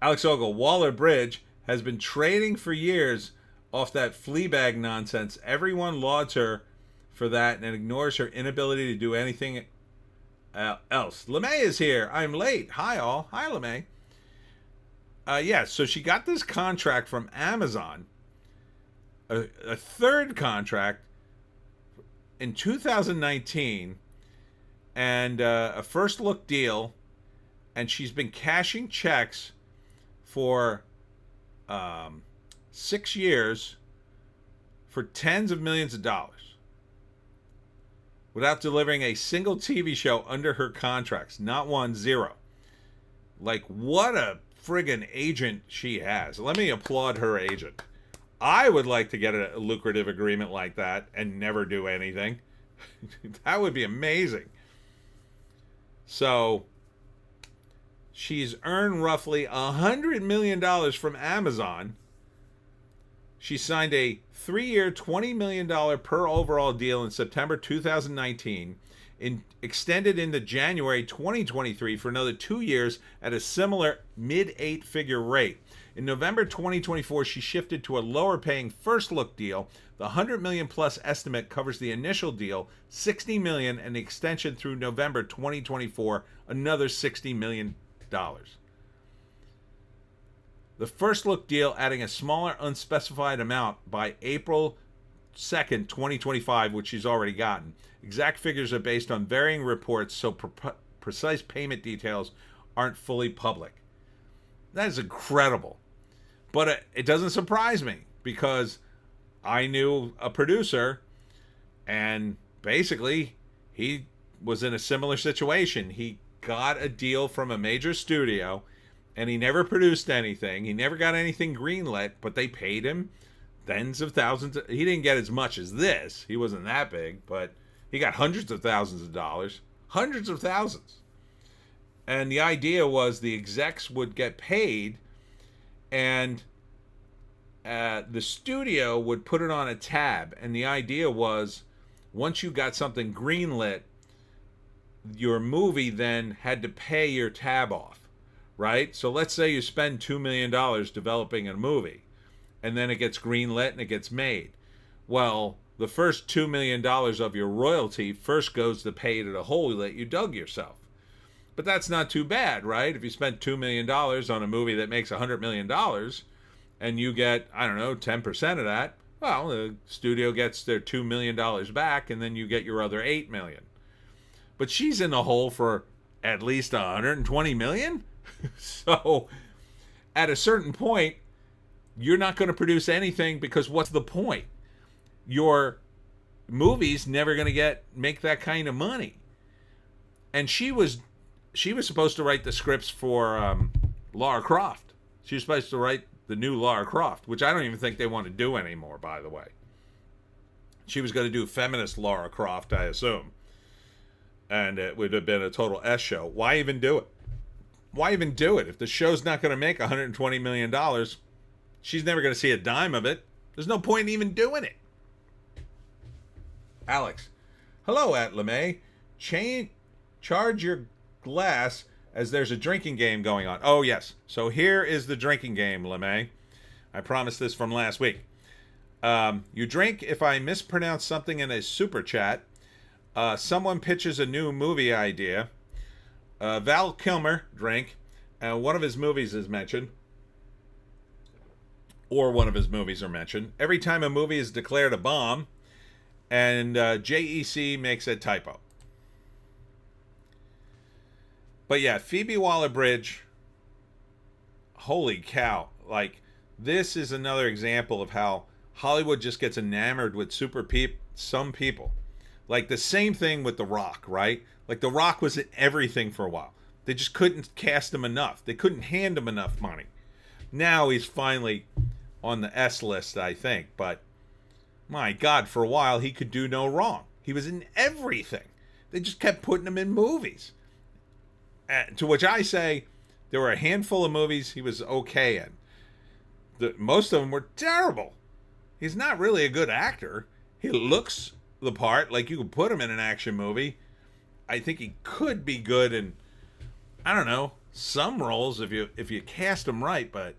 Alex Ogle, Waller-Bridge has been trading for years off that Fleabag nonsense. Everyone lauds her for that and ignores her inability to do anything else. LeMay is here. I'm late. Hi, all. Hi, LeMay. Yeah, so she got this contract from Amazon, a third contract in 2019, and a first look deal, and she's been cashing checks for 6 years for tens of millions of dollars without delivering a single TV show under her contracts. Not one, zero. Like, what a friggin' agent she has. Let me applaud her agent. I would like to get a lucrative agreement like that and never do anything. That would be amazing. So she's earned roughly $100 million from Amazon. She signed a 3-year, $20 million per overall deal in September 2019, extended into January 2023 for another 2 years at a similar mid-8-figure rate. In November 2024, she shifted to a lower-paying first-look deal. The $100 million plus estimate covers the initial deal, $60 million, and the extension through November 2024, another $60 million. The first look deal adding a smaller unspecified amount by April 2nd, 2025, which she's already gotten. Exact figures are based on varying reports, so precise payment details aren't fully public. That is incredible. But it doesn't surprise me because I knew a producer and basically he was in a similar situation. He got a deal from a major studio and he never produced anything. He never got anything greenlit, but they paid him tens of thousands. He didn't get as much as this. He wasn't that big, but he got hundreds of thousands of dollars. Hundreds of thousands. And the idea was the execs would get paid and the studio would put it on a tab. And the idea was once you got something greenlit, your movie then had to pay your tab off. Right? So let's say you spend $2 million developing a movie and then it gets greenlit and it gets made. Well, the first $2 million of your royalty first goes to pay to the hole that you dug yourself. But that's not too bad, right? If you spent $2 million on a movie that makes $100 million and you get, 10% of that, well, the studio gets their $2 million back and then you get your other $8 million. But she's in the hole for at least $120 million? So at a certain point, you're not going to produce anything because what's the point? Your movie's never going to make that kind of money. And she was supposed to write the scripts for Lara Croft. She was supposed to write the new Lara Croft, which I don't even think they want to do anymore, by the way. She was going to do feminist Lara Croft, I assume. And it would have been a total S show. Why even do it? Why even do it? If the show's not going to make $120 million, she's never going to see a dime of it. There's no point in even doing it. Alex. Hello, at LeMay. Charge your glass as there's a drinking game going on. Oh, yes. So here is the drinking game, LeMay. I promised this from last week. You drink if I mispronounce something in a super chat. Someone pitches a new movie idea. Val Kilmer, drink. One of his movies is mentioned. Or one of his movies are mentioned. Every time a movie is declared a bomb, and JEC makes a typo. But yeah, Phoebe Waller-Bridge, holy cow. Like, this is another example of how Hollywood just gets enamored with some people. Like the same thing with The Rock, right? Like The Rock was in everything for a while. They just couldn't cast him enough. They couldn't hand him enough money. Now he's finally on the S list, I think. But my God, for a while he could do no wrong. He was in everything. They just kept putting him in movies. To which I say, there were a handful of movies he was okay in. Most of them were terrible. He's not really a good actor. He looks the part, like you could put him in an action movie. I think he could be good in, some roles if you cast him right, but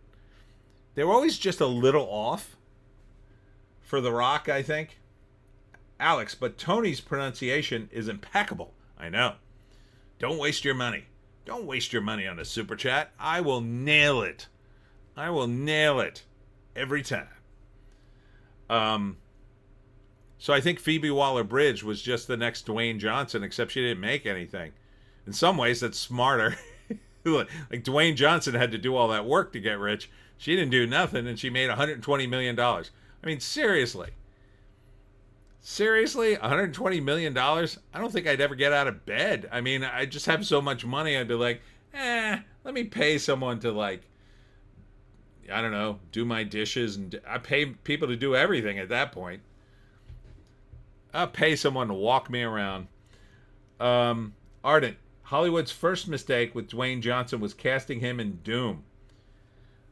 they were always just a little off. for The Rock, I think. Alex, but Tony's pronunciation is impeccable. I know. Don't waste your money. Don't waste your money on a super chat. I will nail it. I will nail it every time. So I think Phoebe Waller-Bridge was just the next Dwayne Johnson, except she didn't make anything. In some ways, that's smarter. Like Dwayne Johnson had to do all that work to get rich. She didn't do nothing, and she made $120 million. I mean, seriously. Seriously? $120 million? I don't think I'd ever get out of bed. I mean, I just have so much money, I'd be like, let me pay someone to, like, I don't know, do my dishes. And I pay people to do everything at that point. I'll pay someone to walk me around. Ardent. Hollywood's first mistake with Dwayne Johnson was casting him in Doom.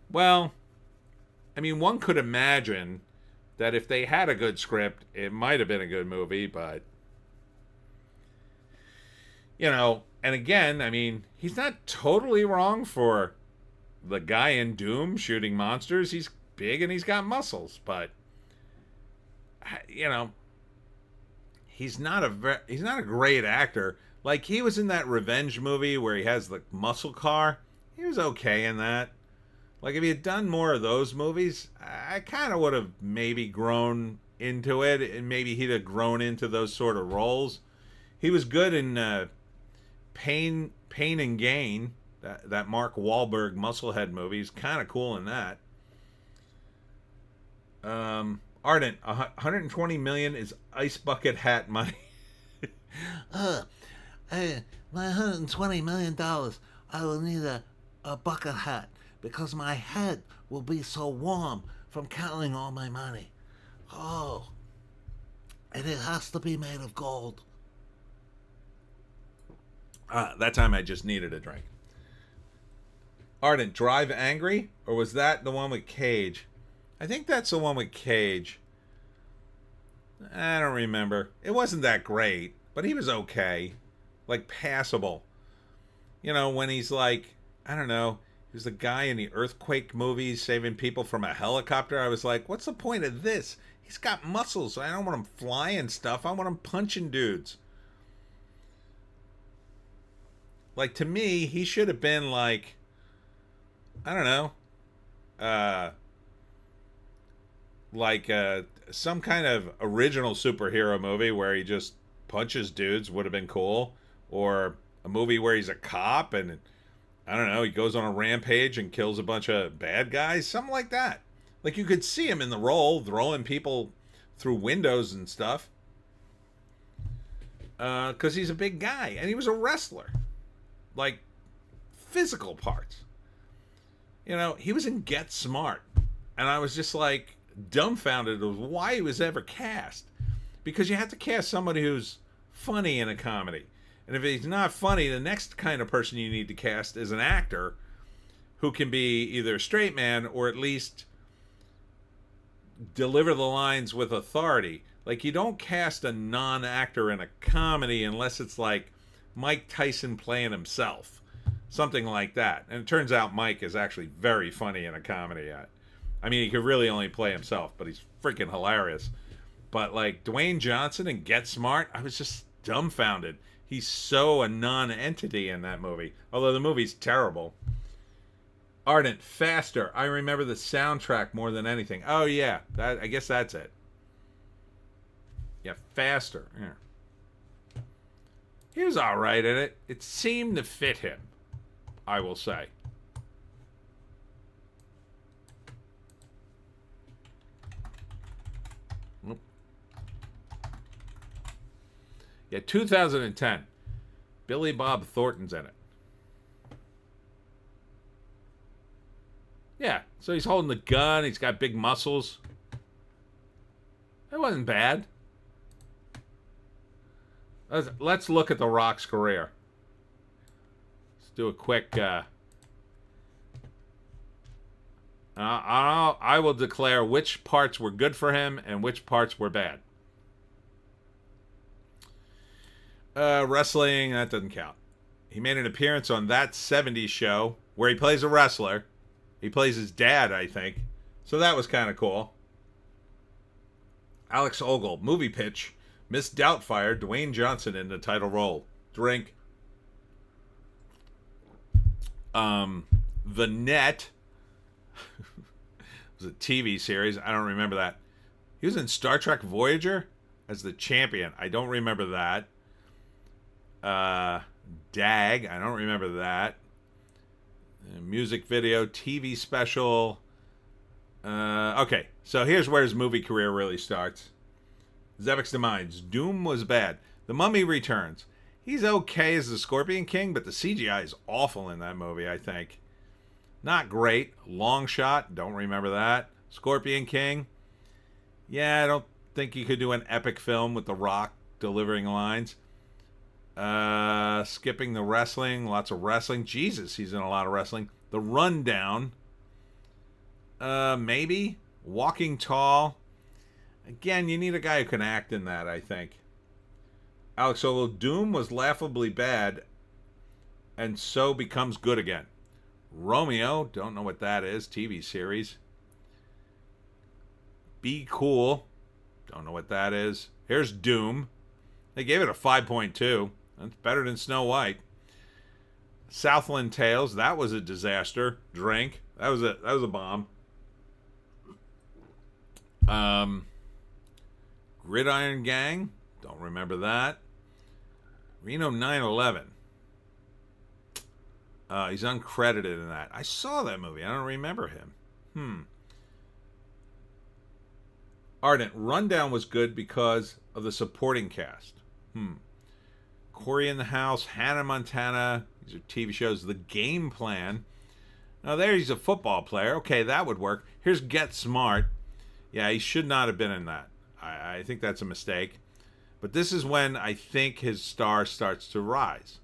Well, I mean, one could imagine that if they had a good script, it might have been a good movie, but, you know, and again, I mean, he's not totally wrong for the guy in Doom shooting monsters. He's big and he's got muscles, but, you know, he's not a great actor. Like, he was in that revenge movie where he has the muscle car. He was okay in that. Like, if he had done more of those movies, I kind of would have maybe grown into it, and maybe he'd have grown into those sort of roles. He was good in Pain and Gain, that Mark Wahlberg Musclehead movie. He's kind of cool in that. Ardent, $120 million is ice bucket hat money. My $120 million, I will need a bucket hat because my head will be so warm from counting all my money. Oh, and it has to be made of gold. That time I just needed a drink. Ardent, Drive Angry? Or was that the one with Cage? I think that's the one with Cage. I don't remember. It wasn't that great, but he was okay. Like, passable. You know, when he's like, I don't know, he was the guy in the earthquake movies saving people from a helicopter. I was like, what's the point of this? He's got muscles. I don't want him flying stuff. I want him punching dudes. Like, to me, he should have been like, I don't know, like some kind of original superhero movie where he just punches dudes would have been cool. Or a movie where he's a cop and, I don't know, he goes on a rampage and kills a bunch of bad guys. Something like that. Like, you could see him in the role throwing people through windows and stuff. Because he's a big guy. And he was a wrestler. Like, physical parts. You know, he was in Get Smart. And I was just like dumbfounded of why he was ever cast. Because you have to cast somebody who's funny in a comedy. And if he's not funny, the next kind of person you need to cast is an actor who can be either a straight man or at least deliver the lines with authority. Like, you don't cast a non-actor in a comedy unless it's like Mike Tyson playing himself. Something like that. And it turns out Mike is actually very funny in a comedy. I mean, he could really only play himself, but he's freaking hilarious. But, like, Dwayne Johnson in Get Smart, I was just dumbfounded. He's so a non-entity in that movie. Although the movie's terrible. Ardent, Faster. I remember the soundtrack more than anything. Oh, yeah. I guess that's it. Yeah, Faster. Yeah. He was all right in it. It seemed to fit him, I will say. Yeah, 2010. Billy Bob Thornton's in it. Yeah, so he's holding the gun. He's got big muscles. It wasn't bad. Let's look at The Rock's career. Let's do a quick... I will declare which parts were good for him and which parts were bad. Wrestling, that doesn't count. He made an appearance on That 70s Show where he plays a wrestler. He plays his dad, I think. So that was kind of cool. Alex Ogle, movie pitch. Miss Doubtfire, Dwayne Johnson in the title role. Drink. The Net was a TV series. I don't remember that. He was in Star Trek Voyager as the champion. I don't remember that. Dag. I don't remember that. Music video, TV special. Okay, so here's where his movie career really starts. Zevek's Demise. Doom was bad. The Mummy Returns. He's okay as the Scorpion King, but the CGI is awful in that movie, I think. Not great. Long Shot. Don't remember that. Scorpion King. Yeah, I don't think you could do an epic film with The Rock delivering lines. Skipping the wrestling. Lots of wrestling. Jesus, he's in a lot of wrestling. The Rundown. Maybe. Walking Tall. Again, you need a guy who can act in that, I think. Alex Ogle, Doom was laughably bad and so becomes good again. Romeo, don't know what that is, TV series. Be Cool, don't know what that is. Here's Doom. They gave it a 5.2. That's better than Snow White. Southland Tales, that was a disaster. Drink, that was a bomb. Gridiron Gang, don't remember that. Reno 9/11. He's uncredited in that. I saw that movie. I don't remember him. Ardent. Rundown was good because of the supporting cast. Corey in the House, Hannah Montana. These are TV shows. The Game Plan. Now there he's a football player. Okay, that would work. Here's Get Smart. Yeah, he should not have been in that. I think that's a mistake. But this is when I think his star starts to rise.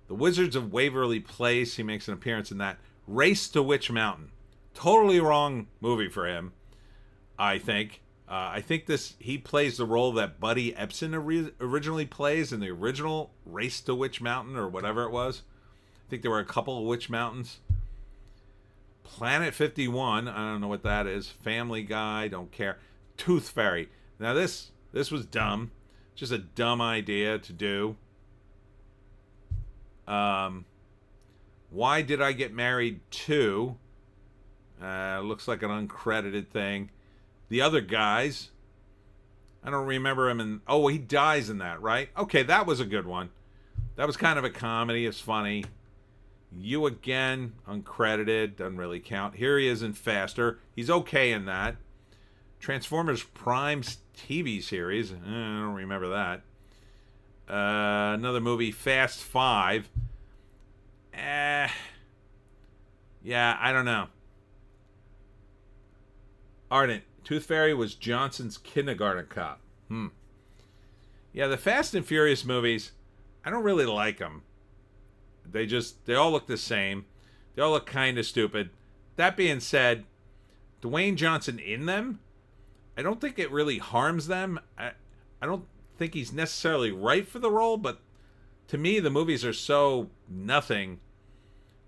The Wizards of Waverly Place, he makes an appearance in that. Race to Witch Mountain. Totally wrong movie for him, I think. I think he plays the role that Buddy Ebsen originally plays in the original Race to Witch Mountain or whatever it was. I think there were a couple of Witch Mountains. Planet 51, I don't know what that is. Family Guy, don't care. Tooth Fairy. Now this was dumb. Just a dumb idea to do. Why Did I Get Married To? Looks like an uncredited thing. The Other Guys. I don't remember him in... Oh, he dies in that, right? Okay, that was a good one. That was kind of a comedy. It's funny. You Again, uncredited. Doesn't really count. Here he is in Faster. He's okay in that. Transformers Prime's TV series. I don't remember that. Another movie, Fast Five. Yeah, I don't know. Ardent. Tooth Fairy was Johnson's kindergarten cop. Yeah, the Fast and Furious movies, I don't really like them. They all look the same. They all look kind of stupid. That being said, Dwayne Johnson in them, I don't think it really harms them. I don't think he's necessarily right for the role, but to me, the movies are so nothing.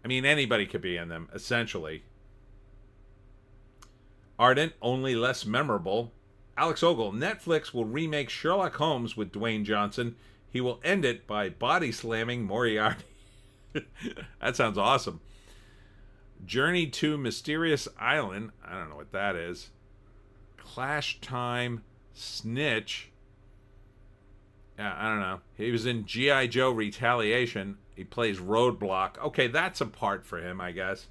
I mean, anybody could be in them, essentially. Ardent, only less memorable. Alex Ogle, Netflix will remake Sherlock Holmes with Dwayne Johnson. He will end it by body slamming Moriarty. That sounds awesome. Journey to Mysterious Island. I don't know what that is. Clash Time. Snitch. Yeah, I don't know. He was in G.I. Joe Retaliation. He plays Roadblock. Okay, that's a part for him, I guess.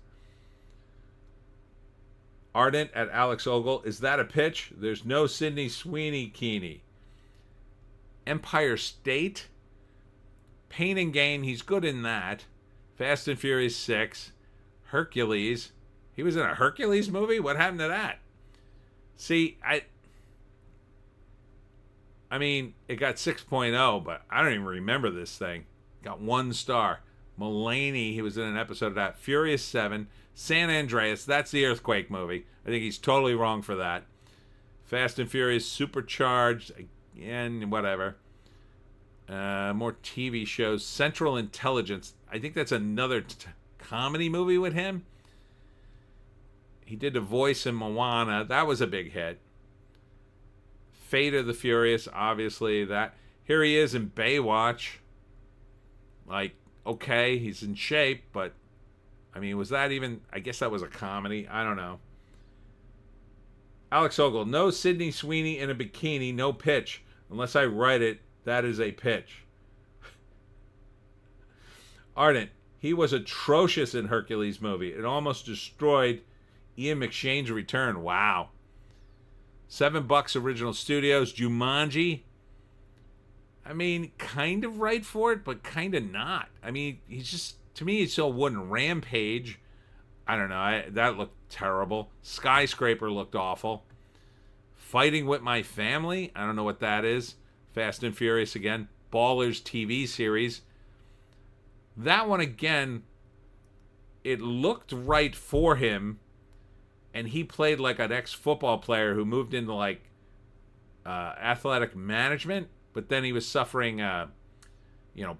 Ardent at Alex Ogle. Is that a pitch? There's no Sydney Sweeney Keeney. Empire State. Pain and Gain. He's good in that. Fast and Furious 6. Hercules. He was in a Hercules movie? What happened to that? See, I mean, it got 6.0, but I don't even remember this thing. Got 1 star. Mulaney, he was in an episode of that. Furious 7. San Andreas, that's the earthquake movie. I think he's totally wrong for that. Fast and Furious, Supercharged, again, whatever. More TV shows. Central Intelligence. I think that's another comedy movie with him. He did the voice in Moana. That was a big hit. Fate of the Furious, obviously. That here he is in Baywatch. Like, okay, he's in shape, but I mean, was that even? I guess that was a comedy. I don't know. Alex Ogle, no Sydney Sweeney in a bikini, no pitch. Unless I write it, that is a pitch. Ardent, he was atrocious in Hercules movie. It almost destroyed Ian McShane's return. Wow. $7 original studios. Jumanji. I mean, kind of right for it, but kind of not. I mean, he's just, to me, he's still wooden. Rampage. I don't know. That looked terrible. Skyscraper looked awful. Fighting with My Family. I don't know what that is. Fast and Furious again. Ballers TV series. That one again, it looked right for him. And he played like an ex-football player who moved into like athletic management. But then he was suffering,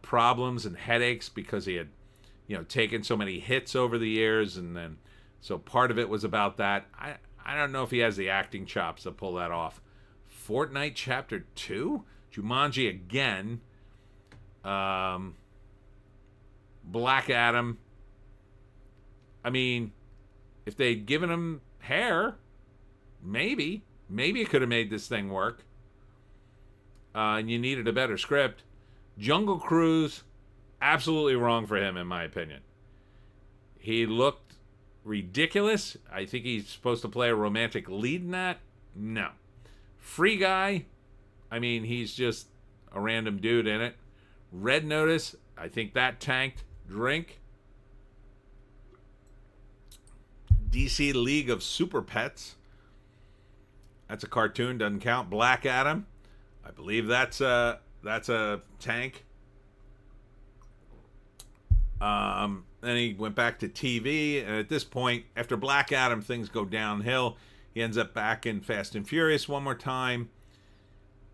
problems and headaches because he had, taken so many hits over the years. And then, so part of it was about that. I don't know if he has the acting chops to pull that off. Fortnite Chapter 2? Jumanji again. Black Adam. I mean, if they'd given him hair, maybe it could have made this thing work. And you needed a better script. Jungle Cruise, absolutely wrong for him, in my opinion. He looked ridiculous. I think he's supposed to play a romantic lead in that. No. Free Guy, I mean, he's just a random dude in it. Red Notice, I think that tanked. Drink. DC League of Super Pets. That's a cartoon, doesn't count. Black Adam, I believe that's a tank. Then he went back to TV, and at this point, after Black Adam, things go downhill. He ends up back in Fast and Furious one more time,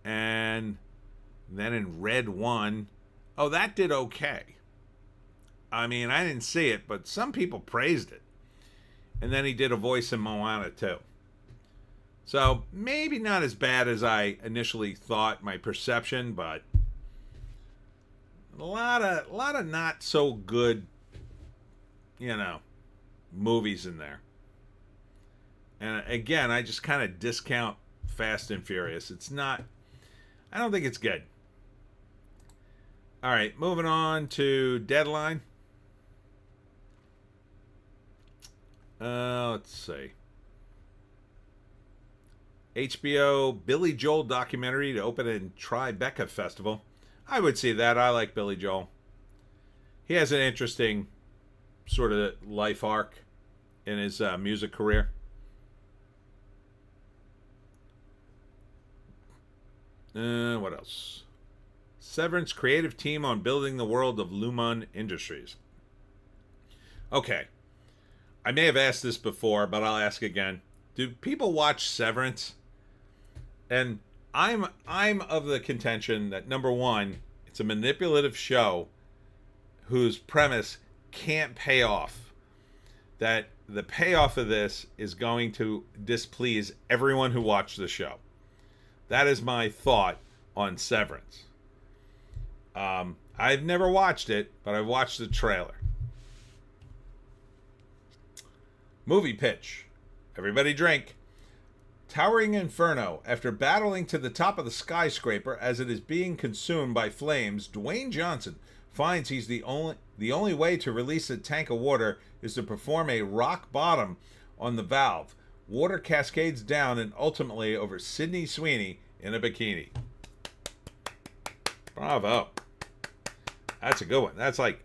and then in Red 1. Oh, that did okay. I mean, I didn't see it, but some people praised it. And then he did a voice in Moana too. So maybe not as bad as I initially thought, my perception, but a lot of not so good, movies in there. And again, I just kind of discount Fast and Furious. I don't think it's good. All right, moving on to Deadline. Let's see. HBO Billy Joel documentary to open in Tribeca Festival. I would see that. I like Billy Joel. He has an interesting sort of life arc in his music career. What else? Severance creative team on building the world of Lumon Industries. Okay. I may have asked this before, but I'll ask again. Do people watch Severance? And I'm of the contention that, number one, it's a manipulative show whose premise can't pay off. That the payoff of this is going to displease everyone who watched the show. That is my thought on Severance. I've never watched it, but I've watched the trailer. Movie pitch. Everybody drink. Towering inferno. After battling to the top of the skyscraper as it is being consumed by flames, Dwayne Johnson finds he's the only way to release a tank of water is to perform a rock bottom on the valve. Water cascades down and ultimately over Sydney Sweeney in a bikini. Bravo. That's a good one. That's like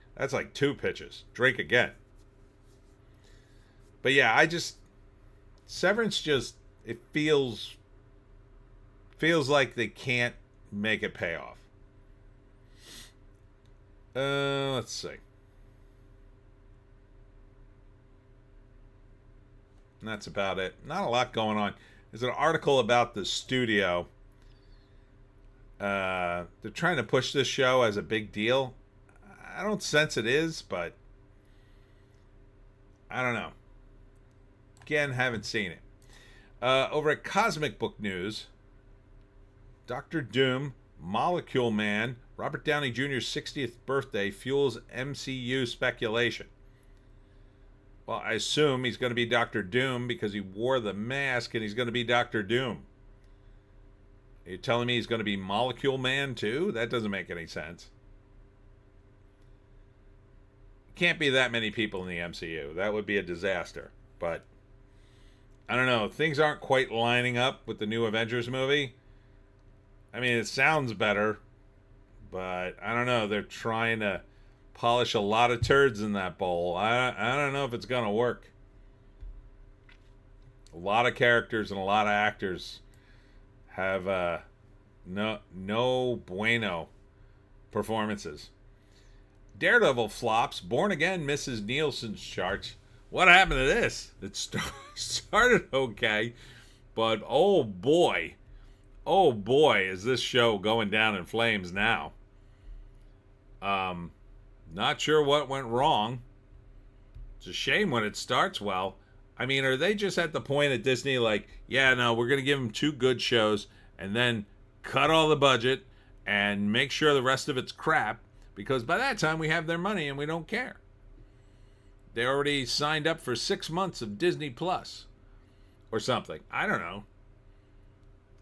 two pitches. Drink again. But yeah, Severance just, it feels like they can't make it pay off. Let's see. And that's about it. Not a lot going on. There's an article about the studio. They're trying to push this show as a big deal. I don't sense it is, but I don't know. Again, haven't seen it. Over at Cosmic Book News, Doctor Doom, Molecule Man, Robert Downey Jr.'s 60th birthday fuels MCU speculation. Well, I assume he's going to be Doctor Doom because he wore the mask and he's going to be Doctor Doom. Are you telling me he's going to be Molecule Man too? That doesn't make any sense. Can't be that many people in the MCU. That would be a disaster. But I don't know. Things aren't quite lining up with the new Avengers movie. I mean, it sounds better, but I don't know. They're trying to polish a lot of turds in that bowl. I don't know if it's going to work. A lot of characters and a lot of actors have no bueno performances. Daredevil flops. Born Again misses Nielsen's charts. What happened to this? It started okay, but oh boy, is this show going down in flames now. Not sure what went wrong. It's a shame when it starts well. I mean, are they just at the point at Disney like, yeah, no, we're going to give them 2 good shows and then cut all the budget and make sure the rest of it's crap, because by that time we have their money and we don't care. They already signed up for 6 months of Disney Plus or something. I don't know.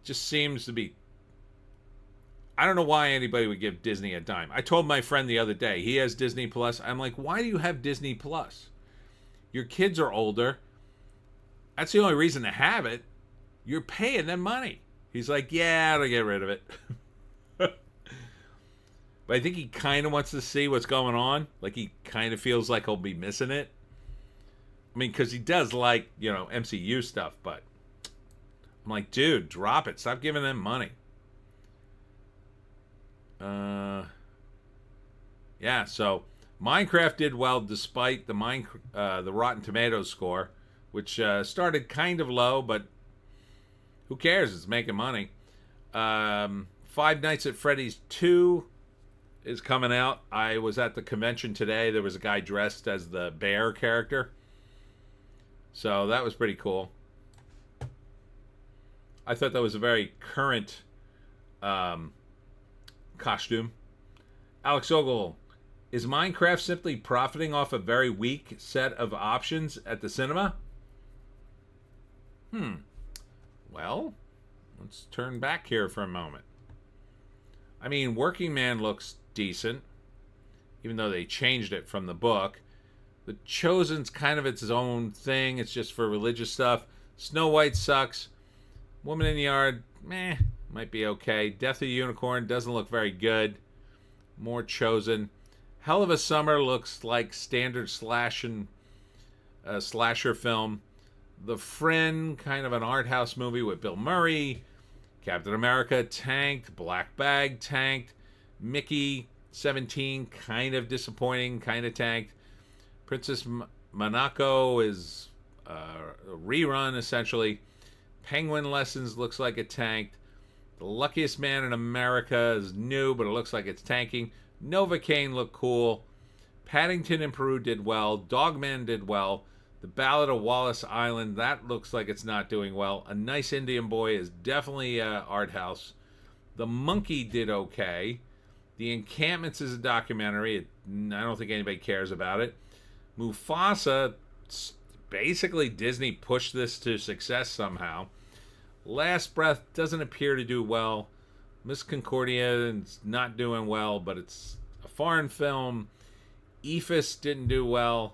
Just seems to be... I don't know why anybody would give Disney a dime. I told my friend the other day, he has Disney Plus. I'm like, why do you have Disney Plus? Your kids are older. That's the only reason to have it. You're paying them money. He's like, yeah, I'll get rid of it. But I think he kind of wants to see what's going on. Like, he kind of feels like he'll be missing it. I mean, because he does like, MCU stuff, but I'm like, dude, drop it. Stop giving them money. Yeah, so Minecraft did well despite the Rotten Tomatoes score, which started kind of low, but who cares? It's making money. Five Nights at Freddy's 2 is coming out. I was at the convention today. There was a guy dressed as the bear character. So that was pretty cool. I thought that was a very current costume. Alex Ogle, is Minecraft simply profiting off a very weak set of options at the cinema? Well, let's turn back here for a moment. I mean, Working Man looks decent, even though they changed it from the book. The Chosen's kind of its own thing. It's just for religious stuff. Snow White sucks. Woman in the Yard, meh, might be okay. Death of the Unicorn doesn't look very good. More Chosen. Hell of a Summer looks like standard slasher film. The Friend, kind of an art house movie with Bill Murray. Captain America tanked. Black Bag tanked. Mickey 17, kind of disappointing, kind of tanked. Princess Monaco is a rerun, essentially. Penguin Lessons looks like it tanked. The Luckiest Man in America is new, but it looks like it's tanking. Novocaine looked cool. Paddington in Peru did well. Dogman did well. The Ballad of Wallace Island, that looks like it's not doing well. A Nice Indian Boy is definitely art house. The Monkey did okay. The Encampments is a documentary. I don't think anybody cares about it. Mufasa, basically Disney pushed this to success somehow. Last Breath doesn't appear to do well. Miss Concordia is not doing well, but it's a foreign film. Ephus didn't do well.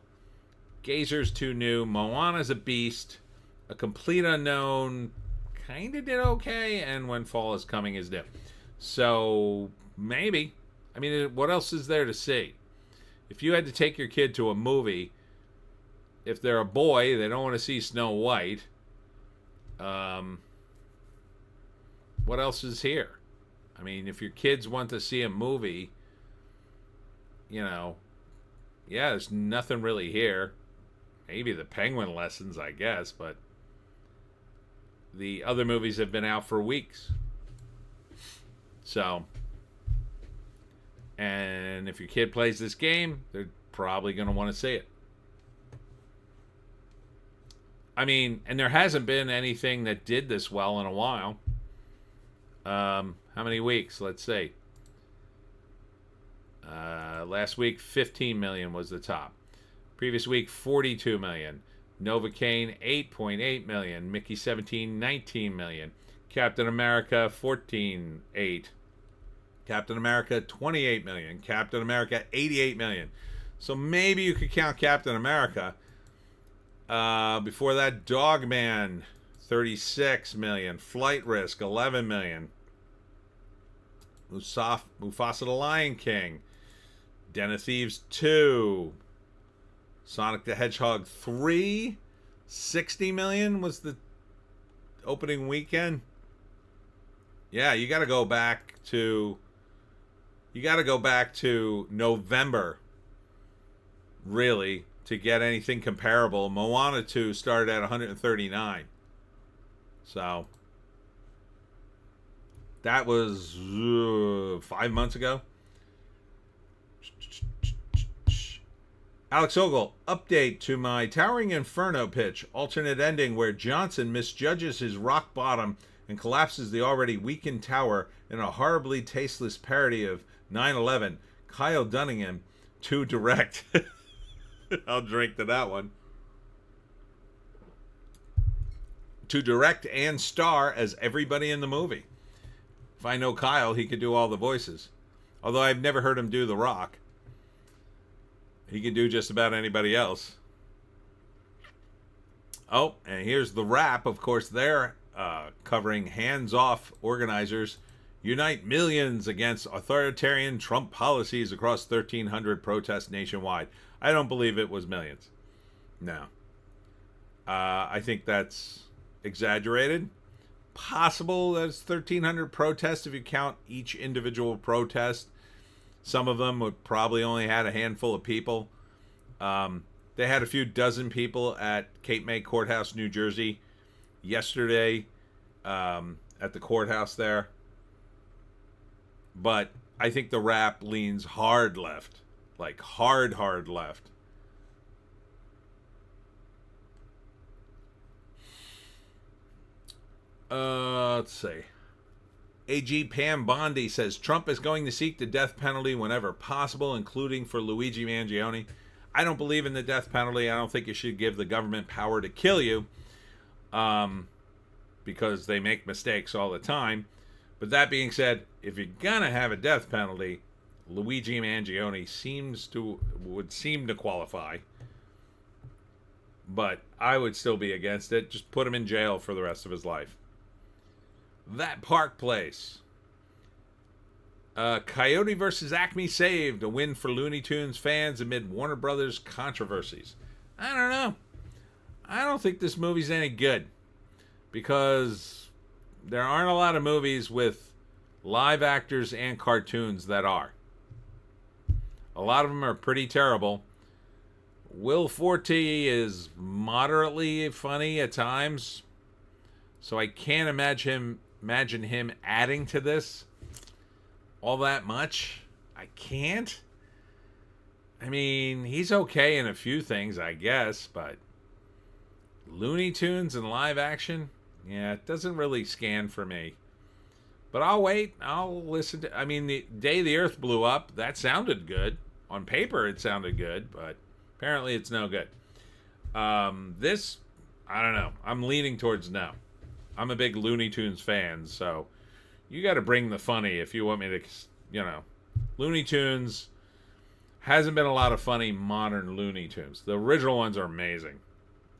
Gazer's too new. Moana's a beast. A Complete Unknown kind of did okay. And When Fall is Coming is new. So, maybe. I mean, what else is there to see? If you had to take your kid to a movie, if they're a boy, they don't want to see Snow White. What else is here? I mean, if your kids want to see a movie, yeah, there's nothing really here. Maybe the Penguin Lessons, I guess, but the other movies have been out for weeks. So, and if your kid plays this game, they're probably going to want to see it. I mean, and there hasn't been anything that did this well in a while. How many weeks? Let's see. Last week, 15 million was the top. Previous week, 42 million. Novocaine, 8.8 million. Mickey 17, 19 million. Captain America, 14.8. Captain America, 28 million. Captain America, 88 million. So maybe you could count Captain America. Before that, Dogman, 36 million. Flight Risk, 11 million. Mufasa the Lion King. Den of Thieves 2. Sonic the Hedgehog 3. 60 million was the opening weekend. Yeah, you got to go back to November, really, to get anything comparable. Moana 2 started at 139. So that was 5 months ago. Alex Ogle, update to my Towering Inferno pitch. Alternate ending where Johnson misjudges his rock bottom and collapses the already weakened tower in a horribly tasteless parody of 9/11. Kyle Dunningham to direct. I'll drink to that one. To direct and star as everybody in the movie. If I know Kyle, he could do all the voices. Although I've never heard him do The Rock. He can do just about anybody else. Oh, and here's The Wrap. Of course, they're covering hands-off organizers unite millions against authoritarian Trump policies across 1,300 protests nationwide. I don't believe it was millions. No. I think that's exaggerated. Possible that it's 1,300 protests if you count each individual protest. Some of them would probably only had a handful of people. They had a few dozen people at Cape May Courthouse, New Jersey, yesterday at the courthouse there. But I think The Wrap leans hard left. Like hard left. Let's see. AG Pam Bondi says Trump is going to seek the death penalty whenever possible, including for Luigi Mangione. I don't believe in the death penalty. I don't think you should give the government power to kill you, because they make mistakes all the time. But that being said, if you're gonna have a death penalty, Luigi Mangione would seem to qualify. But I would still be against it. Just put him in jail for the rest of his life. That Park Place. Coyote versus Acme saved. A win for Looney Tunes fans amid Warner Brothers controversies. I don't know. I don't think this movie's any good. Because there aren't a lot of movies with live actors and cartoons that are. A lot of them are pretty terrible. Will Forte is moderately funny at times. So I can't imagine him adding to this all that much. I can't. I mean, he's okay in a few things, I guess, but Looney Tunes and live action, yeah, it doesn't really scan for me. But I'll wait. I'll listen to. I mean, the day the Earth blew up, that sounded good. On paper, it sounded good, but apparently it's no good. This, I don't know. I'm leaning towards no. I'm a big Looney Tunes fan, so you got to bring the funny if you want me to, Looney Tunes hasn't been a lot of funny modern Looney Tunes. The original ones are amazing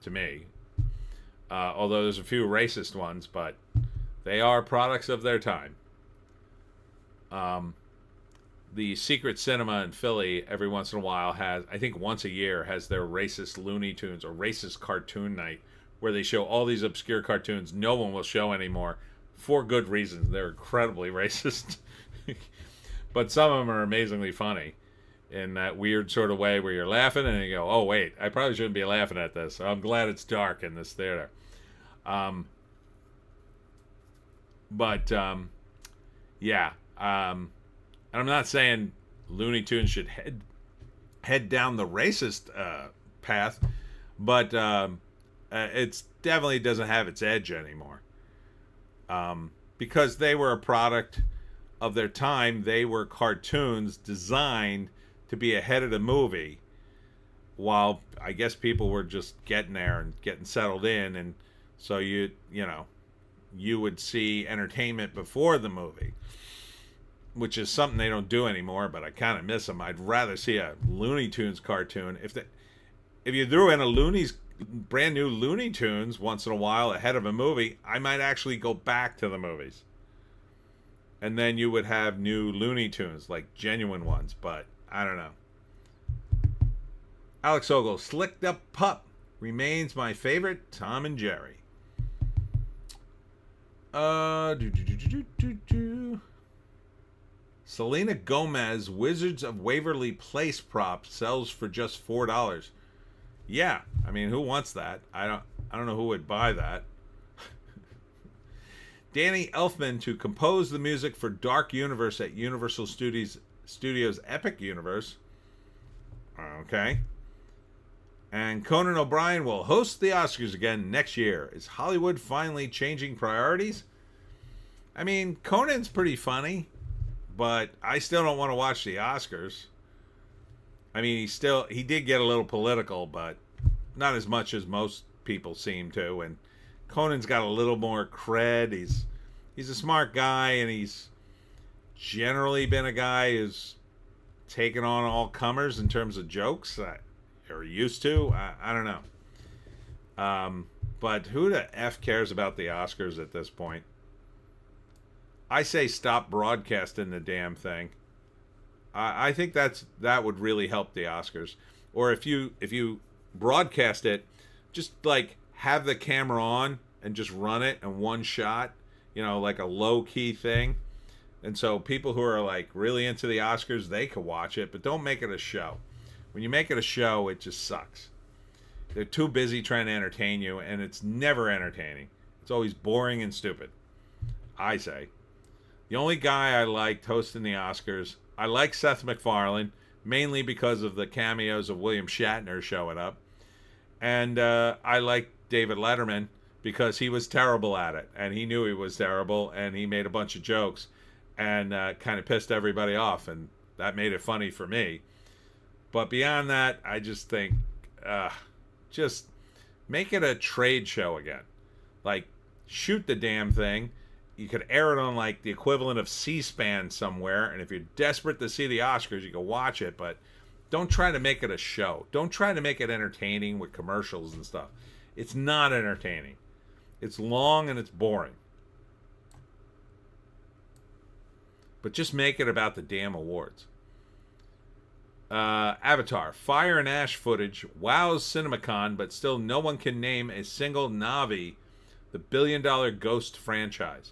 to me. Although there's a few racist ones, but they are products of their time. The Secret Cinema in Philly every once in a while has, I think once a year, has their racist Looney Tunes or racist cartoon night where they show all these obscure cartoons no one will show anymore for good reasons. They're incredibly racist. But some of them are amazingly funny in that weird sort of way where you're laughing and you go, oh, wait, I probably shouldn't be laughing at this. I'm glad it's dark in this theater. Yeah. And I'm not saying Looney Tunes should head down the racist path, but it definitely doesn't have its edge anymore. Because they were a product of their time, they were cartoons designed to be ahead of the movie, while I guess people were just getting there and getting settled in, and so you would see entertainment before the movie, which is something they don't do anymore, but I kind of miss them. I'd rather see a Looney Tunes cartoon. If you threw in a brand new Looney Tunes once in a while ahead of a movie, I might actually go back to the movies. And then you would have new Looney Tunes, like genuine ones, but I don't know. Alex Ogle, Slicked Up Pup remains my favorite Tom and Jerry. Selena Gomez Wizards of Waverly Place prop sells for just $4. Yeah, I mean, who wants that? I don't know who would buy that. Danny Elfman to compose the music for Dark Universe at Universal Studios Epic Universe. Okay. And Conan O'Brien will host the Oscars again next year. Is Hollywood finally changing priorities? I mean, Conan's pretty funny, but I still don't want to watch the Oscars. I mean, he did get a little political, but not as much as most people seem to. And Conan's got a little more cred. He's a smart guy, and he's generally been a guy who's taken on all comers in terms of jokes, or used to. I don't know. But who the F cares about the Oscars at this point? I say stop broadcasting the damn thing. I think that would really help the Oscars. Or if you broadcast it, just like have the camera on and just run it in one shot, like a low key thing. And so people who are like really into the Oscars, they could watch it, but don't make it a show. When you make it a show, it just sucks. They're too busy trying to entertain you, and it's never entertaining. It's always boring and stupid, I say. The only guy I liked hosting the Oscars, I like Seth MacFarlane, mainly because of the cameos of William Shatner showing up. And I like David Letterman because he was terrible at it, and he knew he was terrible, and he made a bunch of jokes and kind of pissed everybody off, and that made it funny for me. But beyond that, I just think, just make it a trade show again. Like, shoot the damn thing. You could air it on like the equivalent of C-SPAN somewhere, and if you're desperate to see the Oscars, you can watch it, but don't try to make it a show. Don't try to make it entertaining with commercials and stuff. It's not entertaining. It's long and it's boring. But just make it about the damn awards. Avatar. Fire and ash footage wows CinemaCon, but still no one can name a single Na'vi, the billion-dollar Ghost franchise.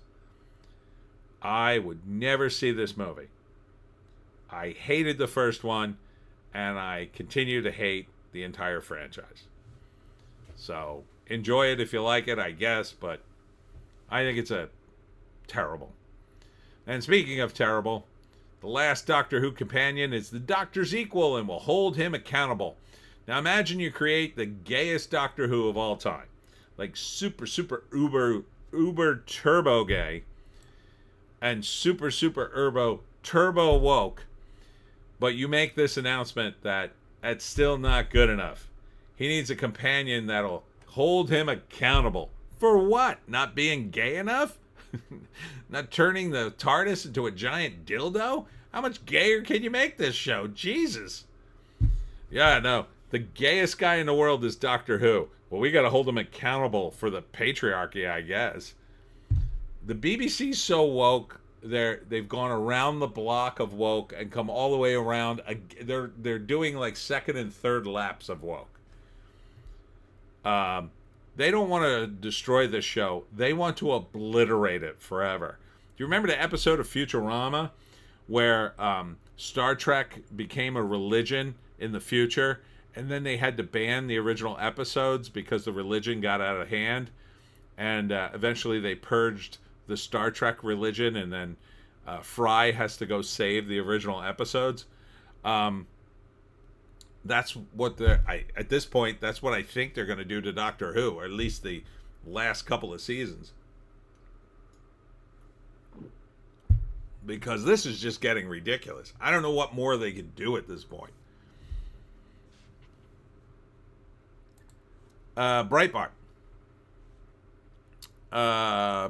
I would never see this movie. I hated the first one, and I continue to hate the entire franchise. So, enjoy it if you like it, I guess, but I think it's terrible. And speaking of terrible, the last Doctor Who companion is the Doctor's equal and will hold him accountable. Now imagine you create the gayest Doctor Who of all time. Like super, super, uber turbo gay. And super, super, turbo woke. But you make this announcement that that's still not good enough. He needs a companion that'll hold him accountable. For what? Not being gay enough? Not turning the TARDIS into a giant dildo? How much gayer can you make this show? Jesus. Yeah, no. The gayest guy in the world is Doctor Who. Well, we got to hold him accountable for the patriarchy, I guess. The BBC's so woke. They've gone around the block of woke and come all the way around. They're doing like second and third laps of woke. They don't want to destroy this show. They want to obliterate it forever. Do you remember the episode of Futurama where Star Trek became a religion in the future, and then they had to ban the original episodes because the religion got out of hand, and eventually they purged the Star Trek religion, and then Fry has to go save the original episodes. That's what at this point, that's what I think they're going to do to Doctor Who, or at least the last couple of seasons. because this is just getting ridiculous. I don't know what more they could do at this point. Breitbart.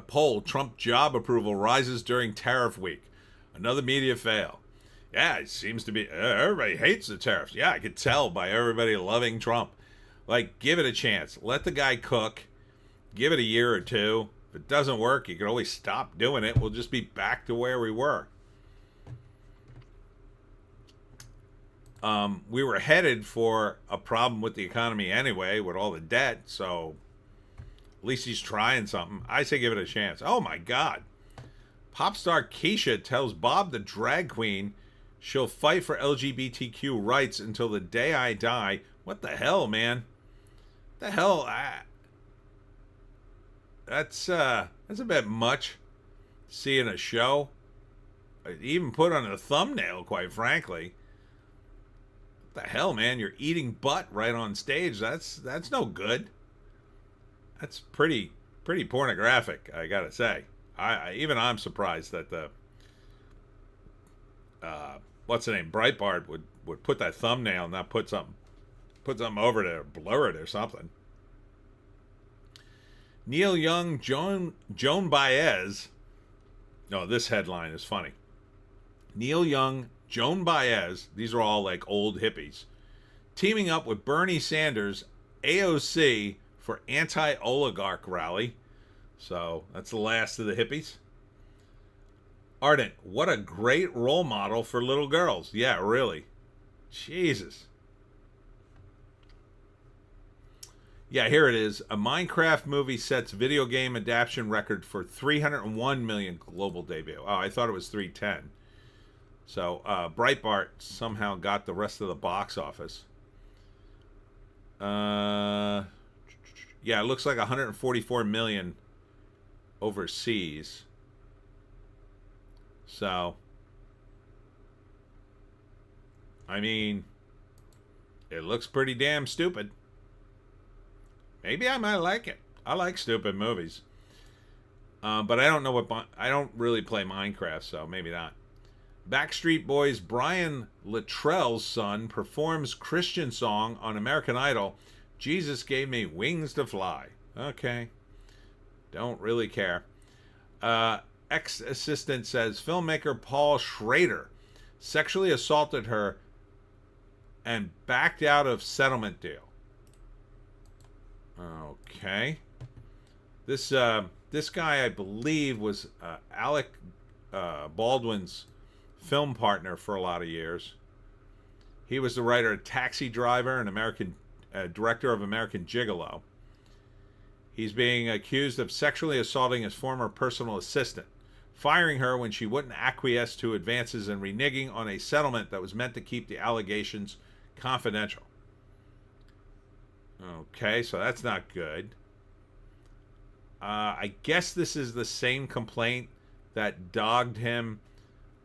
Poll, Trump job approval rises during tariff week. Another media fail. Yeah, it seems to be, everybody hates the tariffs. Yeah, I could tell by everybody loving Trump. Like, give it a chance. Let the guy cook. Give it a year or two. If it doesn't work, you can always stop doing it. We'll just be back to where we were. We were headed for a problem with the economy anyway, with all the debt, so at least he's trying something. I say give it a chance. Oh my God. Pop star Keisha tells Bob the drag queen she'll fight for LGBTQ rights until the day I die. What the hell, man? The hell? That's a bit much. Seeing a show. Even put on a thumbnail, quite frankly. What the hell, man? You're eating butt right on stage. That's no good. That's pretty pornographic, I gotta say. I'm surprised that the what's the name, Breitbart would put that thumbnail and not put something over to blur it or something. Neil Young, Joan Baez. No, this headline is funny. Neil Young, Joan Baez, these are all like old hippies, teaming up with Bernie Sanders, AOC, for anti-oligarch rally. So that's the last of the hippies. Ardent, what a great role model for little girls. Yeah, really. Jesus. Yeah, here it is. A Minecraft movie sets video game adaptation record for 301 million global debut. Oh, I thought it was 310. So Breitbart somehow got the rest of the box office. Yeah, it looks like 144 million overseas. So, I mean, it looks pretty damn stupid. Maybe I might like it. I like stupid movies. But I don't know I don't really play Minecraft, so maybe not. Backstreet Boys' Brian Littrell's son performs Christian song on American Idol. Jesus gave me wings to fly. Okay. Don't really care. Ex-assistant says filmmaker Paul Schrader sexually assaulted her and backed out of settlement deal. Okay. This guy, I believe, was Alec Baldwin's film partner for a lot of years. He was the writer of Taxi Driver and director of American Gigolo. He's being accused of sexually assaulting his former personal assistant, firing her when she wouldn't acquiesce to advances and reneging on a settlement that was meant to keep the allegations confidential. Okay, so that's not good. I guess this is the same complaint that dogged him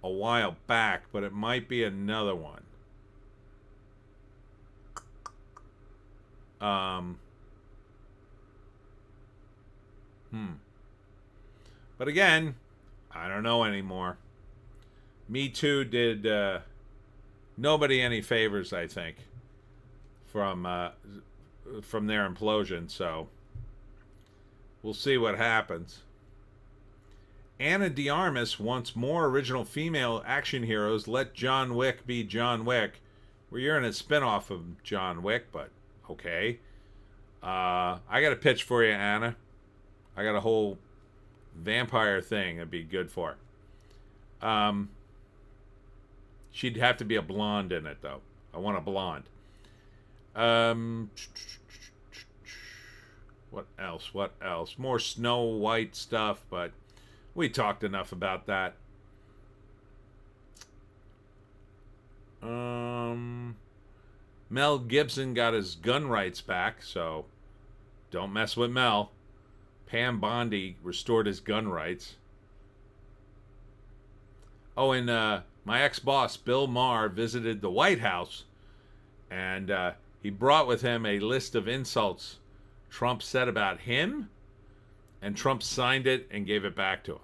a while back, but it might be another one. But again, I don't know anymore. Me Too did nobody any favors, I think, from their implosion, so we'll see what happens. Anna de Armas wants more original female action heroes. Let John Wick be John Wick. Well, you're in a spinoff of John Wick, but okay. I got a pitch for you, Anna. I got a whole vampire thing that'd be good for her. She'd have to be a blonde in it, though. I want a blonde. What else? More Snow White stuff, but we talked enough about that. Mel Gibson got his gun rights back, so don't mess with Mel. Pam Bondi restored his gun rights. Oh, and my ex-boss, Bill Maher, visited the White House, and he brought with him a list of insults Trump said about him, and Trump signed it and gave it back to him.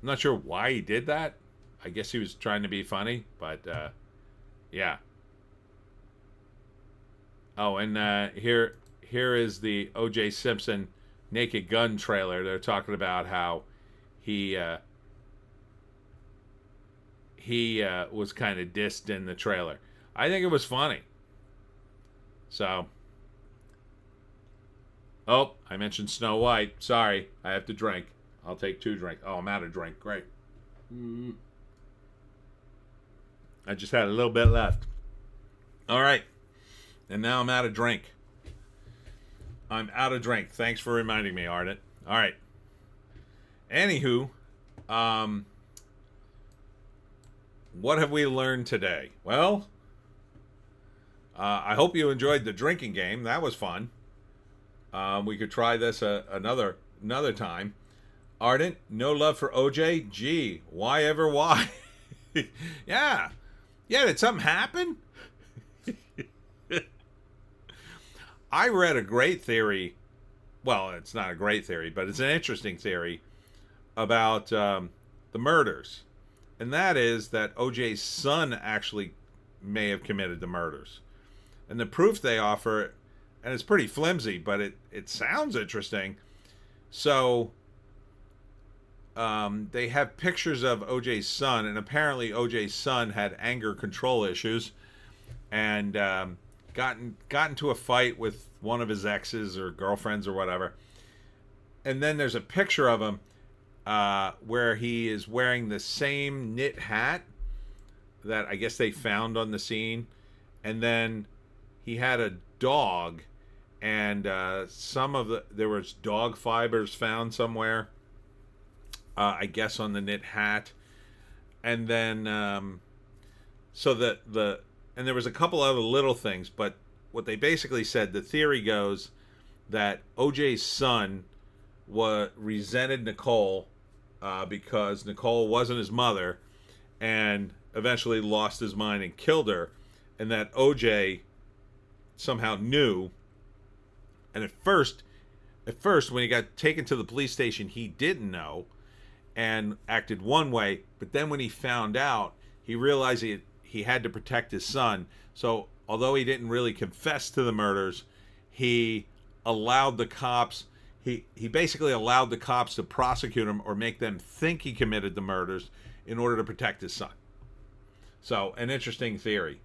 I'm not sure why he did that. I guess he was trying to be funny, but yeah. Oh, and here is the O.J. Simpson Naked Gun trailer. They're talking about how he was kind of dissed in the trailer. I think it was funny. So, oh, I mentioned Snow White. Sorry, I have to drink. I'll take 2 drinks. Oh, I'm out of drink. Great. I just had a little bit left. All right. And now I'm out of drink. I'm out of drink. Thanks for reminding me, Ardent. All right. Anywho, what have we learned today? Well, I hope you enjoyed the drinking game. That was fun. We could try this another time. Ardent, no love for OJ? Gee, why ever why? Yeah. Yeah, did something happen? I read a great theory. Well, it's not a great theory, but it's an interesting theory about the murders. And that is that OJ's son actually may have committed the murders. And the proof they offer, and it's pretty flimsy, but it sounds interesting. So they have pictures of OJ's son, and apparently OJ's son had anger control issues and got into a fight with one of his exes or girlfriends or whatever. And then there's a picture of him where he is wearing the same knit hat that I guess they found on the scene. And then he had a dog, and there was dog fibers found somewhere, I guess on the knit hat. And then and there was a couple other little things, but what they basically said, the theory goes that OJ's son resented Nicole because Nicole wasn't his mother, and eventually lost his mind and killed her, and that OJ somehow knew. And at first when he got taken to the police station, he didn't know and acted one way, but then when he found out, he realized he had to protect his son. So although he didn't really confess to the murders, he allowed the cops he basically allowed the cops to prosecute him or make them think he committed the murders in order to protect his son. So, an interesting theory.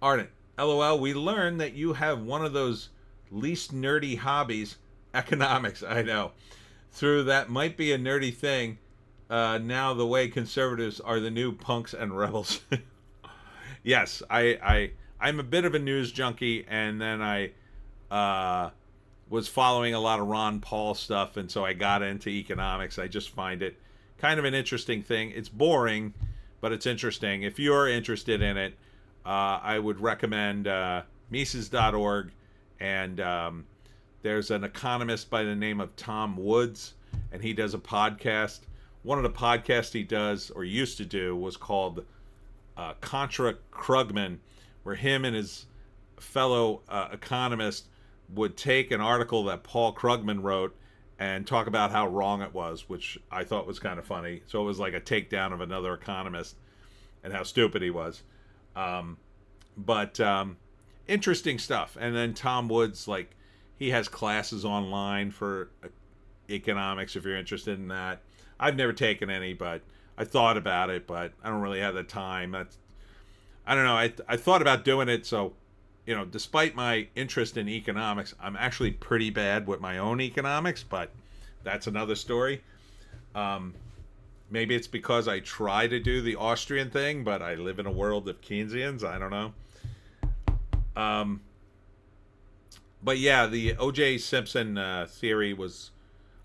Ardent, LOL, we learned that you have one of those least nerdy hobbies, economics. I know. Through that might be a nerdy thing. Now the way conservatives are the new punks and rebels. Yes, I'm a bit of a news junkie, and then I was following a lot of Ron Paul stuff, and so I got into economics. I just find it kind of an interesting thing. It's boring, but it's interesting. If you're interested in it, I would recommend Mises.org, and there's an economist by the name of Tom Woods, and he does a podcast. One of the podcasts he does, or used to do, was called Contra Krugman, where him and his fellow economist would take an article that Paul Krugman wrote and talk about how wrong it was, which I thought was kind of funny. So it was like a takedown of another economist and how stupid he was. But interesting stuff. And then Tom Woods, like, he has classes online for economics if you're interested in that. I've never taken any, but I thought about it, but I don't really have the time. I don't know. I thought about doing it, so, you know, despite my interest in economics, I'm actually pretty bad with my own economics, but that's another story. Maybe it's because I try to do the Austrian thing, but I live in a world of Keynesians. I don't know. But yeah, the O.J. Simpson theory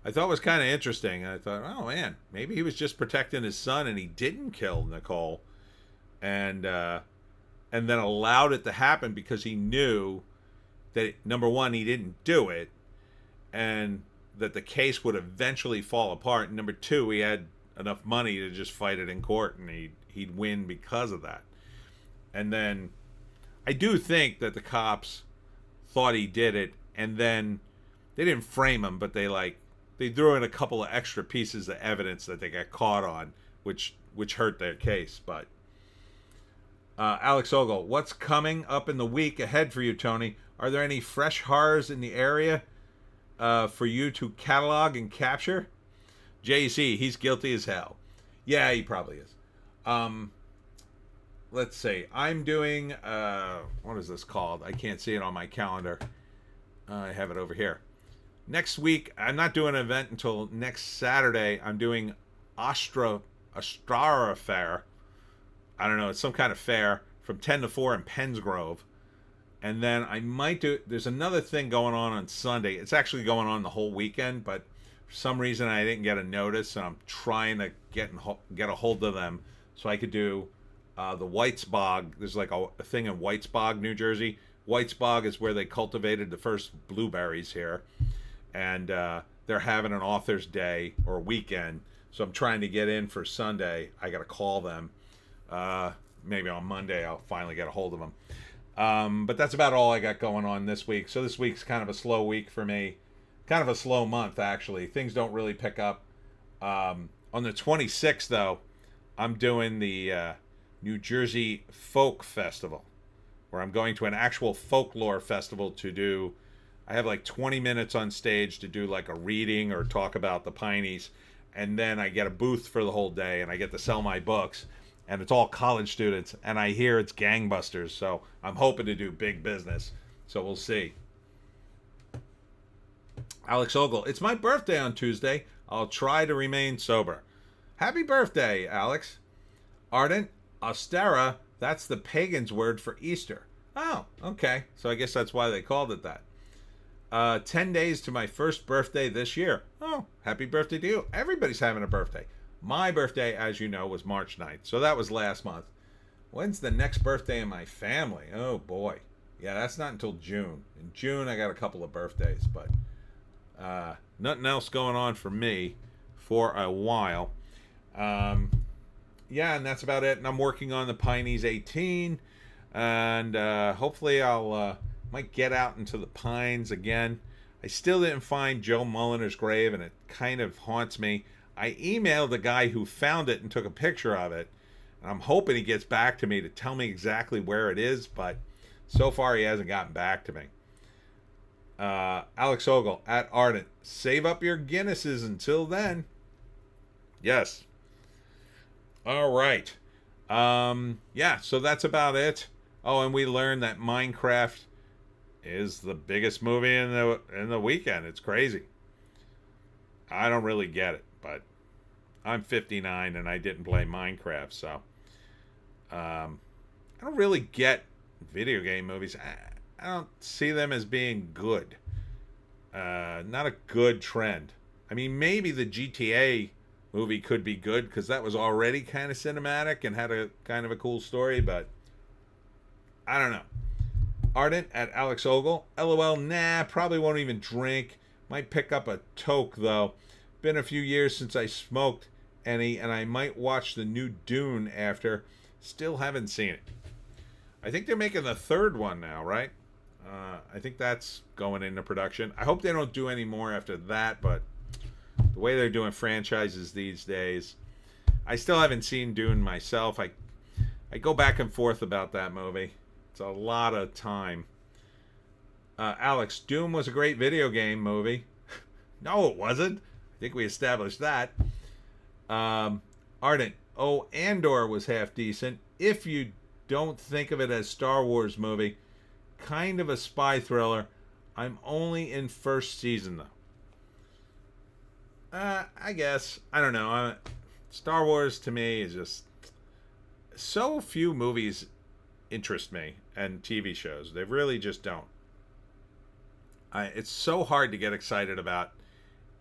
I thought was kind of interesting. I thought, oh man, maybe he was just protecting his son and he didn't kill Nicole, and then allowed it to happen because he knew that, number one, he didn't do it, and that the case would eventually fall apart. And number two, he had enough money to just fight it in court, and he'd win because of that. And then I do think that the cops thought he did it, and then they didn't frame him, but they they threw in a couple of extra pieces of evidence that they got caught on, which hurt their case. But Alex Ogle, what's coming up in the week ahead for you, Tony? Are there any fresh horrors in the area for you to catalog and capture? JC, he's guilty as hell. Yeah, he probably is. Let's see. I'm doing, what is this called? I can't see it on my calendar. I have it over here. Next week, I'm not doing an event until next Saturday. I'm doing Astrara Fair. I don't know. It's some kind of fair from 10 to 4 in Pensgrove. And then I might do, there's another thing going on Sunday. It's actually going on the whole weekend, but for some reason I didn't get a notice, and I'm trying to get a hold of them so I could do the Whitesbog. There's like a thing in Whitesbog, New Jersey. Whitesbog is where they cultivated the first blueberries here. And they're having an author's day or weekend. So I'm trying to get in for Sunday. I got to call them. Maybe on Monday I'll finally get a hold of them. But that's about all I got going on this week. So this week's kind of a slow week for me. Kind of a slow month, actually. Things don't really pick up. On the 26th, though, I'm doing the New Jersey Folk Festival, where I'm going to an actual folklore festival to do... I have like 20 minutes on stage to do like a reading or talk about the Pineys. And then I get a booth for the whole day, and I get to sell my books. And it's all college students, and I hear it's gangbusters, so I'm hoping to do big business. So we'll see. Alex Ogle, it's my birthday on Tuesday. I'll try to remain sober. Happy birthday, Alex. Ardent, Ostera, that's the pagan's word for Easter. Oh, okay. So I guess that's why they called it that. 10 days to my first birthday this year. Oh, happy birthday to you. Everybody's having a birthday. My birthday, as you know, was March 9th. So that was last month. When's the next birthday in my family? Oh, boy. Yeah, that's not until June. In June, I got a couple of birthdays, but nothing else going on for me for a while. Yeah, and that's about it. And I'm working on the Pineys 18. And hopefully I'll might get out into the pines again. I still didn't find Joe Mulliner's grave, and it kind of haunts me. I emailed the guy who found it and took a picture of it. And I'm hoping he gets back to me to tell me exactly where it is, but so far he hasn't gotten back to me. Alex Ogle, at Ardent, save up your Guinnesses until then. Yes. All right. Yeah, so that's about it. Oh, and we learned that Minecraft is the biggest movie in the weekend. It's crazy. I don't really get it, but I'm 59 and I didn't play Minecraft, so I don't really get video game movies. I don't see them as being good. Not a good trend. I mean, maybe the GTA movie could be good because that was already kind of cinematic and had a kind of a cool story, but I don't know. Ardent at Alex Ogle. LOL, nah, probably won't even drink. Might pick up a toke, though. Been a few years since I smoked any, and I might watch the new Dune after. Still haven't seen it. I think they're making the third one now, right? I think that's going into production. I hope they don't do any more after that, but the way they're doing franchises these days, I still haven't seen Dune myself. I go back and forth about that movie. It's a lot of time. Alex, Doom was a great video game movie. No, it wasn't. I think we established that. Ardent, oh, Andor was half decent. If you don't think of it as Star Wars movie, kind of a spy thriller. I'm only in first season, though. I guess. I don't know. Star Wars, to me, is just... So few movies interest me, and TV shows. They really just don't. It's so hard to get excited about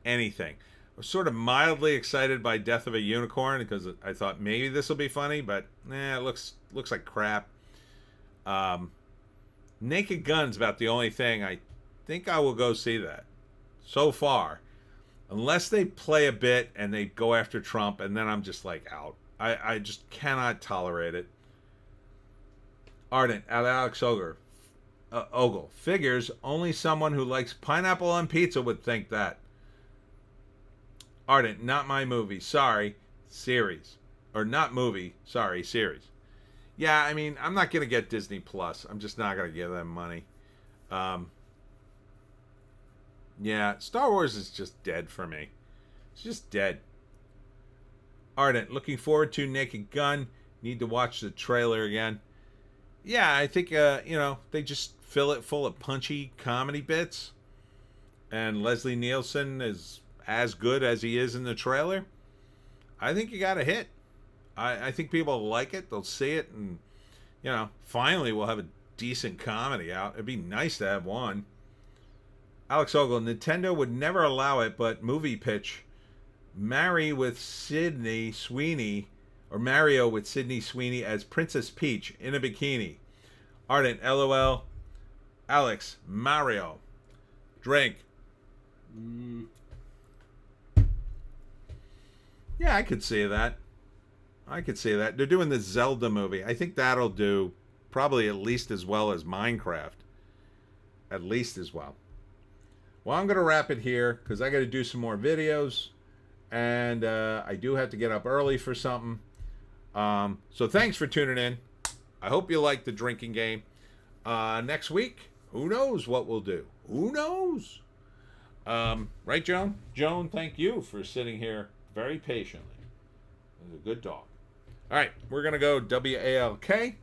anything. I was sort of mildly excited by Death of a Unicorn because I thought maybe this will be funny, but it looks like crap. Naked Gun's about the only thing I think I will go see that so far, unless they play a bit and they go after Trump, and then I'm just like out. I just cannot tolerate it. Ardent at Alex Ogle figures only someone who likes pineapple on pizza would think that. Ardent, not my movie. Sorry, series. Or not movie. Sorry, series. Yeah, I mean, I'm not going to get Disney Plus. I'm just not going to give them money. Yeah, Star Wars is just dead for me. It's just dead. Ardent, looking forward to Naked Gun. Need to watch the trailer again. Yeah, I think, they just fill it full of punchy comedy bits. And Leslie Nielsen is as good as he is in the trailer. I think you got a hit. I think people will like it. They'll see it. And, finally we'll have a decent comedy out. It'd be nice to have one. Alex Ogle, Nintendo would never allow it, but movie pitch. Mario with Sydney Sweeney as Princess Peach in a bikini. Ardent, LOL. Alex, Mario. Drink. Yeah, I could see that. They're doing the Zelda movie. I think that'll do probably at least as well as Minecraft. At least as well. Well, I'm going to wrap it here because I got to do some more videos. And I do have to get up early for something. So thanks for tuning in. I hope you like the drinking game. Next week, who knows what we'll do? Who knows? Right, Joan? Joan, thank you for sitting here very patiently. He's a good dog. All right, we're going to go WALK.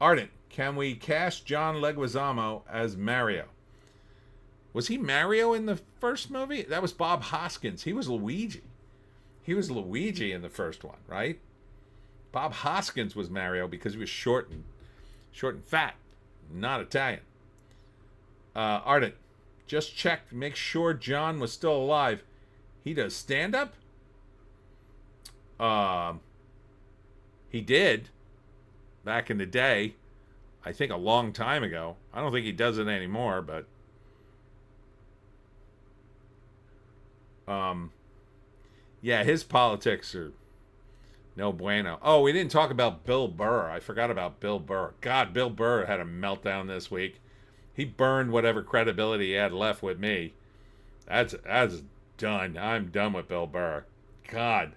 Ardent, can we cast John Leguizamo as Mario? Was he Mario in the first movie? That was Bob Hoskins. He was Luigi. He was Luigi in the first one, right? Bob Hoskins was Mario because he was short and fat, not Italian. Ardent, just checked, make sure John was still alive. He does stand-up? He did back in the day. I think a long time ago. I don't think he does it anymore, but yeah, his politics are no bueno. Oh, we didn't talk about Bill Burr. I forgot about Bill Burr. God, Bill Burr had a meltdown this week. He burned whatever credibility he had left with me. That's done. I'm done with Bill Burr. God.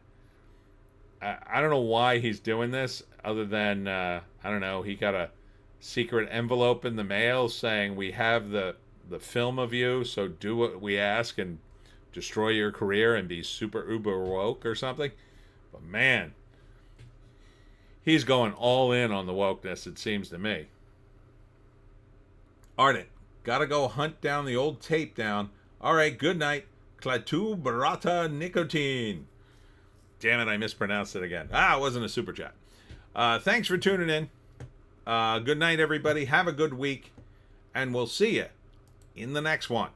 I don't know why he's doing this other than, I don't know, he got a secret envelope in the mail saying we have the film of you, so do what we ask and destroy your career and be super uber woke or something. But man, he's going all in on the wokeness, it seems to me. Ardent, gotta go hunt down the old tape down. All right, good night. Klaatu Barata Nicotine. Damn it, I mispronounced it again. It wasn't a super chat. Thanks for tuning in. Good night, everybody. Have a good week. And we'll see you in the next one.